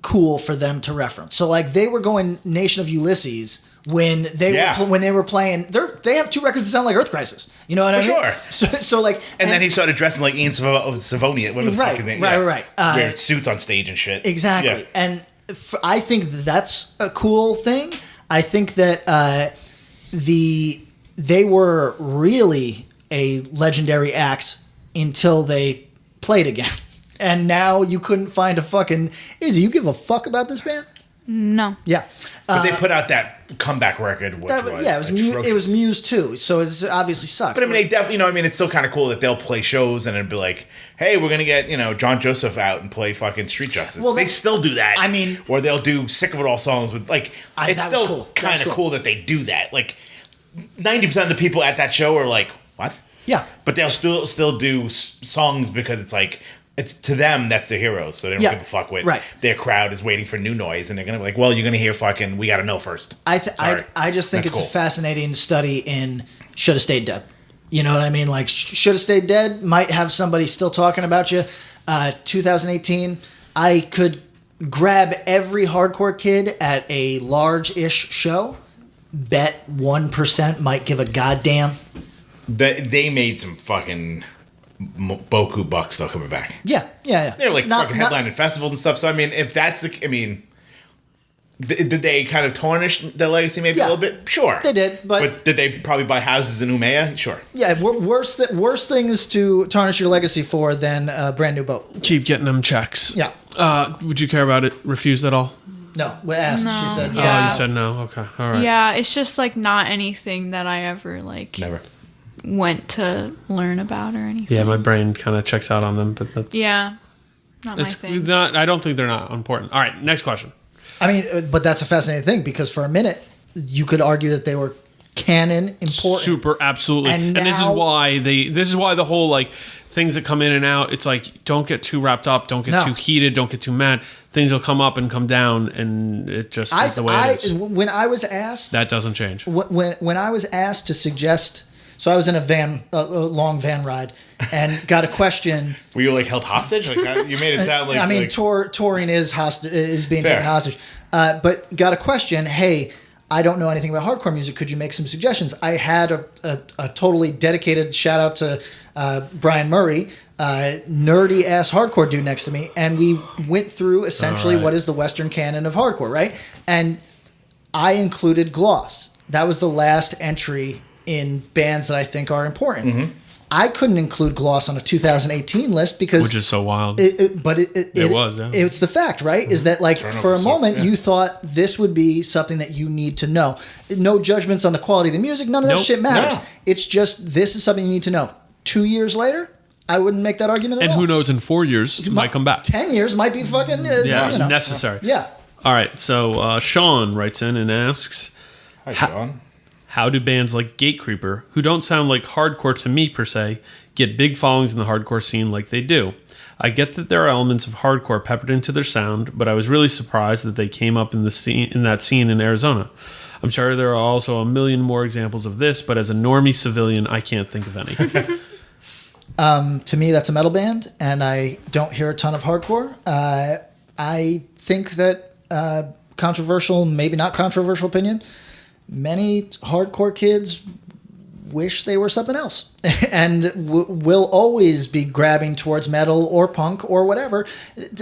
cool for them to reference. So like they were going Nation of Ulysses when they were playing. They have two records that sound like Earth Crisis. You know what I mean? sure. So like, and then he started dressing like Ian Savonia. Whatever the Right, fuck his name. right. Wearing suits on stage and shit. Exactly. Yeah. And I think that's a cool thing. I think that they were really a legendary act until they played again. And now you couldn't find a fucking Izzy, you give a fuck about this band? No. Yeah. But they put out that comeback record, which It was atrocious. Muse too, so it obviously sucks. But I mean, they definitely, it's still kind of cool that they'll play shows and it'd be like, hey, we're going to get, John Joseph out and play fucking Street Justice. Well, they that- still do that. I mean- or they'll do Sick of It All songs with, like, it's that was still cool. That kind was of cool. cool that they do that. Like, 90% of the people at that show are like, what? Yeah. But they'll still do songs because it's like, it's to them, that's their heroes. So they don't Yeah. give a fuck with Right. their crowd is waiting for new noise. And they're going to be like, well, you're going to hear fucking We Gotta Know first. Sorry. I just think That's it's cool. a fascinating study in Should Have Stayed Dead. You know what I mean? Like, Should Have Stayed Dead might have somebody still talking about you. 2018, I could grab every hardcore kid at a large-ish show. Bet 1% might give a goddamn. They made some fucking boku bucks though coming back. Yeah. They're like fucking headlining festivals and stuff. So I mean, if that's the, did they kind of tarnish their legacy maybe Yeah. a little bit? Sure, They did, but did they probably buy houses in Umeå? Sure. yeah, worse things to tarnish your legacy for than a brand new boat. Keep getting them checks. Yeah. Would you care about it? Refused at all? No, we asked. No. She said, Yeah. Oh, you said no. Okay. All right. Yeah, it's just like not anything that I ever like Never. went to learn about or anything. Yeah, my brain kind of checks out on them, but that's Yeah. Not my it's thing. not. I don't think they're not important. All right, next question. I mean, but that's a fascinating thing because for a minute you could argue that they were canon important. Super, absolutely. And And this is now- why the whole like things that come in and out. It's like don't get too wrapped up, don't get No. too heated, don't get too mad. Things will come up and come down, and it just is the way it is. When I was asked, That doesn't change. when I was asked to suggest, so I was in a long van ride, and got a question. Were you like held hostage? Like you made it sound like. I mean, like, touring is being Fair. taken hostage, but got a question. Hey, I don't know anything about hardcore music. Could you make some suggestions? I had a totally dedicated shout out to Brian Murray, nerdy ass hardcore dude next to me, and we went through essentially what is the Western canon of hardcore, right? And I included Gloss. That was the last entry in bands that I think are important. Mm-hmm. I couldn't include Gloss on a 2018 list because... Which is so wild. It was, yeah. It's the fact, right? Mm-hmm. Is that like, for a moment, you thought this would be something that you need to know. No judgments on the quality of the music. None of that shit matters. No. It's just, this is something you need to know. 2 years later, I wouldn't make that argument at all. And who knows, in 4 years, it might come back. 10 years might be fucking... necessary. Yeah. All right, so Sean writes in and asks... Hi, Sean. How do bands like Gatecreeper, who don't sound like hardcore to me per se, get big followings in the hardcore scene like they do? I get that there are elements of hardcore peppered into their sound, but I was really surprised that they came up in that scene in Arizona. I'm sure there are also a million more examples of this, but as a normie civilian, I can't think of any. To me, that's a metal band, and I don't hear a ton of hardcore. I think that controversial, maybe not controversial opinion, many hardcore kids wish they were something else and will always be grabbing towards metal or punk or whatever.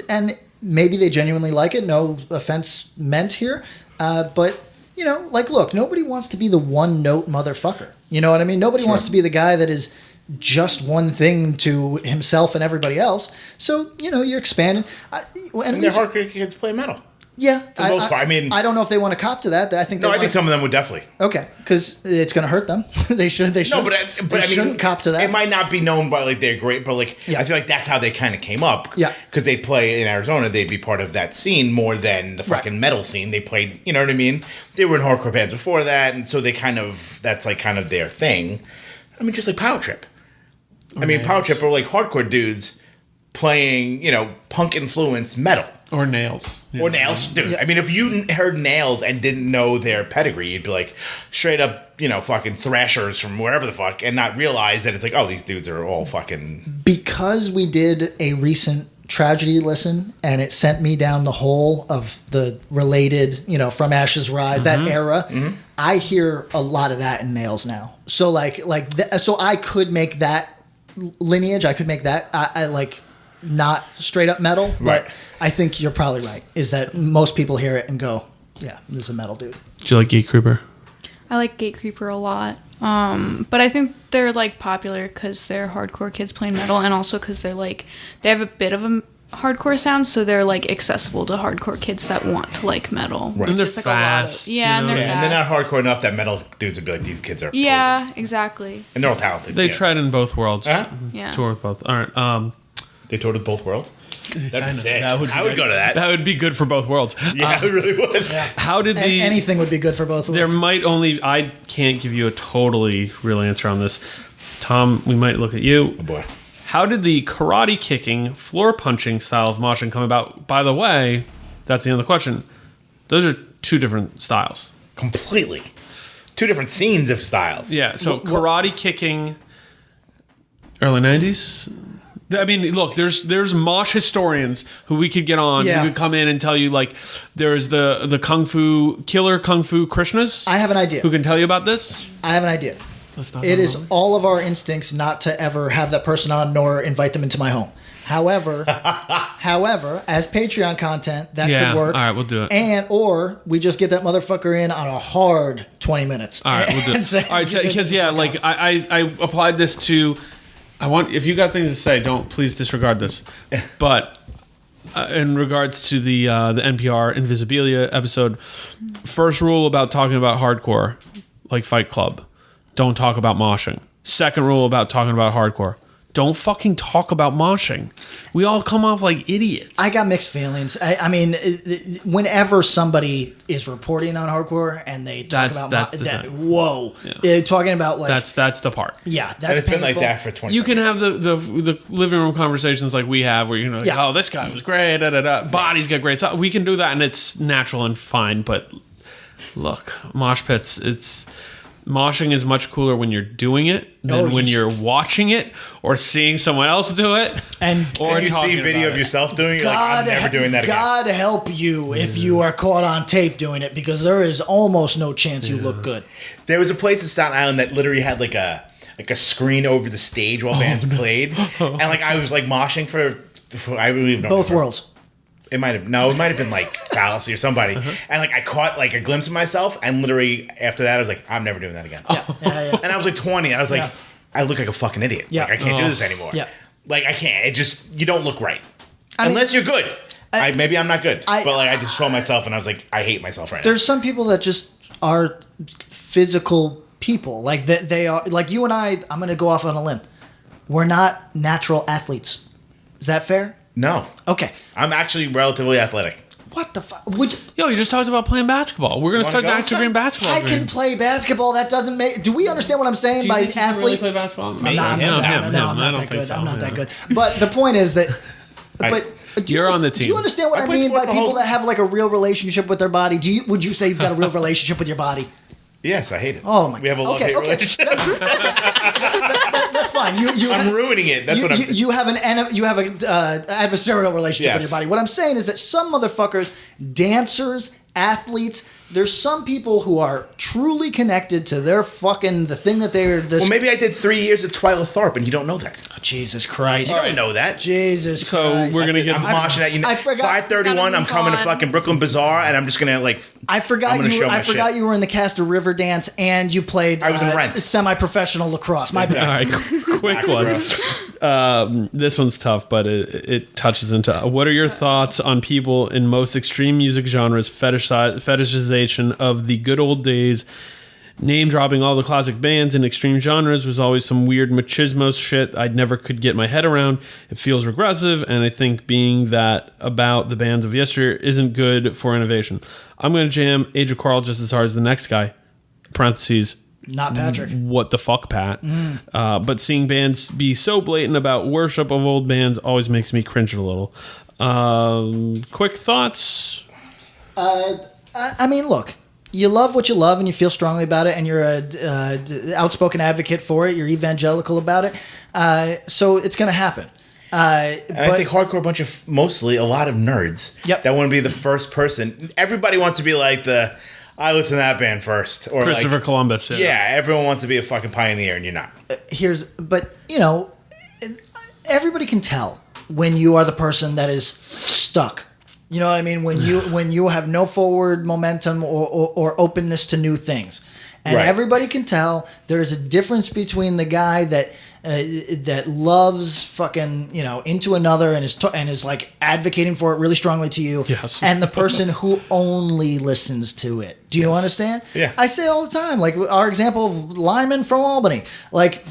And maybe they genuinely like it. No offense meant here. But, look, nobody wants to be the one-note motherfucker. You know what I mean? Nobody wants to be the guy that is just one thing to himself and everybody else. So, you're expanding. And the hardcore kids play metal. Yeah, for the most part. I mean, I don't know if they want to cop to that. I think some of them would definitely. Okay, because it's going to hurt them. They should. No, but I shouldn't cop to that. It might not be known by they're great, but I feel like that's how they kind of came up. Yeah, because they play in Arizona, they'd be part of that scene more than the fucking metal scene. They played, you know what I mean? They were in hardcore bands before that, and so they that's kind of their thing. I mean, just like Power Trip. Power Trip are hardcore dudes playing, punk influence metal. Or Nails. Or Nails. Dude, yeah. If you heard Nails and didn't know their pedigree, you'd be like, straight up, fucking thrashers from wherever the fuck, and not realize that it's these dudes are all fucking... Because we did a recent tragedy listen, and it sent me down the hole of the related, From Ashes Rise, that era, I hear a lot of that in Nails now. So, so I could make that lineage, I could make that, not straight up metal, but I think you're probably right, is that most people hear it and go, yeah, this is a metal dude. Do you like Gatecreeper? I like Gatecreeper a lot. But I think they're popular because they're hardcore kids playing metal, and also because they're they have a bit of a hardcore sound, so they're accessible to hardcore kids that want to like metal. Right. And they're fast. And they're fast. And they're not hardcore enough that metal dudes would be these kids are posing. Exactly. And they're all talented. They tried in both worlds. Yeah. Toured with both. All right. They toured with both worlds? That'd be sick. I would go to that. That would be good for both worlds. Yeah, it really would. Yeah. How did anything would be good for both worlds. There might only... I can't give you a totally real answer on this. Tom, we might look at you. Oh, boy. How did the karate kicking, floor punching style of moshing come about? By the way, that's the end of the question. Those are two different styles. Completely. Two different scenes of styles. Yeah, so karate kicking... Early 90s? Look, there's mosh historians who we could get on who could come in and tell you, there's the killer Kung Fu Krishnas. I have an idea. Who can tell you about this? I have an idea. It is all of our instincts not to ever have that person on nor invite them into my home. However, as Patreon content, that could work. All right, we'll do it. Or we just get that motherfucker in on a hard 20 minutes. All right, we'll do it. All right, because I applied this to... if you got things to say, please disregard this. But in regards to the NPR Invisibilia episode, first rule about talking about hardcore, like Fight Club, don't talk about moshing. Second rule about talking about hardcore, don't fucking talk about moshing. We all come off like idiots. I got mixed feelings. Whenever somebody is reporting on hardcore and they talk about talking about that's the part. Yeah, that's and it's painful. Been like that for 20 You can have the living room conversations like we have, where oh, this guy was great, body's got great stuff. We can do that, and it's natural and fine. But look, mosh pits, moshing is much cooler when you're doing it than when you're watching it or seeing someone else do it. Or you see video of yourself doing it, you're like, I'm never doing that again. God help you if you are caught on tape doing it, because there is almost no chance you look good. There was a place in Staten Island that literally had like a screen over the stage while bands played, and like I was like moshing for I really even know Both worlds. It might have been like Fallacy or somebody, and like I caught like a glimpse of myself, and literally after that I was like, I'm never doing that again. Yeah. And I was like 20, and I was like, I look like a fucking idiot. Yeah. Like I can't do this anymore. Yeah. Like I can't. It just you don't look right mean, unless you're good. Maybe I'm not good, but like I just saw myself and I was like, I hate myself right now. There's some people that just are physical people. Like they are like you and I. I'm going to go off on a limb. We're not natural athletes. Is that fair? No. Okay. I'm actually relatively athletic. What the fuck? Would you? Yo, you just talked about playing basketball. We're gonna start go? the Extra Green basketball. I can play basketball. That doesn't make. Do we understand what I'm saying Do you by think you can athlete? really play basketball? I'm not that good. I'm not that good. But the point is that. You're on the team. Do you understand what I mean by people that have like a real relationship with their body? Would you say you've got a real relationship with your body? Yes, I hate it. Oh my! We have a love-hate relationship. That's fine. I'm ruining it. That's what I'm. You have an adversarial relationship with your body. What I'm saying is that some motherfuckers, dancers, athletes. There's some people who are truly connected to their fucking the thing that they're. Well, maybe I did 3 years at Twyla Thorpe, and you don't know that. Oh, Jesus Christ! You don't know that. Jesus so Christ! We're gonna get. I'm moshing at you. I forgot. 5:31. I'm coming to fucking Brooklyn Bazaar, and I'm just gonna like. I forgot I'm you. show my I forgot shit. you were in the cast of Riverdance, and you played. I was in Rent. Semi-professional lacrosse. My bad. All right, quick one. This one's tough, but it touches into. What are your thoughts on people in most extreme music genres fetishization of the good old days? Name dropping all the classic bands in extreme genres was always some weird machismo shit I never could get my head around. It feels regressive, and I think being that about the bands of yesteryear isn't good for innovation. I'm going to jam Age of Quarrel just as hard as the next guy. Parentheses. Not Patrick. What the fuck, Pat? But seeing bands be so blatant about worship of old bands always makes me cringe a little. Quick thoughts? I mean, look. You love what you love and you feel strongly about it and you're a outspoken advocate for it. You're evangelical about it. So it's going to happen. I think hardcore bunch of mostly a lot of nerds that want to be the first person. Everybody wants to be like I listen to that band first. Or Christopher like, Columbus. Yeah, everyone wants to be a fucking pioneer and you're not. But everybody can tell when you are the person that is stuck. You know what I mean? When you have no forward momentum or openness to new things, and everybody can tell there's a difference between the guy that loves fucking Into Another and is like advocating for it really strongly to you, and the person who only listens to it. Do you understand? Yeah. I say all the time, like our example of Lyman from Albany, like.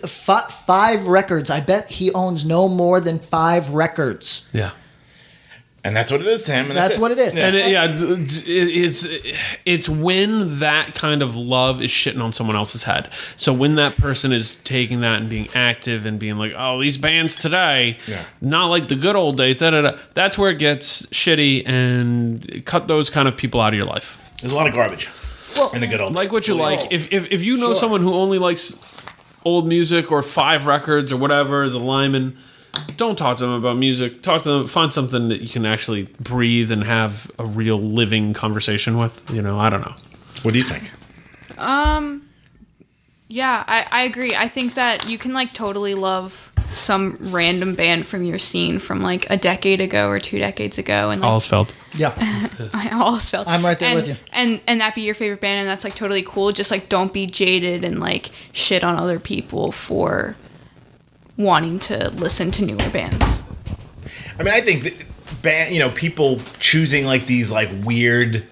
5 records. I bet he owns no more than 5 records. Yeah. And that's what it is to him. And that's what it is. Yeah. And it's when that kind of love is shitting on someone else's head. So when that person is taking that and being active and being like, oh, these bands today, not like the good old days, that's where it gets shitty, and cut those kind of people out of your life. There's a lot of garbage in the good old days. Like what you like. If you know someone who only likes old music or 5 records or whatever as a lineman, don't talk to them about music. Talk to them. Find something that you can actually breathe and have a real living conversation with. I don't know. What do you think? Yeah, I agree. I think that you can like totally love some random band from your scene from like a decade ago or 2 decades ago, and like, Allsfeld. Yeah, Allsfeld. I'm right there with you. And that be your favorite band, and that's like totally cool. Just like don't be jaded and like shit on other people for wanting to listen to newer bands. I mean, I think that people choosing like these like weird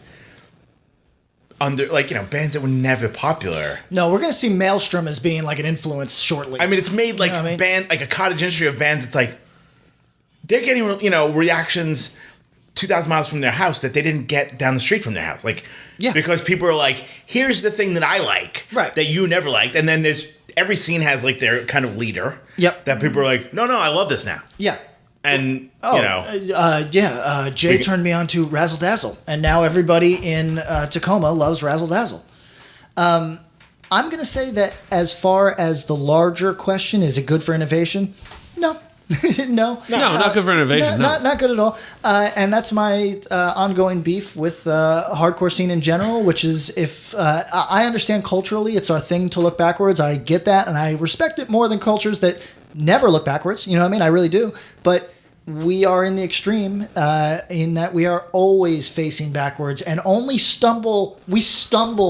bands that were never popular. No, we're gonna see Maelstrom as being like an influence shortly. I mean, it's made like band like a cottage industry of bands. It's like they're getting reactions 2,000 miles from their house that they didn't get down the street from their house. Like, because people are like, here's the thing that I like that you never liked, and then there's every scene has like their kind of leader. Yep. That people are like, no, I love this now. Yeah. And Jay turned me on to Razzle Dazzle, and now everybody in Tacoma loves Razzle Dazzle. I'm going to say that as far as the larger question, is it good for innovation? No. No, not good for innovation. No. Not good at all. And that's my ongoing beef with hardcore scene in general, which is if I understand culturally it's our thing to look backwards. I get that, and I respect it more than cultures that never look backwards. You know what I mean? I really do. But we are in the extreme in that we are always facing backwards and only stumble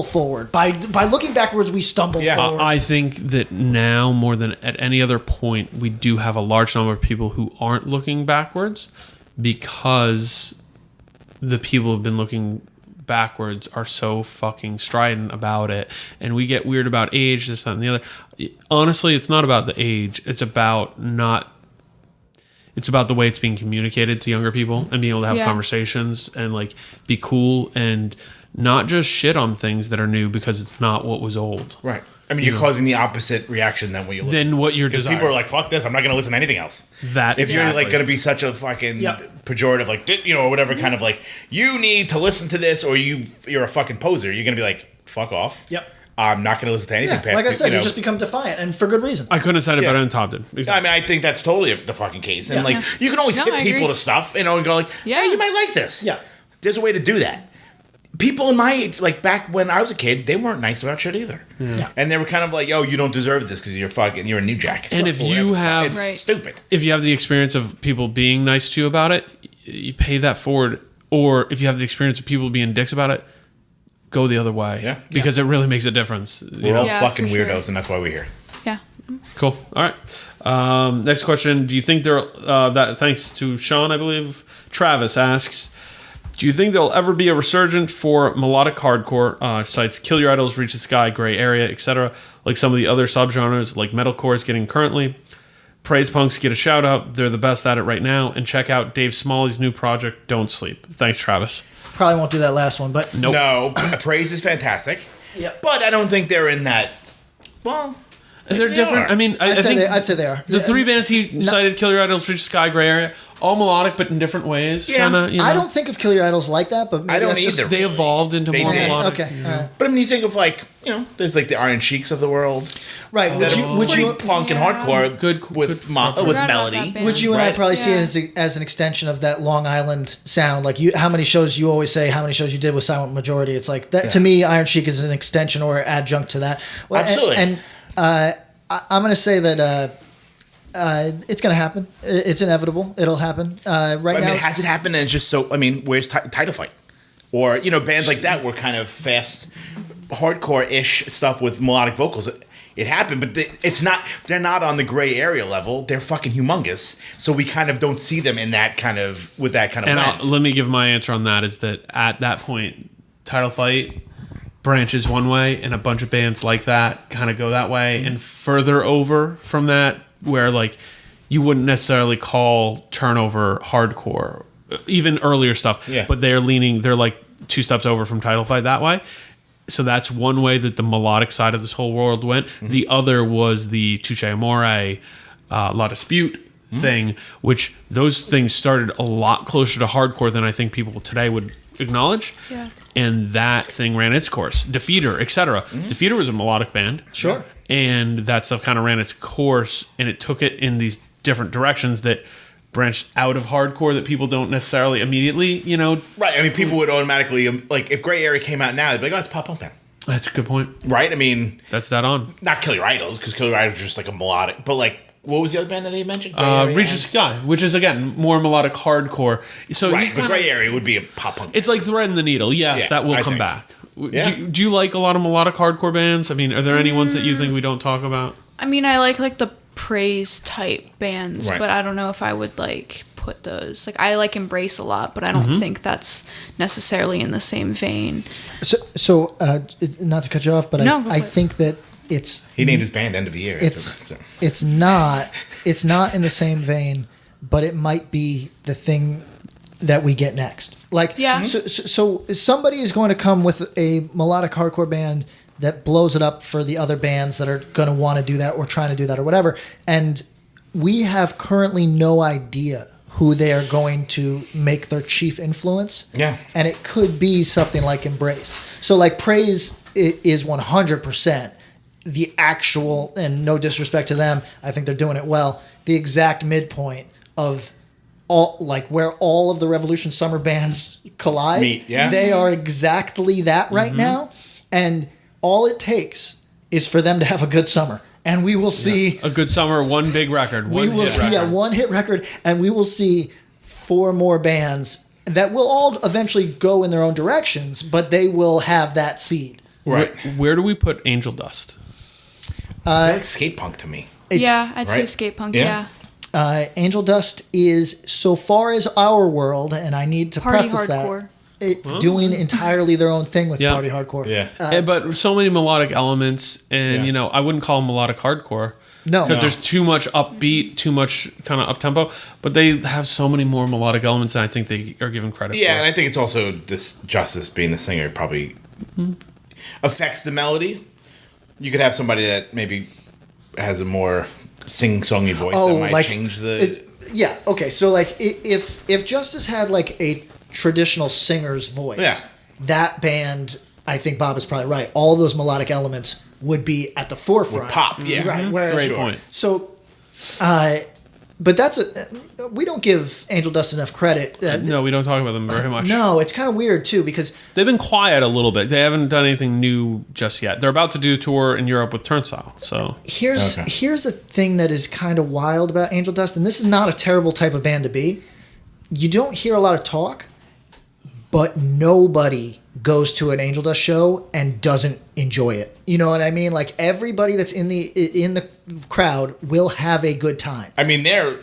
forward. By looking backwards, we stumble forward. I think that now more than at any other point, we do have a large number of people who aren't looking backwards because the people who've been looking backwards are so fucking strident about it, and we get weird about age, this, that, and the other. Honestly, it's not about the age. It's about the way it's being communicated to younger people and being able to have conversations and like be cool and not just shit on things that are new because it's not what was old. Right. I mean, you're causing the opposite reaction than what you what you're desiring. People are like, "Fuck this! I'm not going to listen to anything else." If you're like going to be such a fucking pejorative, like or whatever kind of like, you need to listen to this, or you're a fucking poser. You're going to be like, "Fuck off." Yep. I'm not going to listen to anything. Yeah, like I said, you just become defiant, and for good reason. I couldn't have said it better than Tom did. Exactly. I mean, I think that's totally the fucking case. And like, you can always hit people to stuff, and go like, "Hey, you might like this." Yeah. There's a way to do that. People in my age, like back when I was a kid, they weren't nice about shit either. Yeah. And they were kind of like, "Yo, you don't deserve this because you're a new jack." And if you have, it's stupid. If you have the experience of people being nice to you about it, you pay that forward. Or if you have the experience of people being dicks about it, go the other way. Yeah. Because it really makes a difference. We're all fucking weirdos, and that's why we're here. Yeah. Cool. All right. Next question. Do you think thanks to Sean, I believe, Travis asks, do you think there'll ever be a resurgence for melodic hardcore, cites Kill Your Idols, Reach the Sky, Gray Area, etc., like some of the other subgenres like metalcore is getting currently? Praise punks get a shout out. They're the best at it right now. And check out Dave Smalley's new project, Don't Sleep. Thanks, Travis. Probably won't do that last one, but No, Praise is fantastic. Yeah. But I don't think they're in that. Well, they're different. Are. I mean, I'd say they are. The three bands he cited, Kill Your Idols, Reach the Sky, Gray Area, all melodic, but in different ways. Yeah. Kinda, I don't think of Kill Your Idols like that, but maybe I don't that's either. Just, they evolved into more did. melodic. Okay, all right. But I mean, you think of like, there's like the Iron Sheiks of the world. Right. Would you punk and hardcore Good with Forgot melody? about that band. Would you and I Right. probably see it as an extension of that Long Island sound? Like how many shows you always say, how many shows you did with Silent Majority? It's like that to me. Iron Sheik is an extension or adjunct to that. Well, Absolutely. And I'm going to say that it's going to happen. It's inevitable. It'll happen. Right now, I mean, has it happened? And it's just so. I mean, where's Title Fight? Or bands like that were kind of fast, hardcore-ish stuff with melodic vocals. It happened, but it's not. They're not on the gray area level. They're fucking humongous. So we kind of don't see them in that kind of with that kind of. And let me give my answer on that. Is that at that point, Title Fight branches one way, and a bunch of bands like that kind of go that way, and further over from that, where like you wouldn't necessarily call Turnover hardcore, even earlier stuff. Yeah. But they're like 2 steps over from Title Fight that way. So that's one way that the melodic side of this whole world went. Mm-hmm. The other was the Touche Amore, La Dispute thing, which those things started a lot closer to hardcore than I think people today would acknowledge. Yeah. And that thing ran its course. Defeater, etc. Defeater was a melodic band. Sure. And that stuff kind of ran its course, and it took it in these different directions that branched out of hardcore that people don't necessarily immediately, Right. I mean, people would automatically, like, if Gray Area came out now, they'd be like, "Oh, it's a pop punk band." That's a good point. Right? I mean, That's that on. not Kill Your Idols, because Kill Your Idols is just like a melodic, but like, what was the other band that they mentioned? Reach the Sky, which is again more melodic hardcore. So Right, he's but kinda, Gray Area would be a pop punk. it's like threading the needle. Yes, Yeah, that will I come think. back. Yeah. Do you like a lot of melodic hardcore bands? I mean, are there any ones that you think we don't talk about? I mean, I like the praise type bands, Right. but I don't know if I would like put those. Like I like Embrace a lot, but I don't think that's necessarily in the same vein. So not to cut you off, but No, go I for it. think that it's He named his band End of the Year. it's not in the same vein, but it might be the thing that we get next. Like, Yeah. so somebody is going to come with a melodic hardcore band that blows it up for the other bands that are going to want to do that or trying to do that or whatever. And we have currently no idea who they are going to make their chief influence. Yeah. And it could be something like Embrace. So like Praise is 100% the actual, and no disrespect to them, I think they're doing it well, the exact midpoint of all, like where all of the Revolution summer bands collide. Meet, yeah. They are exactly that right now. And all it takes is for them to have a good summer. And we will see a good summer, one big record. we will see one hit record, and we will see 4 more bands that will all eventually go in their own directions, but they will have that seed. Right. Where do we put Angel Dust? Like skate punk to me. Yeah, I'd say right? skate punk. Yeah. Yeah. Angel Dust is, so far as our world, and I need to Party preface hardcore. that, doing entirely their own thing with Yeah. party hardcore. Yeah. But so many melodic elements, and Yeah. you know, I wouldn't call them melodic hardcore. No. Because there's too much upbeat, too much kind of up tempo. But they have so many more melodic elements than I think they are given credit Yeah, for. and I think it's also this Justice being the singer probably affects the melody. You could have somebody that maybe has a more sing-songy voice that might change the. Yeah. Okay. So like, if Justice had like a traditional singer's voice, Yeah. that band, I think Bob is probably right. All those melodic elements would be at the forefront. Would pop, yeah. Right. Whereas, Great point. So, but we don't give Angel Dust enough credit. No, we don't talk about them very much. No, it's kind of weird too, because They've been quiet a little bit. They haven't done anything new just yet. They're about to do a tour in Europe with Turnstile. So here's Okay. here's a thing that is kind of wild about Angel Dust, and this is not a terrible type of band to be. You don't hear a lot of talk, but nobody goes to an Angel Dust show and doesn't enjoy it. You know what I mean? Like, everybody that's in the crowd will have a good time. I mean, they're,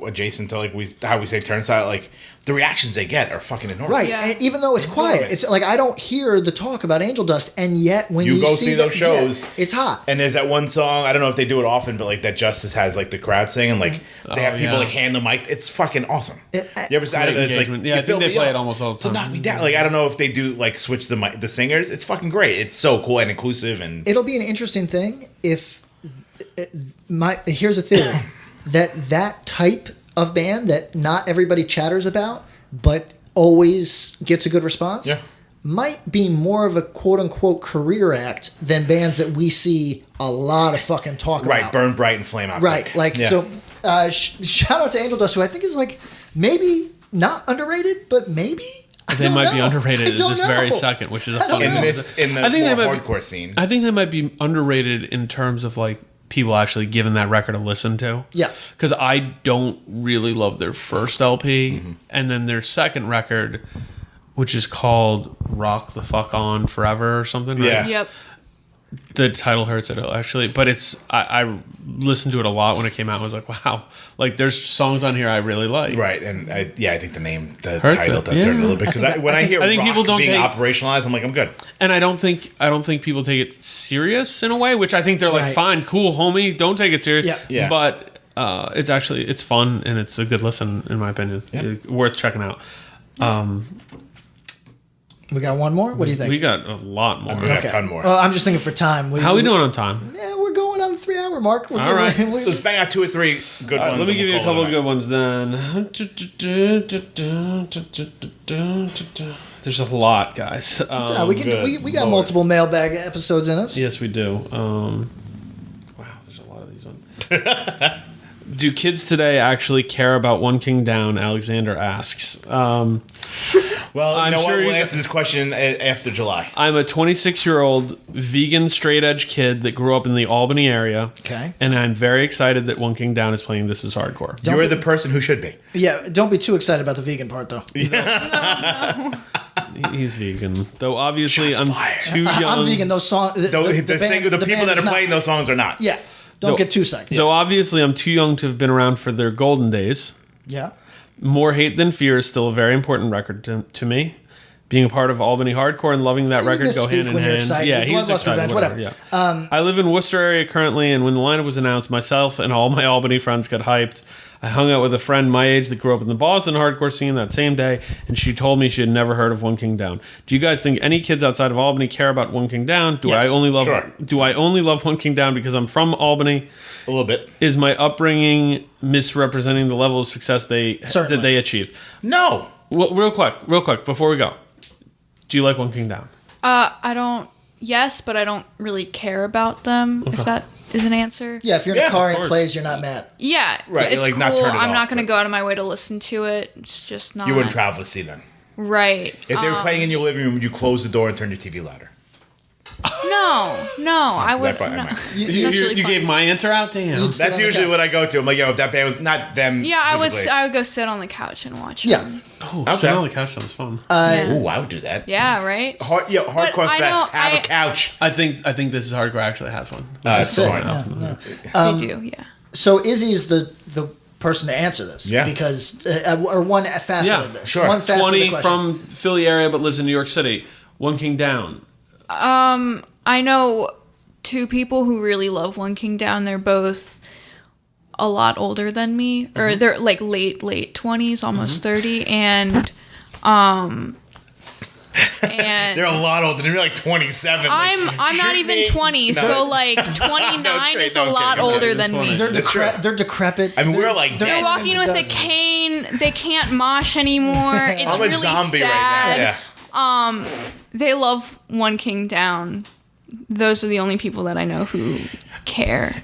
adjacent to how we say Turnstile. Like, the reactions they get are fucking enormous. Right, Yeah. and even though it's quiet, it's like I don't hear the talk about Angel Dust, and yet when you go see those shows, it's hot. And there's that one song, I don't know if they do it often, but like that Justice has like the crowd singing, like they have people yeah. like hand the mic. It's fucking awesome. You ever see? I don't know, it's like engagement. Yeah, I think fill they me play up it almost all the time. to knock me down. Like, I don't know if they do like switch the singers. It's fucking great. It's so cool and inclusive and It'll be an interesting thing if here's a theory that type of band that not everybody chatters about, but always gets a good response. Yeah. Might be more of a quote unquote career act than bands that we see a lot of fucking talk right, about. burn bright and flame out. Right, quick. like Yeah. so. Shout out to Angel Dust, who I think is like maybe not underrated, but maybe they might be underrated I at don't this know. very second, which is a funny in one. the I think they more might be- hardcore scene. I think they might be underrated in terms of like people actually giving that record a listen to. Yeah. Because I don't really love their first LP, Mm-hmm. and then their second record, which is called "Rock the Fuck On Forever" or something. Right? Yeah. Yep. The title hurts it actually, but it's I listened to it a lot when it came out. I was like, wow, like there's songs on here I really like. Right, and I think the Hurts title it. does hurt a Yeah. little bit because when I hear I think rock people don't being take- operationalized, I'm like, I'm good. And I don't think people take it serious in a way, which I think they're like, Right. fine, cool, homie, don't take it serious. Yeah. Yeah. But it's fun and it's a good listen in my opinion. Worth checking out. We got one more. What do you think? We got a lot more. We got a ton more. I'm just thinking for time. How are we doing on time? Yeah, we're going on the 3-hour mark. We're All right. So let's bang out 2 or 3 good All right, ones. let me and give you a we'll call couple it of a good ones then. There's a lot, guys. we got Lord. multiple mailbag episodes in us. Yes, we do. Wow, there's a lot of these ones. Do kids today actually care about One King Down? Alexander asks. Well, I'm you know sure what? you We'll got- answer this question after July. I'm a 26-year-old vegan straight edge kid that grew up in the Albany area. Okay. And I'm very excited that One King Down is playing This Is Hardcore. Don't You're be- the person who should be. Yeah, don't be too excited about the vegan part, though. He's vegan. Though obviously Shots I'm fired. too young. I'm vegan. Those songs. The people that are playing those songs are not. Yeah, don't No. get too psyched. Though obviously I'm too young to have been around for their golden days. Yeah. More Hate Than Fear is still a very important record to me. Being a part of Albany hardcore and loving that record go misspeak hand in when you're hand. excited. Yeah, he was Bloodlust excited. Revenge, Whatever. Yeah. I live in Worcester area currently, and when the lineup was announced, myself and all my Albany friends got hyped. I hung out with a friend my age that grew up in the Boston hardcore scene that same day, and she told me she had never heard of One King Down. Do you guys think any kids outside of Albany care about One King Down? Do Yes, I only love sure. One King Down because I'm from Albany? A little bit. Is my upbringing misrepresenting the level of success Certainly. that they achieved? No. Well, real quick, before we go, do you like One King Down? I don't yes, but I don't really care about them. If that is an answer. Yeah, if you're in a car and it course. plays, you're not mad. Yeah, Right, it's like, cool. not turn it I'm off, not going to but- go out of my way to listen to it. It's just not. You wouldn't travel to see them. Right. If they were playing in your living room, would you close the door and turn your TV louder? No, I would. probably No. might. You, That's really you funny. gave my answer out? Damn. You'd sit That's on the usually couch. what I go to. I'm like, yo, if that band was not them. Yeah, I specifically. would go sit on the couch and watch. Yeah. them. Oh, Okay. sitting on the couch sounds fun. Ooh, I would do that. Yeah, right. Hardcore I know- Fest, have a couch. I think This Is Hardcore actually has one. That's Sick. fine. Yeah. They do. Yeah. So Izzy is the person to answer this. Yeah. Because, or one facet Yeah, of this. sure. One facet of the 20 question. from Philly area but lives in New York City. One King Down. I know two people who really love One King Down. They're both a lot older than me, or they're like late 20s, almost 30, and They're a lot older. They're like 27. I'm not shoot even me. 20, No. so like 29 great. is No, a I'm lot kidding. older Okay, than 20. me. They're decrepit. I mean, They're- we're like they're They're dead. walking with a done. cane. They can't mosh anymore. It's I'm a really zombie sad. right now. Yeah. They love One King Down. Those are the only people that I know who care.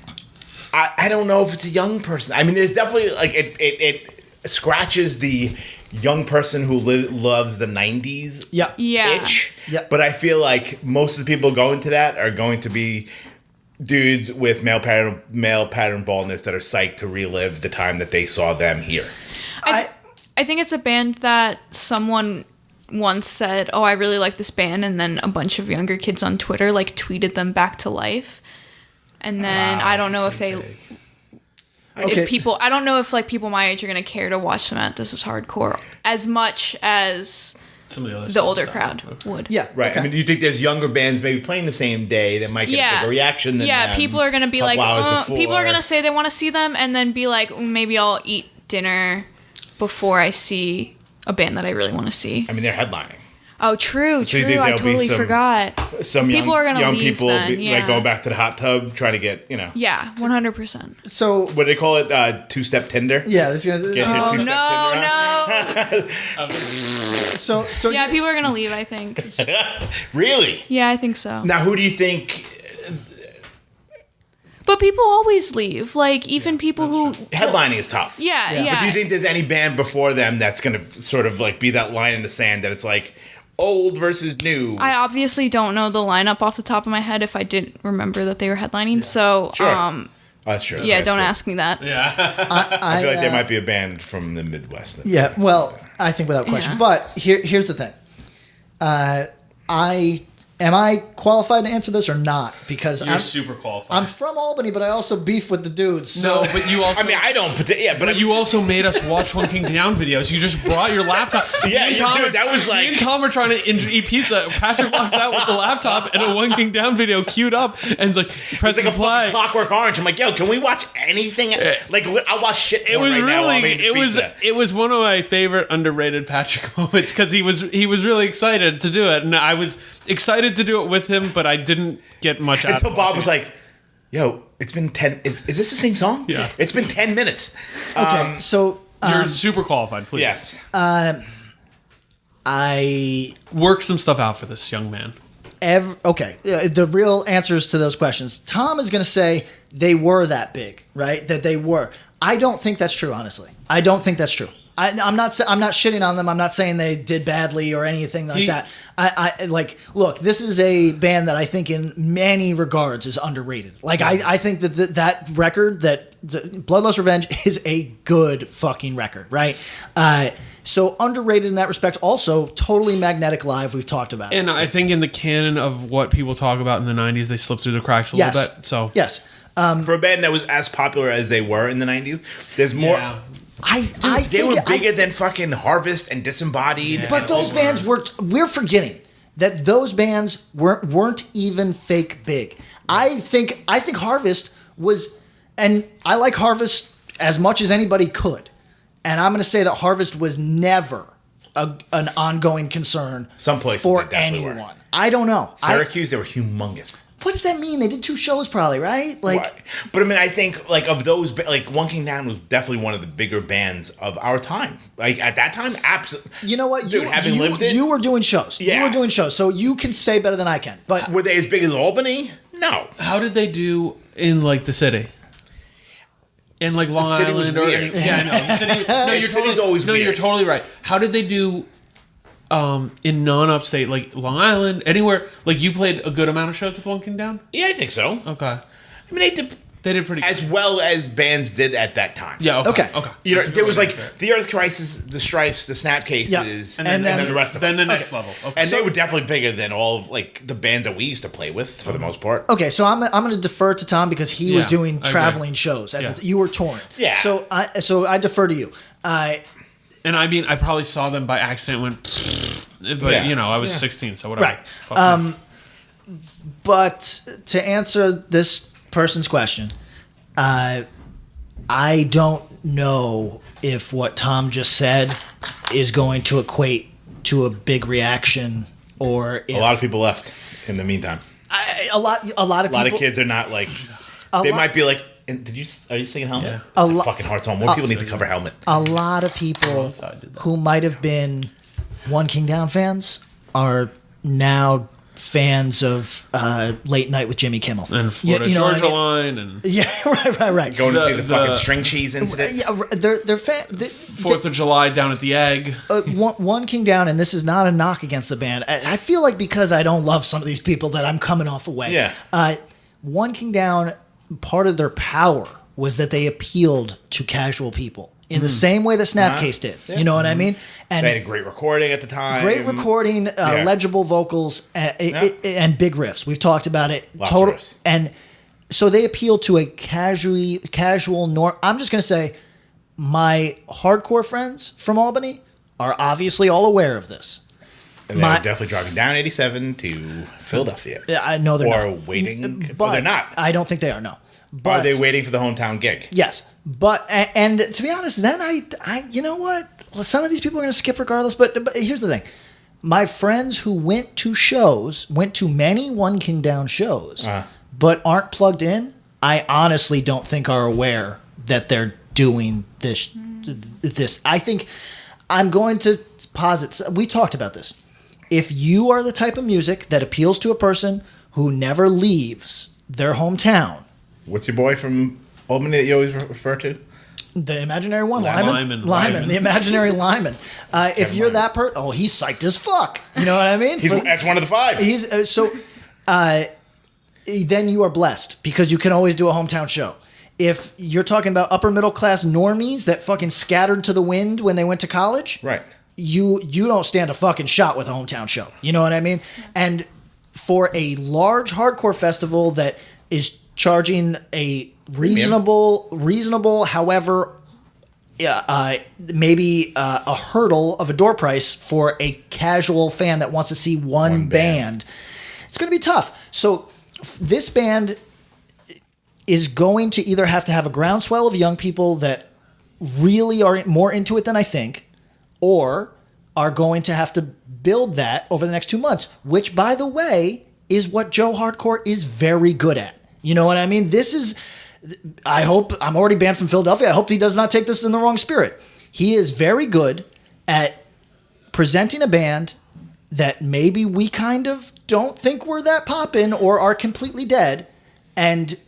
I don't know if it's a young person. I mean, there's definitely like it scratches the young person who loves the 90s Yeah. Yeah. itch. Yeah. But I feel like most of the people going to that are going to be dudes with male pattern baldness that are psyched to relive the time that they saw them here. I think it's a band that someone once said, "Oh, I really like this band," and then a bunch of younger kids on Twitter like tweeted them back to life. And then I don't know if they, Okay. if people, I don't know if like people my age are gonna care to watch them at This Is Hardcore as much as Some of the other the older crowd would. Yeah. Right. Okay. I mean, do you think there's younger bands maybe playing the same day that might get a bigger reaction than yeah, them people are gonna be a like, couple hours people are before? gonna say they want to see them, and then be like, maybe I'll eat dinner before I see a band that I really want to see. I mean, they're headlining. Oh, true, So you true. think I there'll be totally some- forgot. Some People are gonna young leave people then, yeah. like going back to the hot tub trying to get, Yeah, 100%. So, what do they call it? Two-step Tinder? yeah, that's gonna. Get your Oh two-step Tinder no, on? no. So Yeah, people are gonna leave. I think. 'cause- Really? Yeah, I think so. Now, who do you think But people always leave. Like even people who. headlining is tough? Yeah, yeah. But do you think there's any band before them that's going to sort of like be that line in the sand that it's like old versus new? I obviously don't know the lineup off the top of my head if I didn't remember that they were headlining. So, Sure. That's true. yeah, That's don't it. ask me that. I feel like there might be a band from the Midwest. That Yeah, well, I think without question. Yeah. But here's the thing. Am I qualified to answer this or not? Because You're I'm super qualified. I'm from Albany, but I also beef with the dudes. So no, but you also. I mean, I don't. But You also made us watch One King Down videos. You just brought your laptop. Yeah, Me and you Tom did. That was Me like- and Tom were trying to eat pizza. Patrick walks out with the laptop and a One King Down video queued up, and it's like press it's like a play. fucking Clockwork Orange. I'm like, yo, can we watch anything? Like, I'll watch shit. It was right now while I'm really. eating pizza. It was one of my favorite underrated Patrick moments because he was really excited to do it, and I was excited to do it with him, but I didn't get much out Until of it. Bob was like, yo, it's been 10. Is this the same song? Yeah. It's been 10 minutes. okay, so You're super qualified, please. Yes. I Work some stuff out for this young man. the real answers to those questions. Tom is going to say they were that big, right? That they were. I don't think that's true, honestly. I don't think that's true. I'm not shitting on them. I'm not saying they did badly or anything like that. I like, look, this is a band that I think in many regards is underrated. Like, I think that record, that Bloodlust Revenge, is a good fucking record, right? So underrated in that respect. Also, totally Magnetic Live. We've talked about it. And I think in the canon of what people talk about in the 90s, they slipped through the cracks a Yes. little bit. So Yes. For a band that was as popular as they were in the 90s, there's more. Yeah. They were bigger than fucking Harvest and Disembodied. But those bands we're forgetting that those bands weren't even fake big. I think Harvest was, and I like Harvest as much as anybody could. And I'm going to say that Harvest was never an ongoing concern Some places for they definitely anyone. were. I don't know. Syracuse, they were humongous. what does that mean? They did 2 shows probably, right? Like, Right. But I mean, I think like of those, like One King Down was definitely one of the bigger bands of our time. Like at that time, absolutely. you know what? Dude, having lived it, you were doing shows. Yeah. You were doing shows, so you can say better than I can. But were they as big as Albany? No. How did they do in like the city? In like Long city was Island or weird. yeah, I know. The city, no, you're city's totally, always no, you're weird. totally right. How did they do in non-upstate, like Long Island, anywhere? Like you played a good amount of shows with One King Down? Yeah, I think so. Okay, I mean, they did pretty as good. well as bands did at that time. Yeah. Okay. Okay. You know, That's a there good was way like to say it. the Earth Crisis, the Strifes, the Snapcases, Yeah. and then the rest of us. Then the next level. Okay. And they were definitely bigger than all of like the bands that we used to play with for the most part. okay, so I'm going to defer to Tom because he was Yeah, doing I agree. traveling shows. Yeah. You were touring. Yeah. So I defer to you. And I mean, I probably saw them by accident. But Yeah. you know, I was Yeah. 16, so whatever. Right. Fuck me. But to answer this person's question, I don't know if what Tom just said is going to equate to a big reaction or if A lot of people left in the meantime. a lot of A lot people, of kids are not like. They might be like. Are you singing Helmet? Yeah. That's a fucking hard song. More people need to cover Helmet. a lot of people So I did that. who might have been One King Down fans are now fans of Late Night with Jimmy Kimmel And Florida you know what Georgia I mean? Line and Yeah, right. Going to see The- the fucking the- string cheese incident. Yeah, they're fan. 4th of July down at the Egg. One King Down, and this is not a knock against the band. I feel like because I don't love some of these people that I'm coming off away. Yeah. One King Down, part of their power was that they appealed to casual people in the same way that Snapcase did. Yeah. You know what I mean? And They had a great recording at the time. great recording, Yeah. legible vocals, and big riffs. We've talked about it. Lots of riffs. And so they appeal to a casual norm. I'm just going to say my hardcore friends from Albany are obviously all aware of this. And they My- were definitely driving down 87 to Philadelphia. I know they're Or not. waiting. But Or they're not. I don't think they are, no. But Are they waiting for the hometown gig? Yes, but and to be honest, then I you know what? Well, some of these people are going to skip regardless. But here's the thing: my friends who went to many One King Down shows, but aren't plugged in. I honestly don't think are aware that they're doing this. This I think I'm going to posit. We talked about this. If you are the type of music that appeals to a person who never leaves their hometown. What's your boy from Albany that you always refer to? The imaginary one, Lyman. Lyman, the imaginary Lyman. If you're Lyman. that person, oh, he's psyched as fuck. You know what I mean? That's one of the 5. He's then you are blessed because you can always do a hometown show. If you're talking about upper middle class normies that fucking scattered to the wind when they went to college, Right. You don't stand a fucking shot with a hometown show. You know what I mean? And for a large hardcore festival that is charging a reasonable, however, maybe a hurdle of a door price for a casual fan that wants to see one band, it's going to be tough. So this band is going to either have to have a groundswell of young people that really are more into it than I think, or are going to have to build that over the next 2 months, which, by the way, is what Joe Hardcore is very good at. You know what I mean? This is, I hope, I'm already banned from Philadelphia. I hope he does not take this in the wrong spirit. He is very good at presenting a band that maybe we kind of don't think we're that poppin' or are completely dead and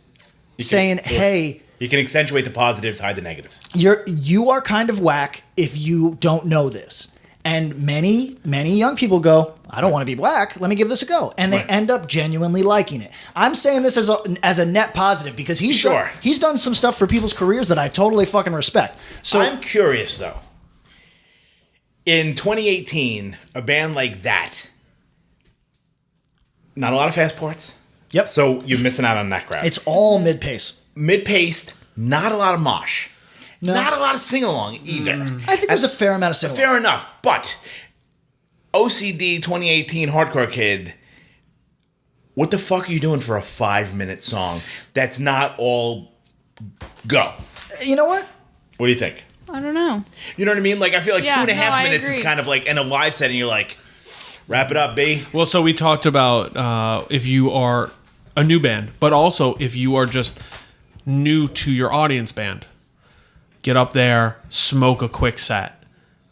saying, hey, You can accentuate the positives, hide the negatives. you are kind of whack if you don't know this. And many young people go, I don't want to be whack. Let me give this a go. And they end up genuinely liking it. I'm saying this as a net positive because he's done some stuff for people's careers that I totally fucking respect. So I'm curious, though. In 2018, a band like that, not a lot of fast parts. Yep. So you're missing out on that crowd. It's all mid-pace. Mid-paced, not a lot of mosh. No. Not a lot of sing-along either. I think there's a fair amount of sing-along. Fair enough. But OCD 2018 Hardcore Kid, what the fuck are you doing for a 5-minute song that's not all go? You know what? What do you think? I don't know. You know what I mean? Like, I feel like Yeah, 2.5 I minutes is agree. kind of like in a live setting, you're like, wrap it up, B. Well, so we talked about if you are a new band, but also if you are just new to your audience band, get up there, smoke a quick set.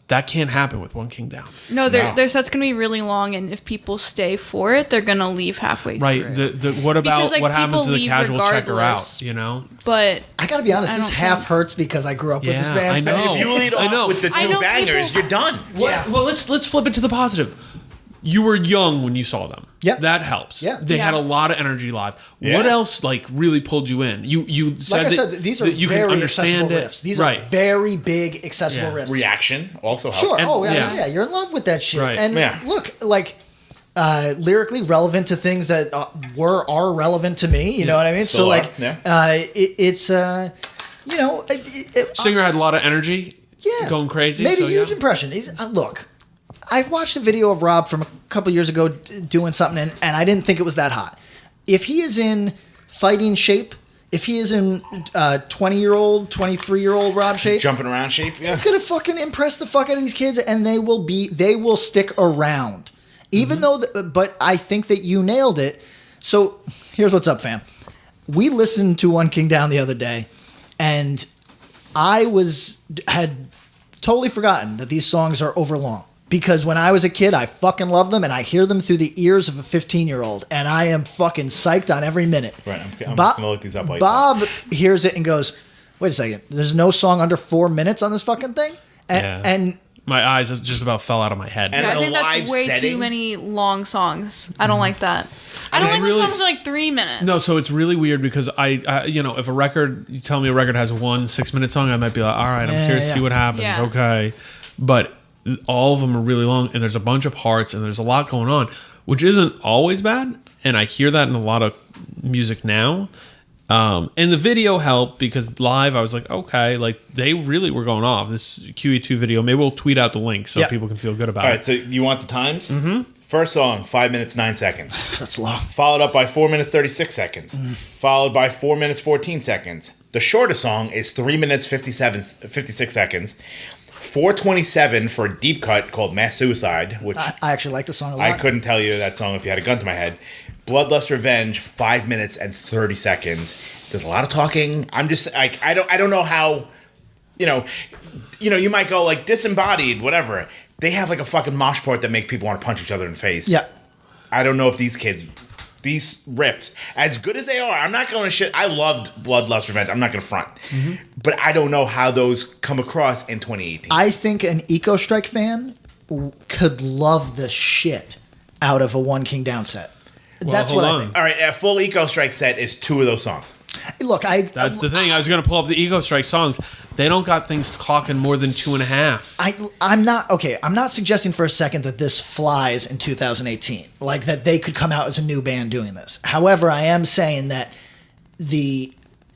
That can't happen with One King Down. No, their set's gonna be really long, and if people stay for it, they're gonna leave halfway Right. through. What about Because, like, what happens to people the leave casual checker regardless. out? You know. But I gotta be honest, I this don't half think- hurts because I grew up with this Yeah, band. I so- know. If you lead I know. off with the I know two bangers, people- you're done. Yeah. Well, let's flip it to the positive. You were young when you saw them. Yeah. That helps. Yeah. They had Yeah. a lot of energy live. Yeah. What else like really pulled you in? You said Like I that, said, these are that you can very understand accessible it. riffs. These right. are very big, accessible Yeah. riffs. Reaction also helps. Sure. And- Oh, yeah, yeah. yeah. You're in love with that shit. Right. And Yeah. look, like, lyrically relevant to things that are relevant to me. You know what I mean? Still So, are, like, yeah. it's, you know, Singer had a lot of energy. yeah. Going crazy. Made so, a huge yeah. impression. Look, I watched a video of Rob from a couple years ago doing something, and I didn't think it was that hot. If he is in fighting shape, if he is in 20-year-old, 23-year-old Rob shape, Jumping around shape. Yeah. it's gonna fucking impress the fuck out of these kids, and they will stick around. Even though, but I think that you nailed it. So here's what's up, fam. We listened to One King Down the other day, and I had totally forgotten that these songs are overlong. Because when I was a kid, I fucking loved them, and I hear them through the ears of a 15-year-old, and I am fucking psyched on every minute. Right, I'm just gonna look these up while you Bob hears it and goes, "Wait a second, there's no song under 4 minutes on this fucking thing?" Yeah. And My eyes just about fell out of my head. And I in a think live that's way setting? too many long songs. I don't like that. I don't It's like really- when songs are like 3 minutes. No, so it's really weird because I you know, if a record, you tell me a record has one 6-minute song, I might be like, all right, I'm Yeah, curious to yeah. see what happens. Yeah. Okay. But all of them are really long, and there's a bunch of parts, and there's a lot going on, which isn't always bad. And I hear that in a lot of music now. And the video helped because live I was like, okay, like they really were going off. This QE2 video, maybe we'll tweet out the link so Yeah. people can feel good about All it. right, so you want the times? Mm-hmm. First song, 5 minutes, 9 seconds. that's long. Followed up by 4 minutes, 36 seconds. Followed by 4 minutes, 14 seconds. The shortest song is 3 minutes, 56 seconds. 4:27 for a deep cut called Mass Suicide, which I actually like the song a lot. I couldn't tell you that song if you had a gun to my head. Bloodlust Revenge, 5 minutes and 30 seconds. There's a lot of talking. I'm just like I don't know how, you know, you might go like Disembodied, whatever. They have like a fucking mosh port that make people want to punch each other in the face. Yeah. I don't know if these riffs, as good as they are, I'm not going to shit. I loved Bloodlust Revenge. I'm not going to front. But I don't know how those come across in 2018. I think an Eco Strike fan could love the shit out of a One King Down set. That's hold what I on. think. All right, a full Eco Strike set is 2 of those songs. Look, That's the thing. I was going to pull up the Ego Strike songs. They don't got things talking more than 2.5. I'm not suggesting for a second that this flies in 2018. Like that they could come out as a new band doing this. However, I am saying that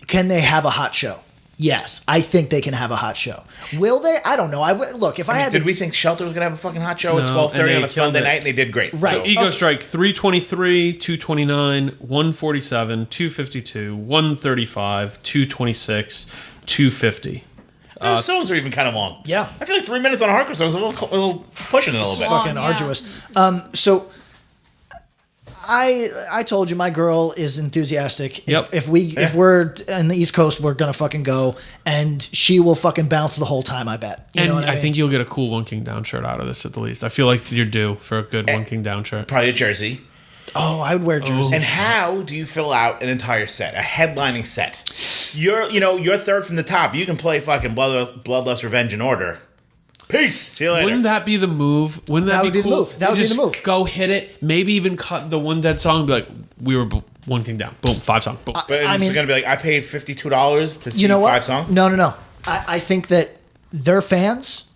can they have a hot show? Yes, I think they can have a hot show. Will they? I don't know. Look, if I had Did to, we think Shelter was gonna have a fucking hot show at No, 12:30 and they on a killed Sunday it. night, and they did great. Right. So, Ego Okay. Strike 323, 229, 147, 252, 135, 226, 250. those songs are even kind of long. Yeah. I feel like 3 minutes on a hardcore song is a little pushing it a little bit. Long. fucking yeah. arduous. So I told you my girl is enthusiastic. Yep. If we're on the East Coast, we're gonna fucking go, and she will fucking bounce the whole time. I bet. You And know what I mean? think you'll get a cool One King Down shirt out of this at the least. I feel like you're due for a good One King Down shirt. Probably a jersey. Oh, I would wear jersey. And how do you fill out an entire set, a headlining set? You're third from the top. You can play fucking Bloodlust Revenge in order. Peace. See you later. Wouldn't that be the move? Wouldn't that, That would be the cool? move. That would You be the just move. Go hit it. Maybe even cut the one dead song. And be like, we were One King Down. Boom, 5 songs. Boom. But I it's mean- going to be like, I paid $52 to see you know what? 5 songs? No. I think that their fans.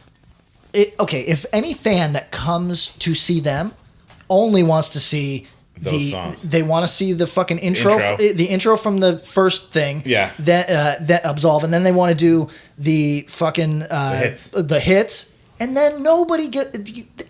If any fan that comes to see them only wants to see Those songs. they want to see the fucking intro, the intro from the first thing, Yeah. that Absolve, and then they want to do the fucking the hits, and then nobody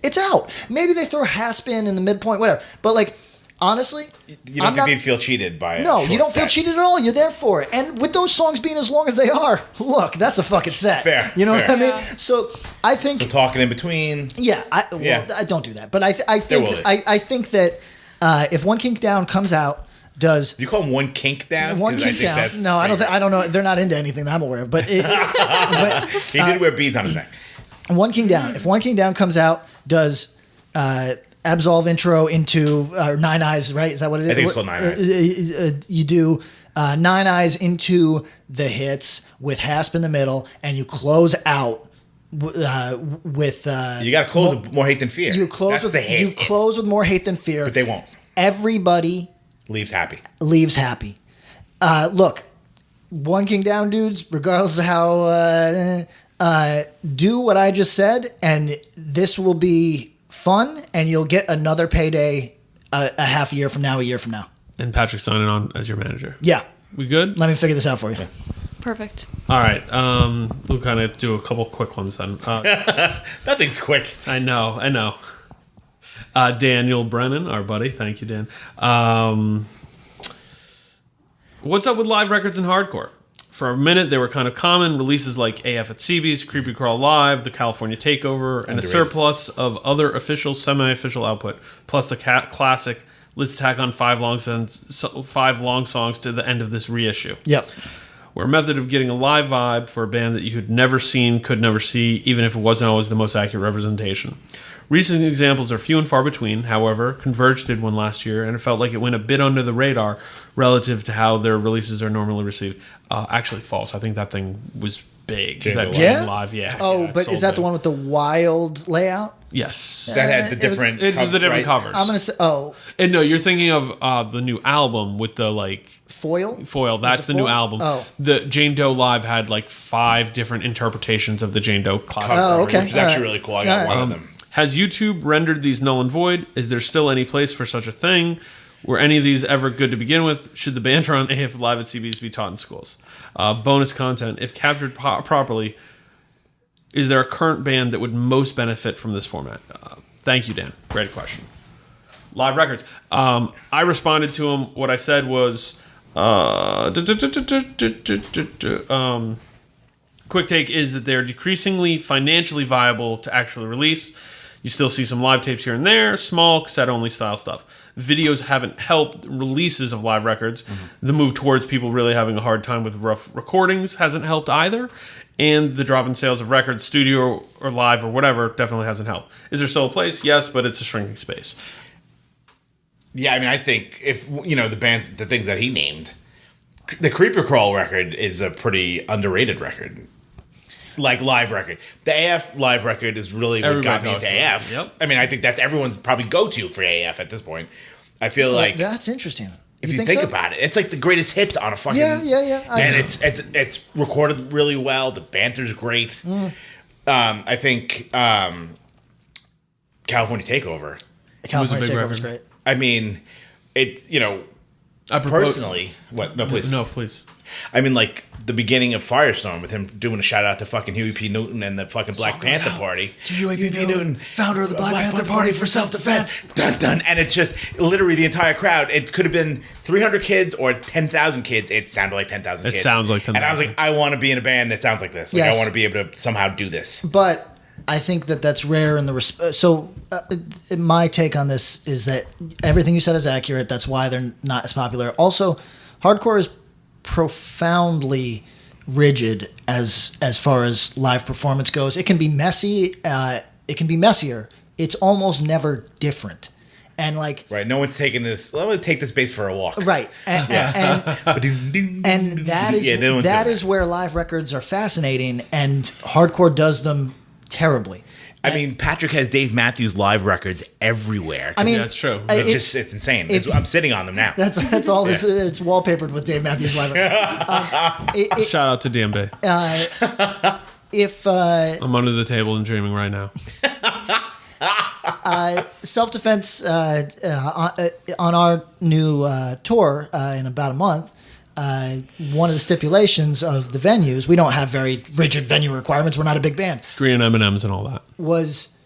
it's out. Maybe they throw a Haspin in the midpoint, whatever. But like honestly, You don't think they'd feel cheated by it. no, you don't feel cheated at all. You're there for it. And with those songs being as long as they are, look, that's a fucking set. Fair, You know fair. what I mean? Yeah. So I think, So talking in between. yeah, Yeah. I don't do that. But I will think be. I think that if One King Down comes out does. Do you call them One Kink Down? One 'Cause I Kink think Down. that's No, I don't. great. I don't know. They're not into anything that I'm aware of. But, He did wear beads on his neck. One King Down. If One King Down comes out, does Absolve intro into Nine Eyes, right? Is that what it is? I think it's called Nine Eyes. You do Nine Eyes into the hits with Hasp in the middle, and you close out with. You got to close with More Hate Than Fear. You close That's with the hit. you close with More Hate Than Fear, But they won't. Everybody Leaves happy. leaves happy. Look, One King Down dudes, regardless of how. Do what I just said, and this will be fun, and you'll get another payday a half a year from now, a year from now. And Patrick signing on as your manager. Yeah. We good? Let me figure this out for you. Perfect. All right. We'll kind of do a couple quick ones then. Nothing's quick. I know. Daniel Brennan, our buddy. Thank you, Dan. What's up with live records in hardcore? For a minute, they were kind of common. Releases like AF at CB's, Creepy Crawl Live, the California Takeover, and a surplus of other official, semi-official output, plus the classic Let's Tack on 5 long songs to the end of this reissue. Yep. Were a method of getting a live vibe for a band that you had never seen, could never see, even if it wasn't always the most accurate representation. Recent examples are few and far between. However, Converge did one last year, and it felt like it went a bit under the radar relative to how their releases are normally received. Actually, false. I think that thing was big. That Yeah? live, yeah. Oh, Yeah, but sold is that the big. one with the wild layout? Yes. That had the it was- different. It's the different right? covers. I'm gonna say, And no, you're thinking of the new album with the foil. foil. That's it the new foil? album. Oh. The Jane Doe Live had 5 different interpretations of the Jane Doe classic. Oh, okay. Which is actually All right. really cool. I got All one right. of them. Has YouTube rendered these null and void? Is there still any place for such a thing? Were any of these ever good to begin with? Should the banter on AF Live at CB's be taught in schools? Bonus content. If captured properly, is there a current band that would most benefit from this format? Thank you, Dan. Great question. Live records. I responded to him. What I said was... quick take is that they're decreasingly financially viable to actually release. You still see some live tapes here and there, small cassette-only style stuff. Videos haven't helped releases of live records. Mm-hmm. The move towards people really having a hard time with rough recordings hasn't helped either. And the drop in sales of records, studio or live or whatever, definitely hasn't helped. Is there still a place? Yes, but it's a shrinking space. Yeah, I mean, I think if, the things that he named, the Creeper Crawl record is a pretty underrated record. Live record. The AF live record is really what got me into AF. Yep. I mean, I think that's everyone's probably go-to for AF at this point. I feel like That's interesting. if you think so? about it, it's like the greatest hits on a fucking... Yeah. And it's recorded really well. The banter's great. I think California Takeover. California big Takeover's record. great. I mean, personally... What? No, please. No, please. I mean, the beginning of Firestorm with him doing a shout out to fucking Huey P. Newton and the fucking Black Panther Party. To Huey P. Newton, founder of the Black Panther Party for self-defense. Dun dun, and it's just literally the entire crowd. It could have been 300 kids or 10,000 kids. It sounded like 10,000 kids. It sounds like 10,000. And I was like, I want to be in a band that sounds like this. Yes. I want to be able to somehow do this. But I think that's rare in the so my take on this is that everything you said is accurate. That's why they're not as popular. Also, hardcore is profoundly rigid as far as live performance goes. It can be messy. It can be messier. It's almost never different. And right, no one's taking this. Let me take this bass for a walk. Right, and that is that is where live records are fascinating, and hardcore does them terribly. I mean, Patrick has Dave Matthews live records everywhere. I mean, that's true. It's insane. I'm sitting on them now. That's all this. It's wallpapered with Dave Matthews live. Shout out to DMB. If I'm under the table and dreaming right now. self-defense on our new tour in about a month, one of the stipulations of the venues, we don't have very rigid venue requirements. We're not a big band. Green M&Ms and all that. Was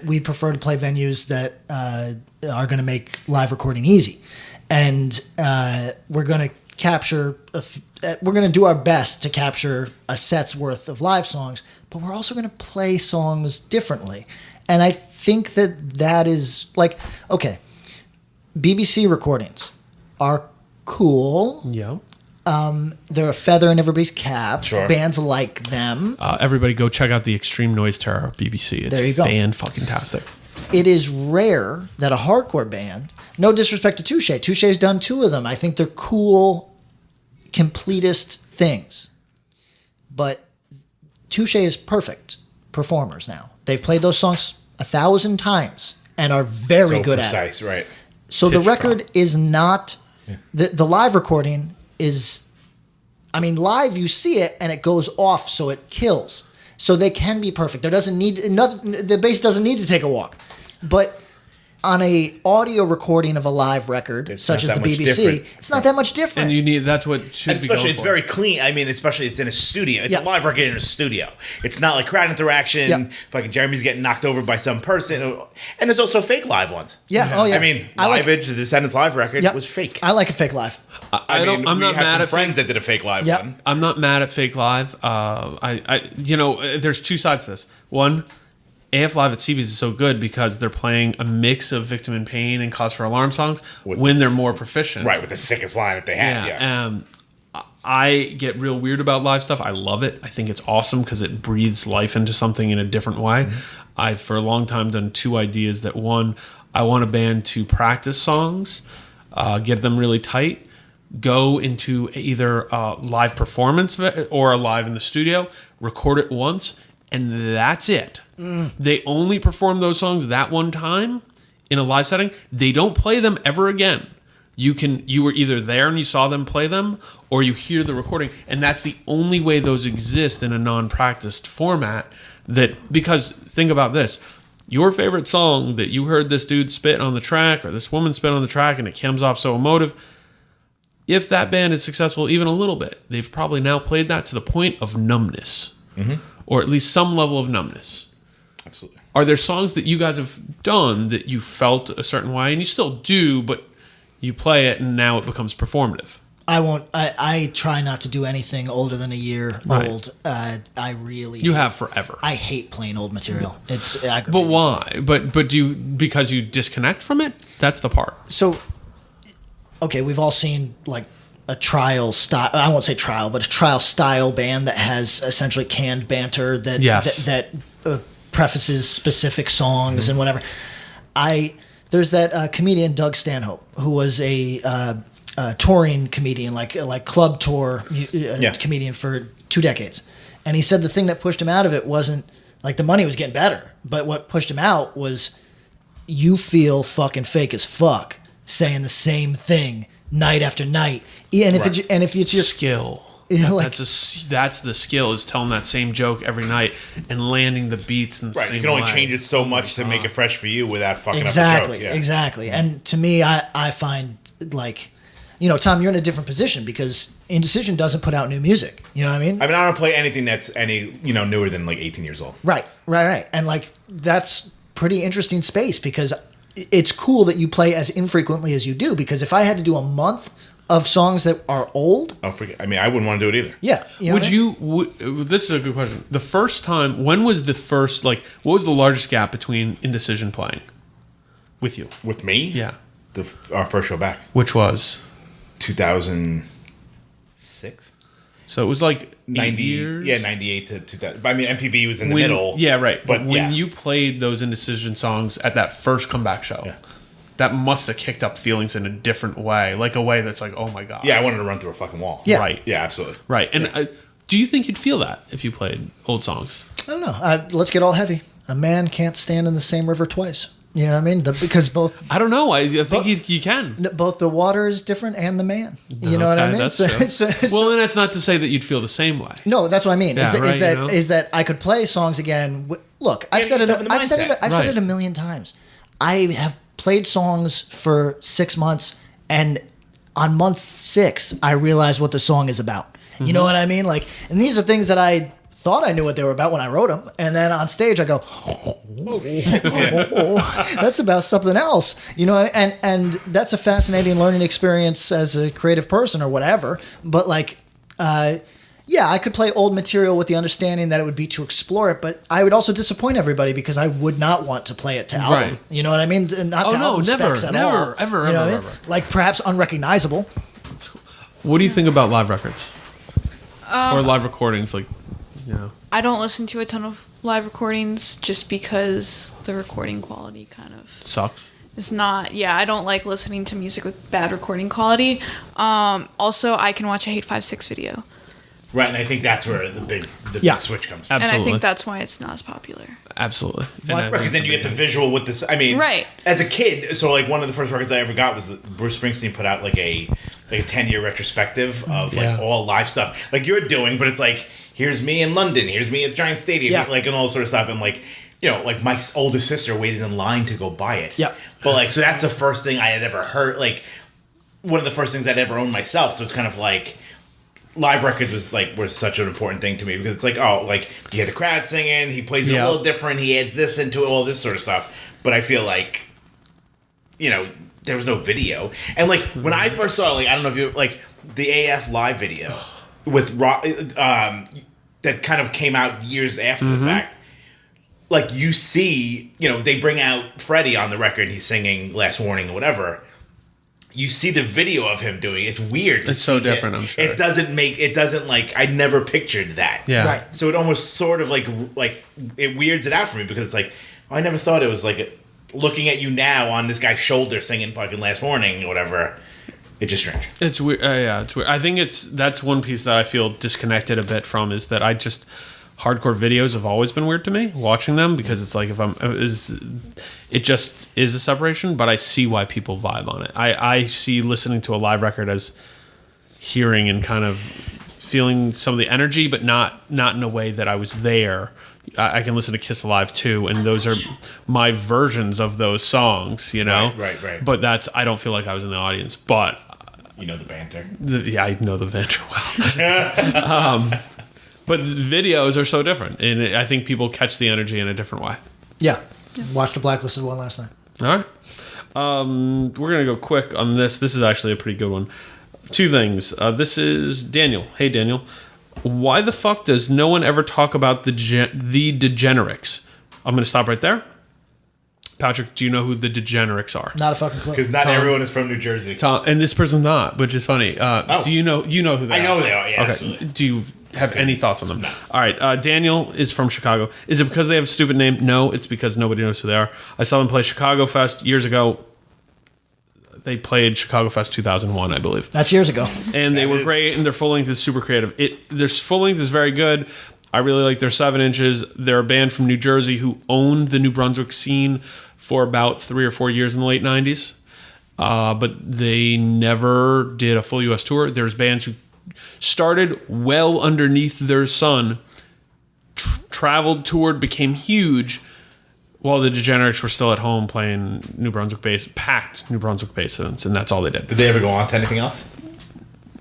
we prefer to play venues that are going to make live recording easy, and we're going to capture. We're going to do our best to capture a set's worth of live songs, but we're also going to play songs differently. And I think that is okay. BBC recordings are cool. Yeah. They're a feather in everybody's cap. Sure. Bands like them. Everybody go check out the Extreme Noise Terror BBC. It's There you go. fan-fucking-tastic. It is rare that a hardcore band, no disrespect to Touche. Touche's done 2 of them. I think they're cool, completist things. But Touche is perfect performers now. They've played those songs 1,000 times and are very good at it. Precise, right. So the Pitch record drop. is not the live recording is. I mean, live you see it and it goes off, so it kills. So they can be perfect. There doesn't need the bass doesn't need to take a walk, but on a audio recording of a live record, It's such as not the that much BBC, different. it's not that much different. And you need that's what should And be especially, going it's for. very clean. I mean, especially it's in a studio. It's Yeah. a live record in a studio. It's not like crowd interaction. Yeah. Fucking Jeremy's getting knocked over by some person. And there's also fake live ones. Yeah. Oh yeah. I mean, I like- Liveage, the Descendants live record, Yep. was fake. I like a fake live. I mean, I'm we not have mad some at friends that did a fake live Yep. one. I'm not mad at Fake Live. There's 2 sides to this. One, AF Live at CB's is so good because they're playing a mix of Victim in Pain and Cause for Alarm songs With when the they're more proficient. Right, with the sickest line that they had. Yeah. I get real weird about live stuff. I love it. I think it's awesome because it breathes life into something in a different way. I've for a long time done 2 ideas. That one, I want a band to practice songs, get them really tight, go into either a live performance or a live in the studio, record it once, and that's it. They only perform those songs that one time in a live setting. They don't play them ever again. You were either there and you saw them play them, or you hear the recording, and that's the only way those exist in a non-practiced format. Because think about this. Your favorite song that you heard this dude spit on the track or this woman spit on the track and it comes off so emotive, if that band is successful even a little bit, they've probably now played that to the point of numbness, or at least some level of numbness. Absolutely. Are there songs that you guys have done that you felt a certain way, and you still do, but you play it and now it becomes performative? I won't. I try not to do anything older than a year Right. old. I really. You have forever. I hate playing old material. It's aggravating. But why? But do you, because you disconnect from it? That's the part. So, okay, we've all seen like a trial style. I won't say trial, but a trial style band that has essentially canned banter that Yes. that prefaces specific songs and whatever. There's that comedian Doug Stanhope who was a touring comedian, like club tour comedian for 2 decades, and he said the thing that pushed him out of it wasn't like the money was getting better, but what pushed him out was you feel fucking fake as fuck saying the same thing night after night, and if it's your Skill. Yeah, like- That's the skill, is telling that same joke every night and landing the beats in the Right. same You can only way. change it so much to make it fresh for you without fucking exactly up the joke. Yeah. exactly. And to me, I find like, Tom, you're in a different position because Indecision doesn't put out new music. You know what I mean? I mean, I don't play anything that's any newer than like 18 years old. Right. And like that's pretty interesting space because it's cool that you play as infrequently as you do, because if I had to do a month of songs that are old, Oh, forget. I mean, I wouldn't want to do it either. yeah. You know what I mean? This is a good question. The first time, when was the first, what was the largest gap between Indecision playing with you? With me, Yeah. Our first show back, Which was? 2006. So it was like 8 90 years? Yeah, 98 to 2000. I mean, MPB was in the When- middle. Yeah, right. But when yeah. you played those Indecision songs at that first comeback show, Yeah. that must have kicked up feelings in a different way, like a way that's like, oh my God. Yeah, I wanted to run through a fucking wall. Yeah. Right. Yeah, absolutely. Right. And do you think you'd feel that if you played old songs? I don't know. Let's get all heavy. A man can't stand in the same river twice. You know what I mean? Because both I don't know. I think you can. both the water is different and the man. You know what I Okay, mean? That's So- true. so- Well, and that's not to say that you'd feel the same way. no, that's what I mean. Yeah, right, Is that I could play songs again? Look, I've said it. yourself in the I've said it. mindset. I've said Right. it a million times. I have played songs for 6 months, and on month 6, I realized what the song is about. You know what I mean? Like, and these are things that I thought I knew what they were about when I wrote them, and then on stage I go, that's about something else, and that's a fascinating learning experience as a creative person or whatever. But like, yeah, I could play old material with the understanding that it would be to explore it, but I would also disappoint everybody because I would not want to play it to album. Right. You know what I mean? Not to album specs at all. Ever. You know what I mean? Like perhaps unrecognizable. What do you think about live records? Or live recordings, like, you know? I don't listen to a ton of live recordings just because the recording quality kind of Sucks. is not. Yeah, I don't like listening to music with bad recording quality. Also, I can watch a Hate 5.6 video. Right, and I think that's where the big switch comes from. Absolutely. And I think that's why it's not as popular. Absolutely. Right, because then you get the visual with this. I mean, Right. As a kid, so like one of the first records I ever got was that Bruce Springsteen put out like a 10-year retrospective of like all live stuff, like you're doing, but it's like here's me in London, here's me at Giant Stadium, like and all sort of stuff, and like like my older sister waited in line to go buy it. Yeah. But like so that's the first thing I had ever heard, like one of the first things I'd ever owned myself. So it's kind of like. Live records was such an important thing to me because it's like, oh, like you hear the crowd singing, he plays it a little different, he adds this into it, all this sort of stuff. But I feel like, there was no video. And like when I first saw, like, I don't know if you like the AF live video with rock that kind of came out years after the fact. Like you see, they bring out Freddie on the record, he's singing Last Warning or whatever. You see the video of him doing it. It's weird. It's so different, I'm sure. It doesn't like, I never pictured that. Yeah. Right. So it almost sort of like it weirds it out for me because it's like, I never thought it was like looking at you now on this guy's shoulder singing fucking Last Warning or whatever. It's just strange. It's weird. Yeah, it's weird. I think that's one piece that I feel disconnected a bit from is that hardcore videos have always been weird to me watching them because it's like it just is a separation, but I see why people vibe on it. I see listening to a live record as hearing and kind of feeling some of the energy, but not in a way that I was there. I can listen to Kiss Alive too, and those are my versions of those songs, Right. But I don't feel like I was in the audience, but You know the banter. I know the banter well. But videos are so different, and I think people catch the energy in a different way. Yeah. Watched the Blacklisted one last night. All right. We're going to go quick on this. This is actually a pretty good one. Two things. This is Daniel. Hey, Daniel. Why the fuck does no one ever talk about the Degenerics? I'm going to stop right there. Patrick, do you know who the Degenerics are? Not a fucking clue. Because not everyone is from New Jersey. Tom, and this person's not, which is funny. Do you know who they are? I know they are, yeah. Okay. Absolutely. Do you have any thoughts on them? No. All right. Daniel is from Chicago. Is it because they have a stupid name? No, it's because nobody knows who they are. I saw them play Chicago Fest years ago. They played Chicago Fest 2001, I believe. That's years ago. And they were great, and their full length is super creative. Their full length is very good. I really like their 7 inches. They're a band from New Jersey who owned the New Brunswick scene for about 3 or 4 years in the late 90s. But they never did a full U.S. tour. There's bands who started well underneath their sun, traveled, toured, became huge, while the Degenerics were still at home playing packed New Brunswick basements, and that's all they did. Did they ever go on to anything else?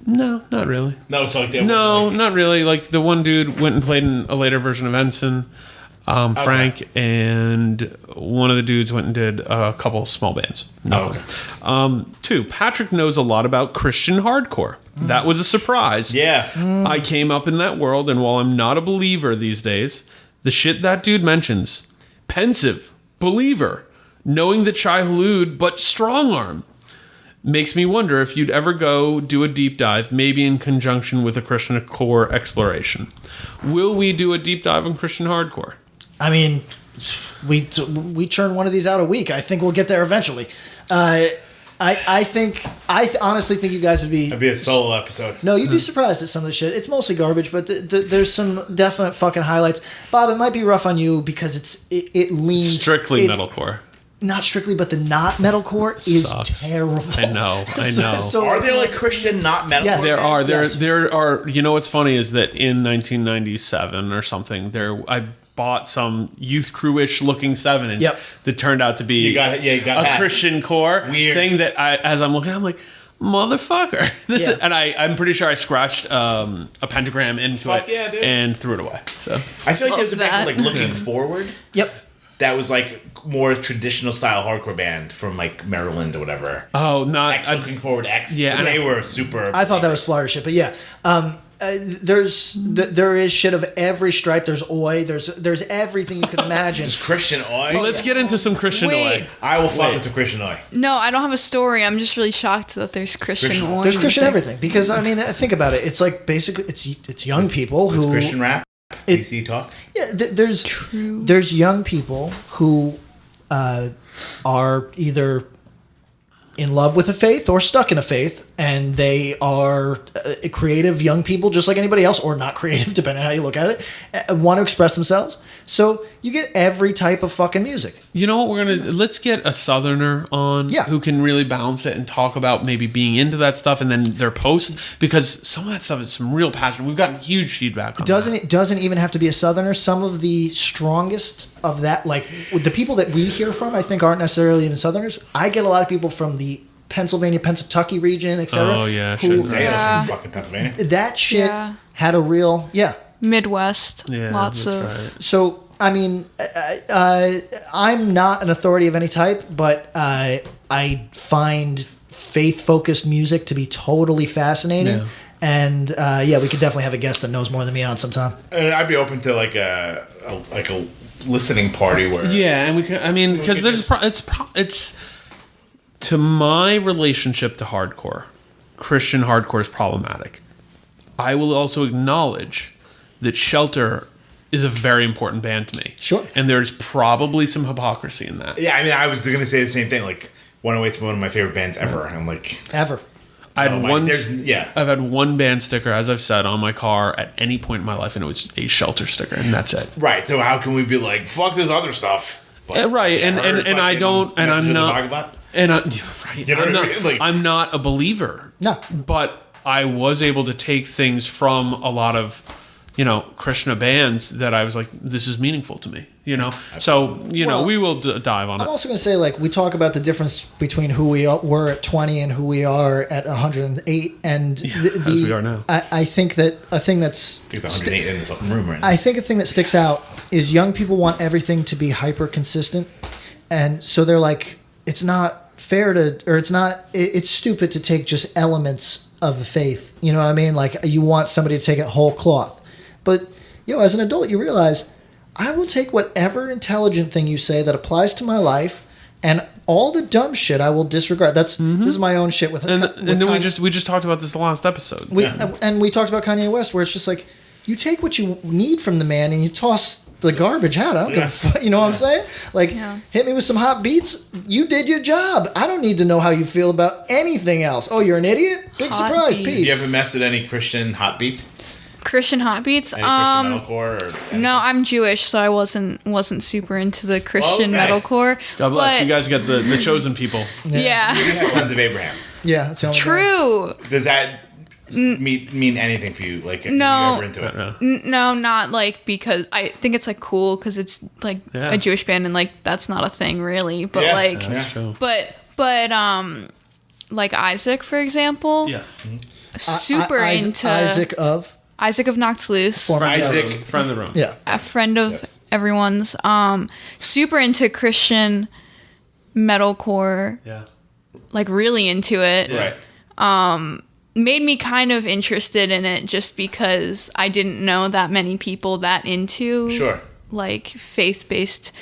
No, not really. No, so like Not really. Like the one dude went and played in a later version of Ensign, Frank, and one of the dudes went and did a couple small bands. Nothing. Okay. 2, Patrick knows a lot about Christian hardcore. That was a surprise. Yeah. I came up in that world, and while I'm not a believer these days, the shit that dude mentions, pensive, believer, knowing the Chai Halud, but strong arm, makes me wonder if you'd ever go do a deep dive, maybe in conjunction with a Christian core exploration. Will we do a deep dive on Christian hardcore? I mean, we churn one of these out a week. I think we'll get there eventually. I honestly think you guys would be... It'd be a solo episode. No, you'd be surprised at some of the shit. It's mostly garbage, but there's some definite fucking highlights. Bob, it might be rough on you because it leans... Strictly metalcore. Not strictly, but the not metalcore is terrible. I know. So are there like Christian not metalcore? Yes. There are. Yes. There are. You know what's funny is that in 1997 or something, I bought some Youth Crew-ish looking 7-inch that turned out to be a Christian core thing that as I'm looking, I'm like, motherfucker. I'm pretty sure I scratched a pentagram into it and threw it away. So I feel like there's a band like Looking Forward. Yep. That was like more traditional style hardcore band from like Maryland or whatever. Oh, not Looking Forward X. Yeah, they were super. I thought that was Florida shit, but yeah. there is shit of every stripe. There's oi. There's everything you can imagine. There's Christian oi. Let's get into some Christian Wait. oi. I will fuck with some Christian oi. No, I don't have a story. I'm just really shocked that there's Christian oi. There's Christian music. everything because I mean, think about it. It's like basically it's young people There's who Christian rap. PC talk. Yeah, there's young people who are either in love with a faith or stuck in a faith, and they are creative young people just like anybody else, or not creative depending on how you look at it, want to express themselves. So you get every type of fucking music. You know what, let's get a Southerner on who can really balance it and talk about maybe being into that stuff and then their post, because some of that stuff is some real passion. We've gotten huge feedback on It doesn't even have to be a Southerner. Some of the strongest of that, like the people that we hear from, I think aren't necessarily even Southerners. I get a lot of people from the Pennsylvania, Kentucky region, etc. Oh, yeah, who, Say that's from fucking Pennsylvania. that shit had a real Midwest. Yeah, Lots that's of. right. So, I mean, I'm not an authority of any type, but I find faith-focused music to be totally fascinating. Yeah. And we could definitely have a guest that knows more than me on sometime. And I'd be open to like a listening party where Yeah, and we can. I mean, because it's to my relationship to hardcore, Christian hardcore is problematic. I will also acknowledge that Shelter is a very important band to me. Sure. And there's probably some hypocrisy in that. Yeah, I mean, I was going to say the same thing. Like, 108's one of my favorite bands ever. I'm like, Ever. I've had one band sticker, as I've said, on my car at any point in my life, and it was a Shelter sticker, and that's it. right. So how can we be like, fuck this other stuff? But Right, and I don't, and I'm not, and right, You know I'm what I not, mean? Like- I'm not a believer. No. But I was able to take things from a lot of, Krishna bands that I was like, this is meaningful to me, So, Well, we will dive on I'm it. also going to say, like, we talk about the difference between who we were at 20 and who we are at 108. And as we are now. I think that a thing that's... I think it's 108 in this room right now. I think a thing that sticks out is young people want everything to be hyper consistent. And so they're like, it's not fair to, or it's stupid to take just elements of a faith. You know what I mean? Like, you want somebody to take it whole cloth. But, as an adult, you realize, I will take whatever intelligent thing you say that applies to my life, and all the dumb shit I will disregard. This is my own shit with And then Kanye. we just talked about this the last episode. And we talked about Kanye West, where it's just like, you take what you need from the man and you toss the garbage out. I don't give a fuck. You know what I'm saying? Like, hit me with some hot beats. You did your job. I don't need to know how you feel about anything else. Oh, you're an idiot? Big Hot surprise. beats. Peace. Do you ever mess with any Christian hot beats? Christian hot beats. Any Christian metalcore or anything? No, I'm Jewish, so I wasn't super into the Christian Okay. metalcore. God bless. But You guys get the chosen people. yeah. You have Sons of Abraham. Yeah, that's the only thing. True. Does that mean anything for you? Like, No. are you ever into it? No, not like, because I think it's like cool because it's like a Jewish band, and like that's not a thing really. But Yeah. like, Yeah. That's true. but like Isaac, for example, Yes. super into Isaac of Knocked Loose, Former Isaac. guest. Friend of the room. Yeah. a friend of everyone's. Super into Christian metalcore, Yeah. like really into it. Right. Made me kind of interested in it just because I didn't know that many people that into Sure. like faith-based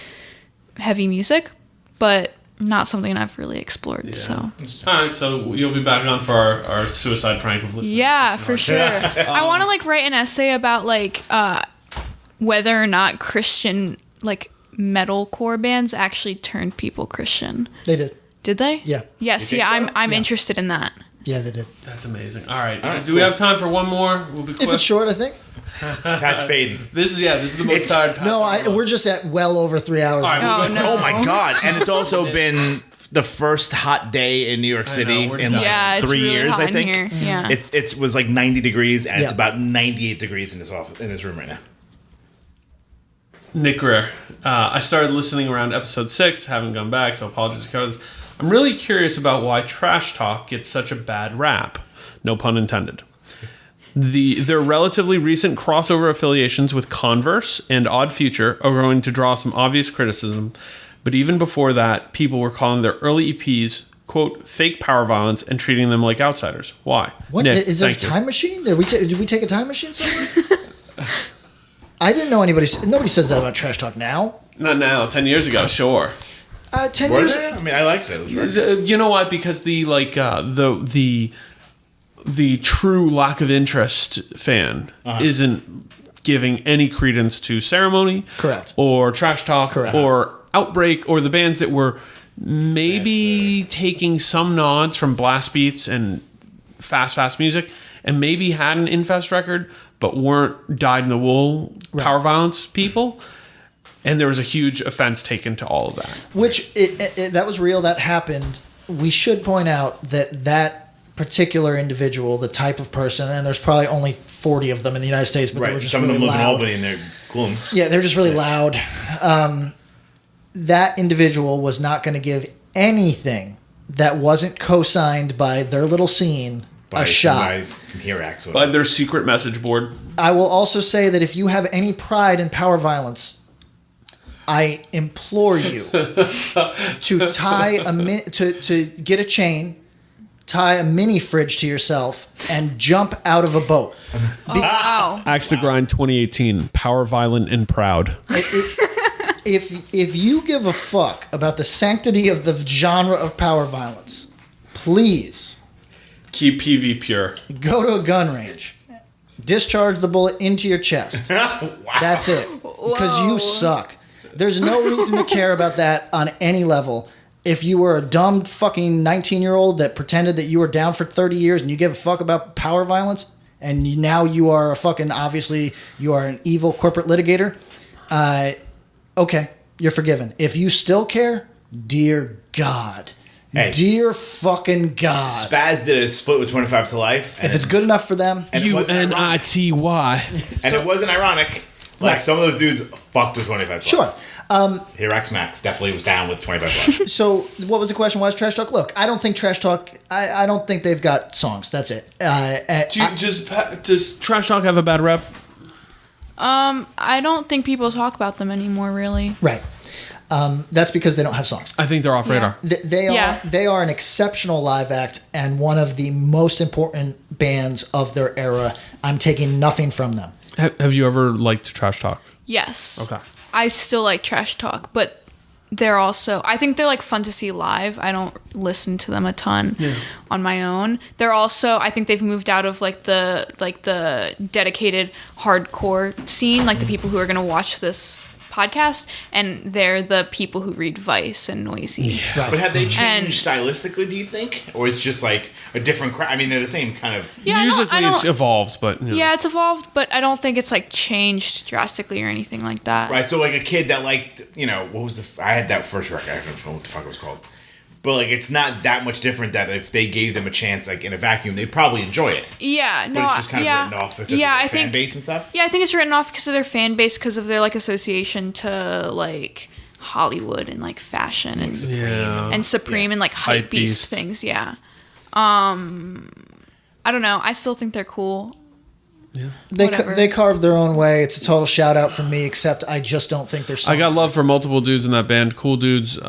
heavy music, but not something I've really explored. So All right, so you'll be back on for our suicide prank of listening. yeah, for sure. I want to like write an essay about like whether or not Christian like metalcore bands actually turned people Christian. They did. Did they? Yeah. Yeah. You See, think so? I'm interested in that. Yeah, they did. That's amazing. All right. right, Do we cool. have time for one more? We'll be quick. If it's short, I think. That's fading. This is the most tired. No, we're just at well over 3 hours. All right, now. Oh, no. Oh my god! And it's also been the first hot day in New York City we're in dying. like Yeah, it's 3 really years. hot I in think here. Yeah. it was like 90 degrees, and it's Yeah. about 98 degrees in this room right now. Nick Greer. I started listening around episode 6, haven't gone back, so apologies to cover this. I'm really curious about why trash talk gets such a bad rap. No pun intended. Their relatively recent crossover affiliations with Converse and Odd Future are going to draw some obvious criticism, but even before that, people were calling their early EPs quote, fake power violence and treating them like outsiders. Why? What Nick, is there a thank you. time machine? Did we take a time machine somewhere? I didn't know nobody says that about Trash Talk now. Not now. 10 years ago, sure. 10 Were years. they? I mean, I like those. You know why? Because the true lack of interest fan isn't giving any credence to Ceremony, Correct, or Trash Talk, correct, or Outbreak, or the bands that were maybe taking some nods from blast beats and fast music, and maybe had an Infest record, but weren't dyed-in-the-wool power violence people. And there was a huge offense taken to all of that. Which, that was real, that happened. We should point out that particular individual, the type of person, and there's probably only 40 of them in the United States, but they were just Some really of them live in loud. Albany and they're gloom. Yeah, they're just really loud. That individual was not going to give anything that wasn't co-signed by their little scene a shot. From here, actually. By their secret message board. I will also say that if you have any pride in power violence, I implore you to tie to get a chain, tie a mini fridge to yourself, and jump out of a boat. Wow. Axe to Grind 2018. Power, violent, and proud. If you give a fuck about the sanctity of the genre of power violence, please Keep PV pure. go to a gun range, discharge the bullet into your chest. Wow. That's it. Because you suck. There's no reason to care about that on any level. If you were a dumb fucking 19-year-old that pretended that you were down for 30 years and you give a fuck about power violence, and now you are a fucking, obviously, you are an evil corporate litigator, okay, you're forgiven. If you still care, dear God. Hey. Dear fucking God. Spaz did a split with 25 to Life. And If it's good enough for them, and it wasn't ironic. UNITY. And it wasn't ironic. Like, some of those dudes fucked with 25 to Life. sure. Here, X Max definitely was down with 25 to Life. So, what was the question? Why is Trash Talk? Look, I don't think Trash Talk. I don't think they've got songs. That's it. Does Trash Talk have a bad rep? I don't think people talk about them anymore, really. Right. That's because they don't have songs. I think they're off radar. They are an exceptional live act and one of the most important bands of their era. I'm taking nothing from them. Have you ever liked Trash Talk? Yes. Okay. I still like Trash Talk, but they're also, I think they're like fun to see live. I don't listen to them a ton on my own. They're also, I think they've moved out of like the dedicated hardcore scene, like the people who are going to watch this podcast, and they're the people who read Vice and Noisy. Right. But have they changed stylistically, do you think? Or it's just like a different crowd? I mean, they're the same kind of... Yeah, Musically, it's evolved, but... You know. Yeah, it's evolved, but I don't think it's like changed drastically or anything like that. Right, so like a kid that liked, what was I had that first record, I don't know what the fuck it was called. But like, it's not that much different that if they gave them a chance, like in a vacuum, they'd probably enjoy it. Yeah, no, But it's just kind of written off because of their fan base and stuff? Yeah, I think it's written off because of their fan base, because of their like association to like Hollywood and like fashion and Supreme and like hype beast things. Yeah. I don't know. I still think they're cool. Yeah. They carved their own way. It's a total shout out from me, except I just don't think they're songs. I got love for multiple dudes in that band. Cool dudes.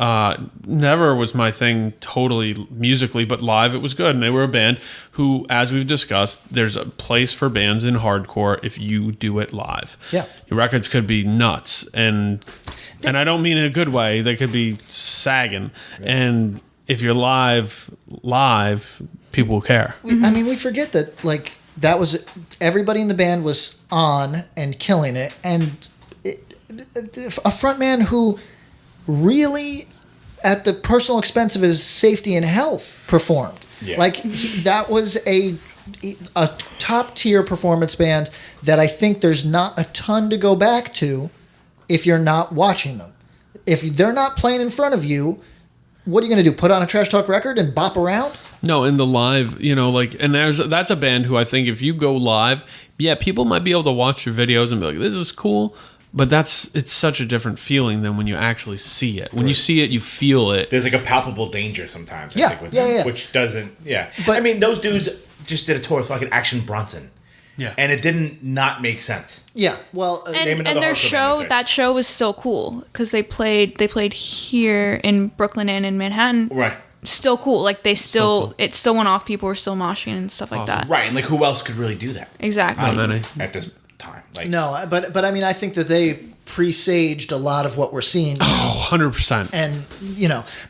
Never was my thing totally musically, but live it was good. And they were a band who, as we've discussed, there's a place for bands in hardcore if you do it live. Yeah. Your records could be nuts. And I don't mean in a good way. They could be sagging. Yeah. And if you're live, people will care. I mean, we forget that, like, that was everybody in the band was on and killing it, and a frontman who really, at the personal expense of his safety and health, performed. Yeah. Like that was a top tier performance band that I think there's not a ton to go back to if you're not watching them. If they're not playing in front of you, what are you going to do? Put on a Trash Talk record and bop around? No, in the live, and that's a band who I think if you go live, people might be able to watch your videos and be like, this is cool, but it's such a different feeling than when you actually see it. When you see it, you feel it. There's like a palpable danger sometimes, I think, with them, which doesn't, But I mean, those dudes just did a tour with fucking Action Bronson. Yeah. And it didn't not make sense. Yeah. Well, and their show, that show was still cool because they played here in Brooklyn and in Manhattan. Right. still cool. Like they still, cool. it still went off. People were still moshing and stuff like that. Right, and like who else could really do that? Exactly. Not many. At this time. Like, No, but I mean, I think that they presaged a lot of what we're seeing. Oh, 100%. And,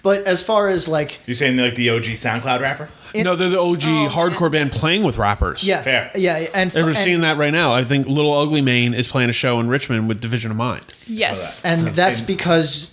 but as far as like, you're saying like the OG SoundCloud rapper? No, they're the OG hardcore band playing with rappers. yeah, Fair. yeah, and We're seeing that right now. I think Little Ugly Mane is playing a show in Richmond with Division of Mind. Yes. And that's because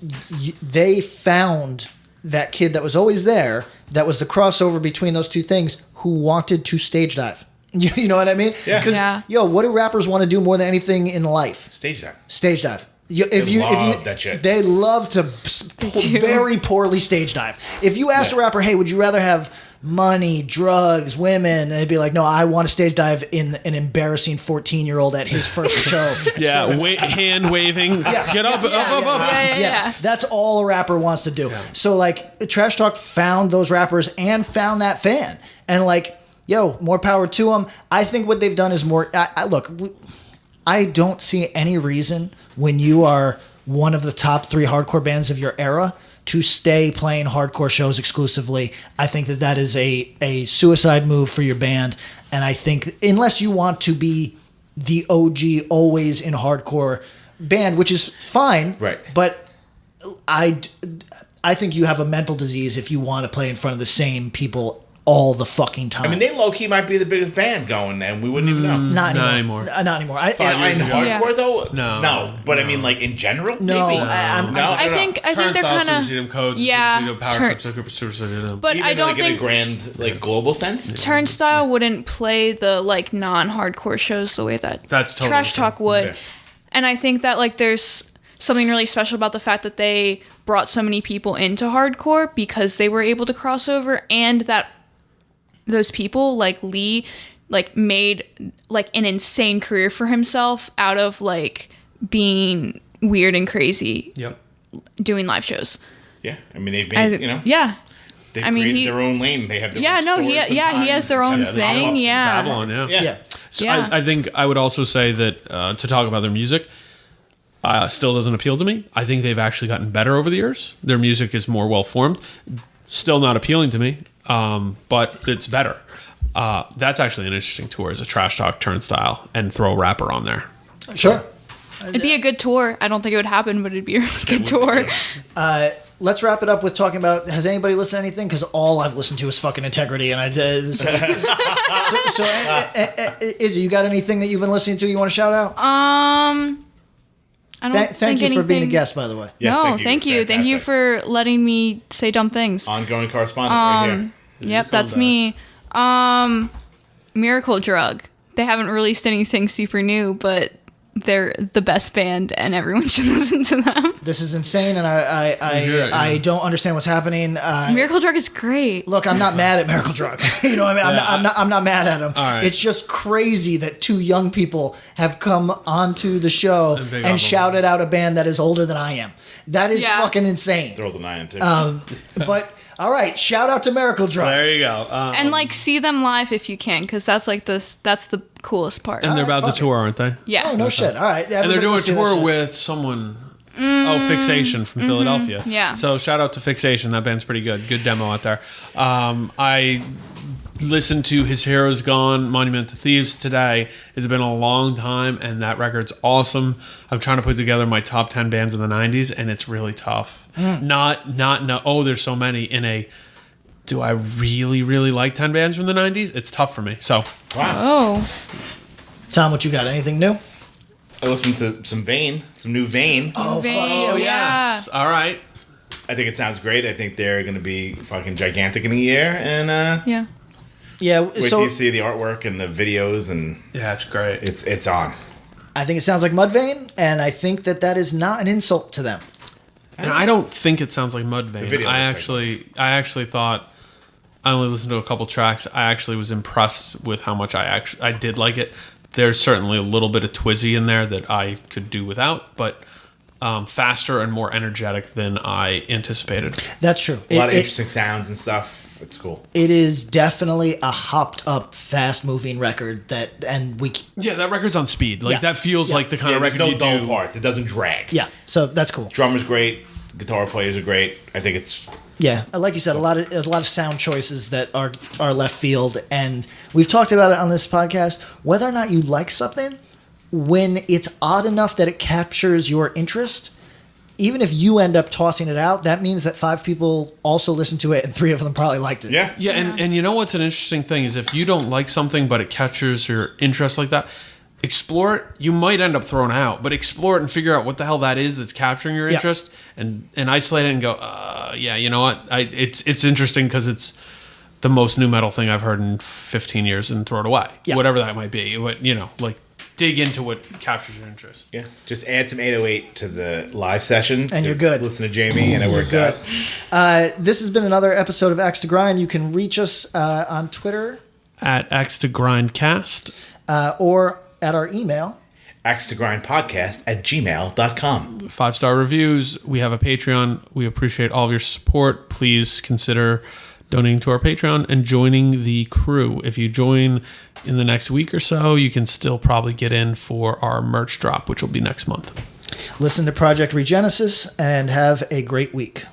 they found that kid that was always there, that was the crossover between those two things, who wanted to stage dive. You know what I mean? Yeah. Because, what do rappers want to do more than anything in life? Stage dive. Stage dive. love that shit. They love to very poorly stage dive. If you asked a rapper, hey, would you rather have money, drugs, women, they'd be like, no, I want to stage dive in an embarrassing 14-year-old at his first show. Yeah, hand waving. Get up, up. Yeah. That's all a rapper wants to do. Yeah. So like Trash Talk found those rappers and found that fan. And like, more power to them. I think what they've done is more, look, I don't see any reason when you are one of the top 3 hardcore bands of your era to stay playing hardcore shows exclusively. I think that is a suicide move for your band. And I think unless you want to be the OG always in hardcore band, which is fine. Right. But I think you have a mental disease if you want to play in front of the same people all the fucking time. I mean, they low-key might be the biggest band going, and we wouldn't even know. Not anymore. Not anymore. In hardcore, though? No. But I mean, like, in general? No. Maybe? I think they're kind of... codes, power trips, but Even I don't like in think... a grand, like, global sense? Turnstile wouldn't play the, like, non-hardcore shows the way that That's totally Trash Talk would. Okay. And I think that, like, there's something really special about the fact that they brought so many people into hardcore because they were able to cross over, and that those people like Lee made like an insane career for himself out of like being weird and crazy doing live shows. Yeah. I mean, they've made, Yeah. They've created their own lane. They have their own he has their own thing. Yeah. Babylon, Yeah. So I think I would also say that to talk about their music still doesn't appeal to me. I think they've actually gotten better over the years. Their music is more well-formed. Still not appealing to me, but it's better. That's actually an interesting tour as a Trash Talk Turnstile and throw a rapper on there. Sure. It'd be a good tour. I don't think it would happen, but it'd be a really good tour. Let's wrap it up with talking about, has anybody listened to anything? Because all I've listened to is fucking Integrity. And Izzy, you got anything that you've been listening to you want to shout out? I don't Thank you for being a guest, by the way. Yeah, thank you. Thank you for letting me say dumb things. Ongoing correspondent right here. Yep, that's me. Miracle Drug. They haven't released anything super new, but they're the best band, and everyone should listen to them. This is insane, and I don't understand what's happening. Miracle Drug is great. Look, I'm not mad at Miracle Drug. You know what I mean? I'm not mad at them. Right. It's just crazy that 2 young people have come onto the show and shouted out a band that is older than I am. That is fucking insane. They're older than I am, too. But all right, shout out to Miracle Drug. There you go. And like see them live if you can, because that's the coolest part. And they're about to tour, aren't they? Yeah. Oh, no shit. All right. And they're doing a tour with with someone. Fixation from Philadelphia. Yeah. So shout out to Fixation. That band's pretty good. Good demo out there. I listened to His Hero's Gone, Monument to Thieves today. It's been a long time, and that record's awesome. I'm trying to put together my top 10 bands in the 90s, and it's really tough. There's so many do I really, really like 10 bands from the 90s? It's tough for me. So. Wow. Oh. Tom, what you got? Anything new? I listened to some new Vane. Oh, Vane, fuck yeah. Yes. All right. I think it sounds great. I think they're going to be fucking gigantic in a year. And Yeah. Yeah. wait till you see the artwork and the videos. And Yeah, it's great. it's on. I think it sounds like Mudvayne, and I think that is not an insult to them. And I don't think it sounds like Mudvayne. video I looks like actually thought, I only listened to a couple tracks. I actually was impressed with how much I did like it. There's certainly a little bit of Twizzy in there that I could do without, but faster and more energetic than I anticipated. That's true. A lot of interesting sounds and stuff. It's cool. It is definitely a hopped up, fast moving record that record's on speed. Like Yeah. that feels like the kind of There's record no you dull do. parts. It doesn't drag. Yeah, so that's cool. Drummer's great. Guitar players are great. I think it's Yeah, like you said, a lot of sound choices that are left field, and we've talked about it on this podcast. Whether or not you like something, when it's odd enough that it captures your interest, even if you end up tossing it out, that means that 5 people also listened to it and 3 of them probably liked it. yeah. Yeah, and you know what's an interesting thing is if you don't like something but it captures your interest like that, explore it. You might end up throwing it out, but explore it and figure out what the hell that is that's capturing your interest, and isolate it and go, yeah, you know what? It's interesting because it's the most new metal thing I've heard in 15 years, and throw it away. Yeah. Whatever that might be. What, you know, like dig into what captures your interest. Yeah, just add some 808 to the live session. And you're good. Listen to Jamie, and it worked out. This has been another episode of Axe to Grind. You can reach us on Twitter At Axe to Grind Cast. or at our email. axetogrindpodcast@gmail.com. 5-star reviews. We have a Patreon. We appreciate all of your support. Please consider donating to our Patreon and joining the crew. If you join in the next week or so, you can still probably get in for our merch drop, which will be next month. Listen to Project Regenesis and have a great week.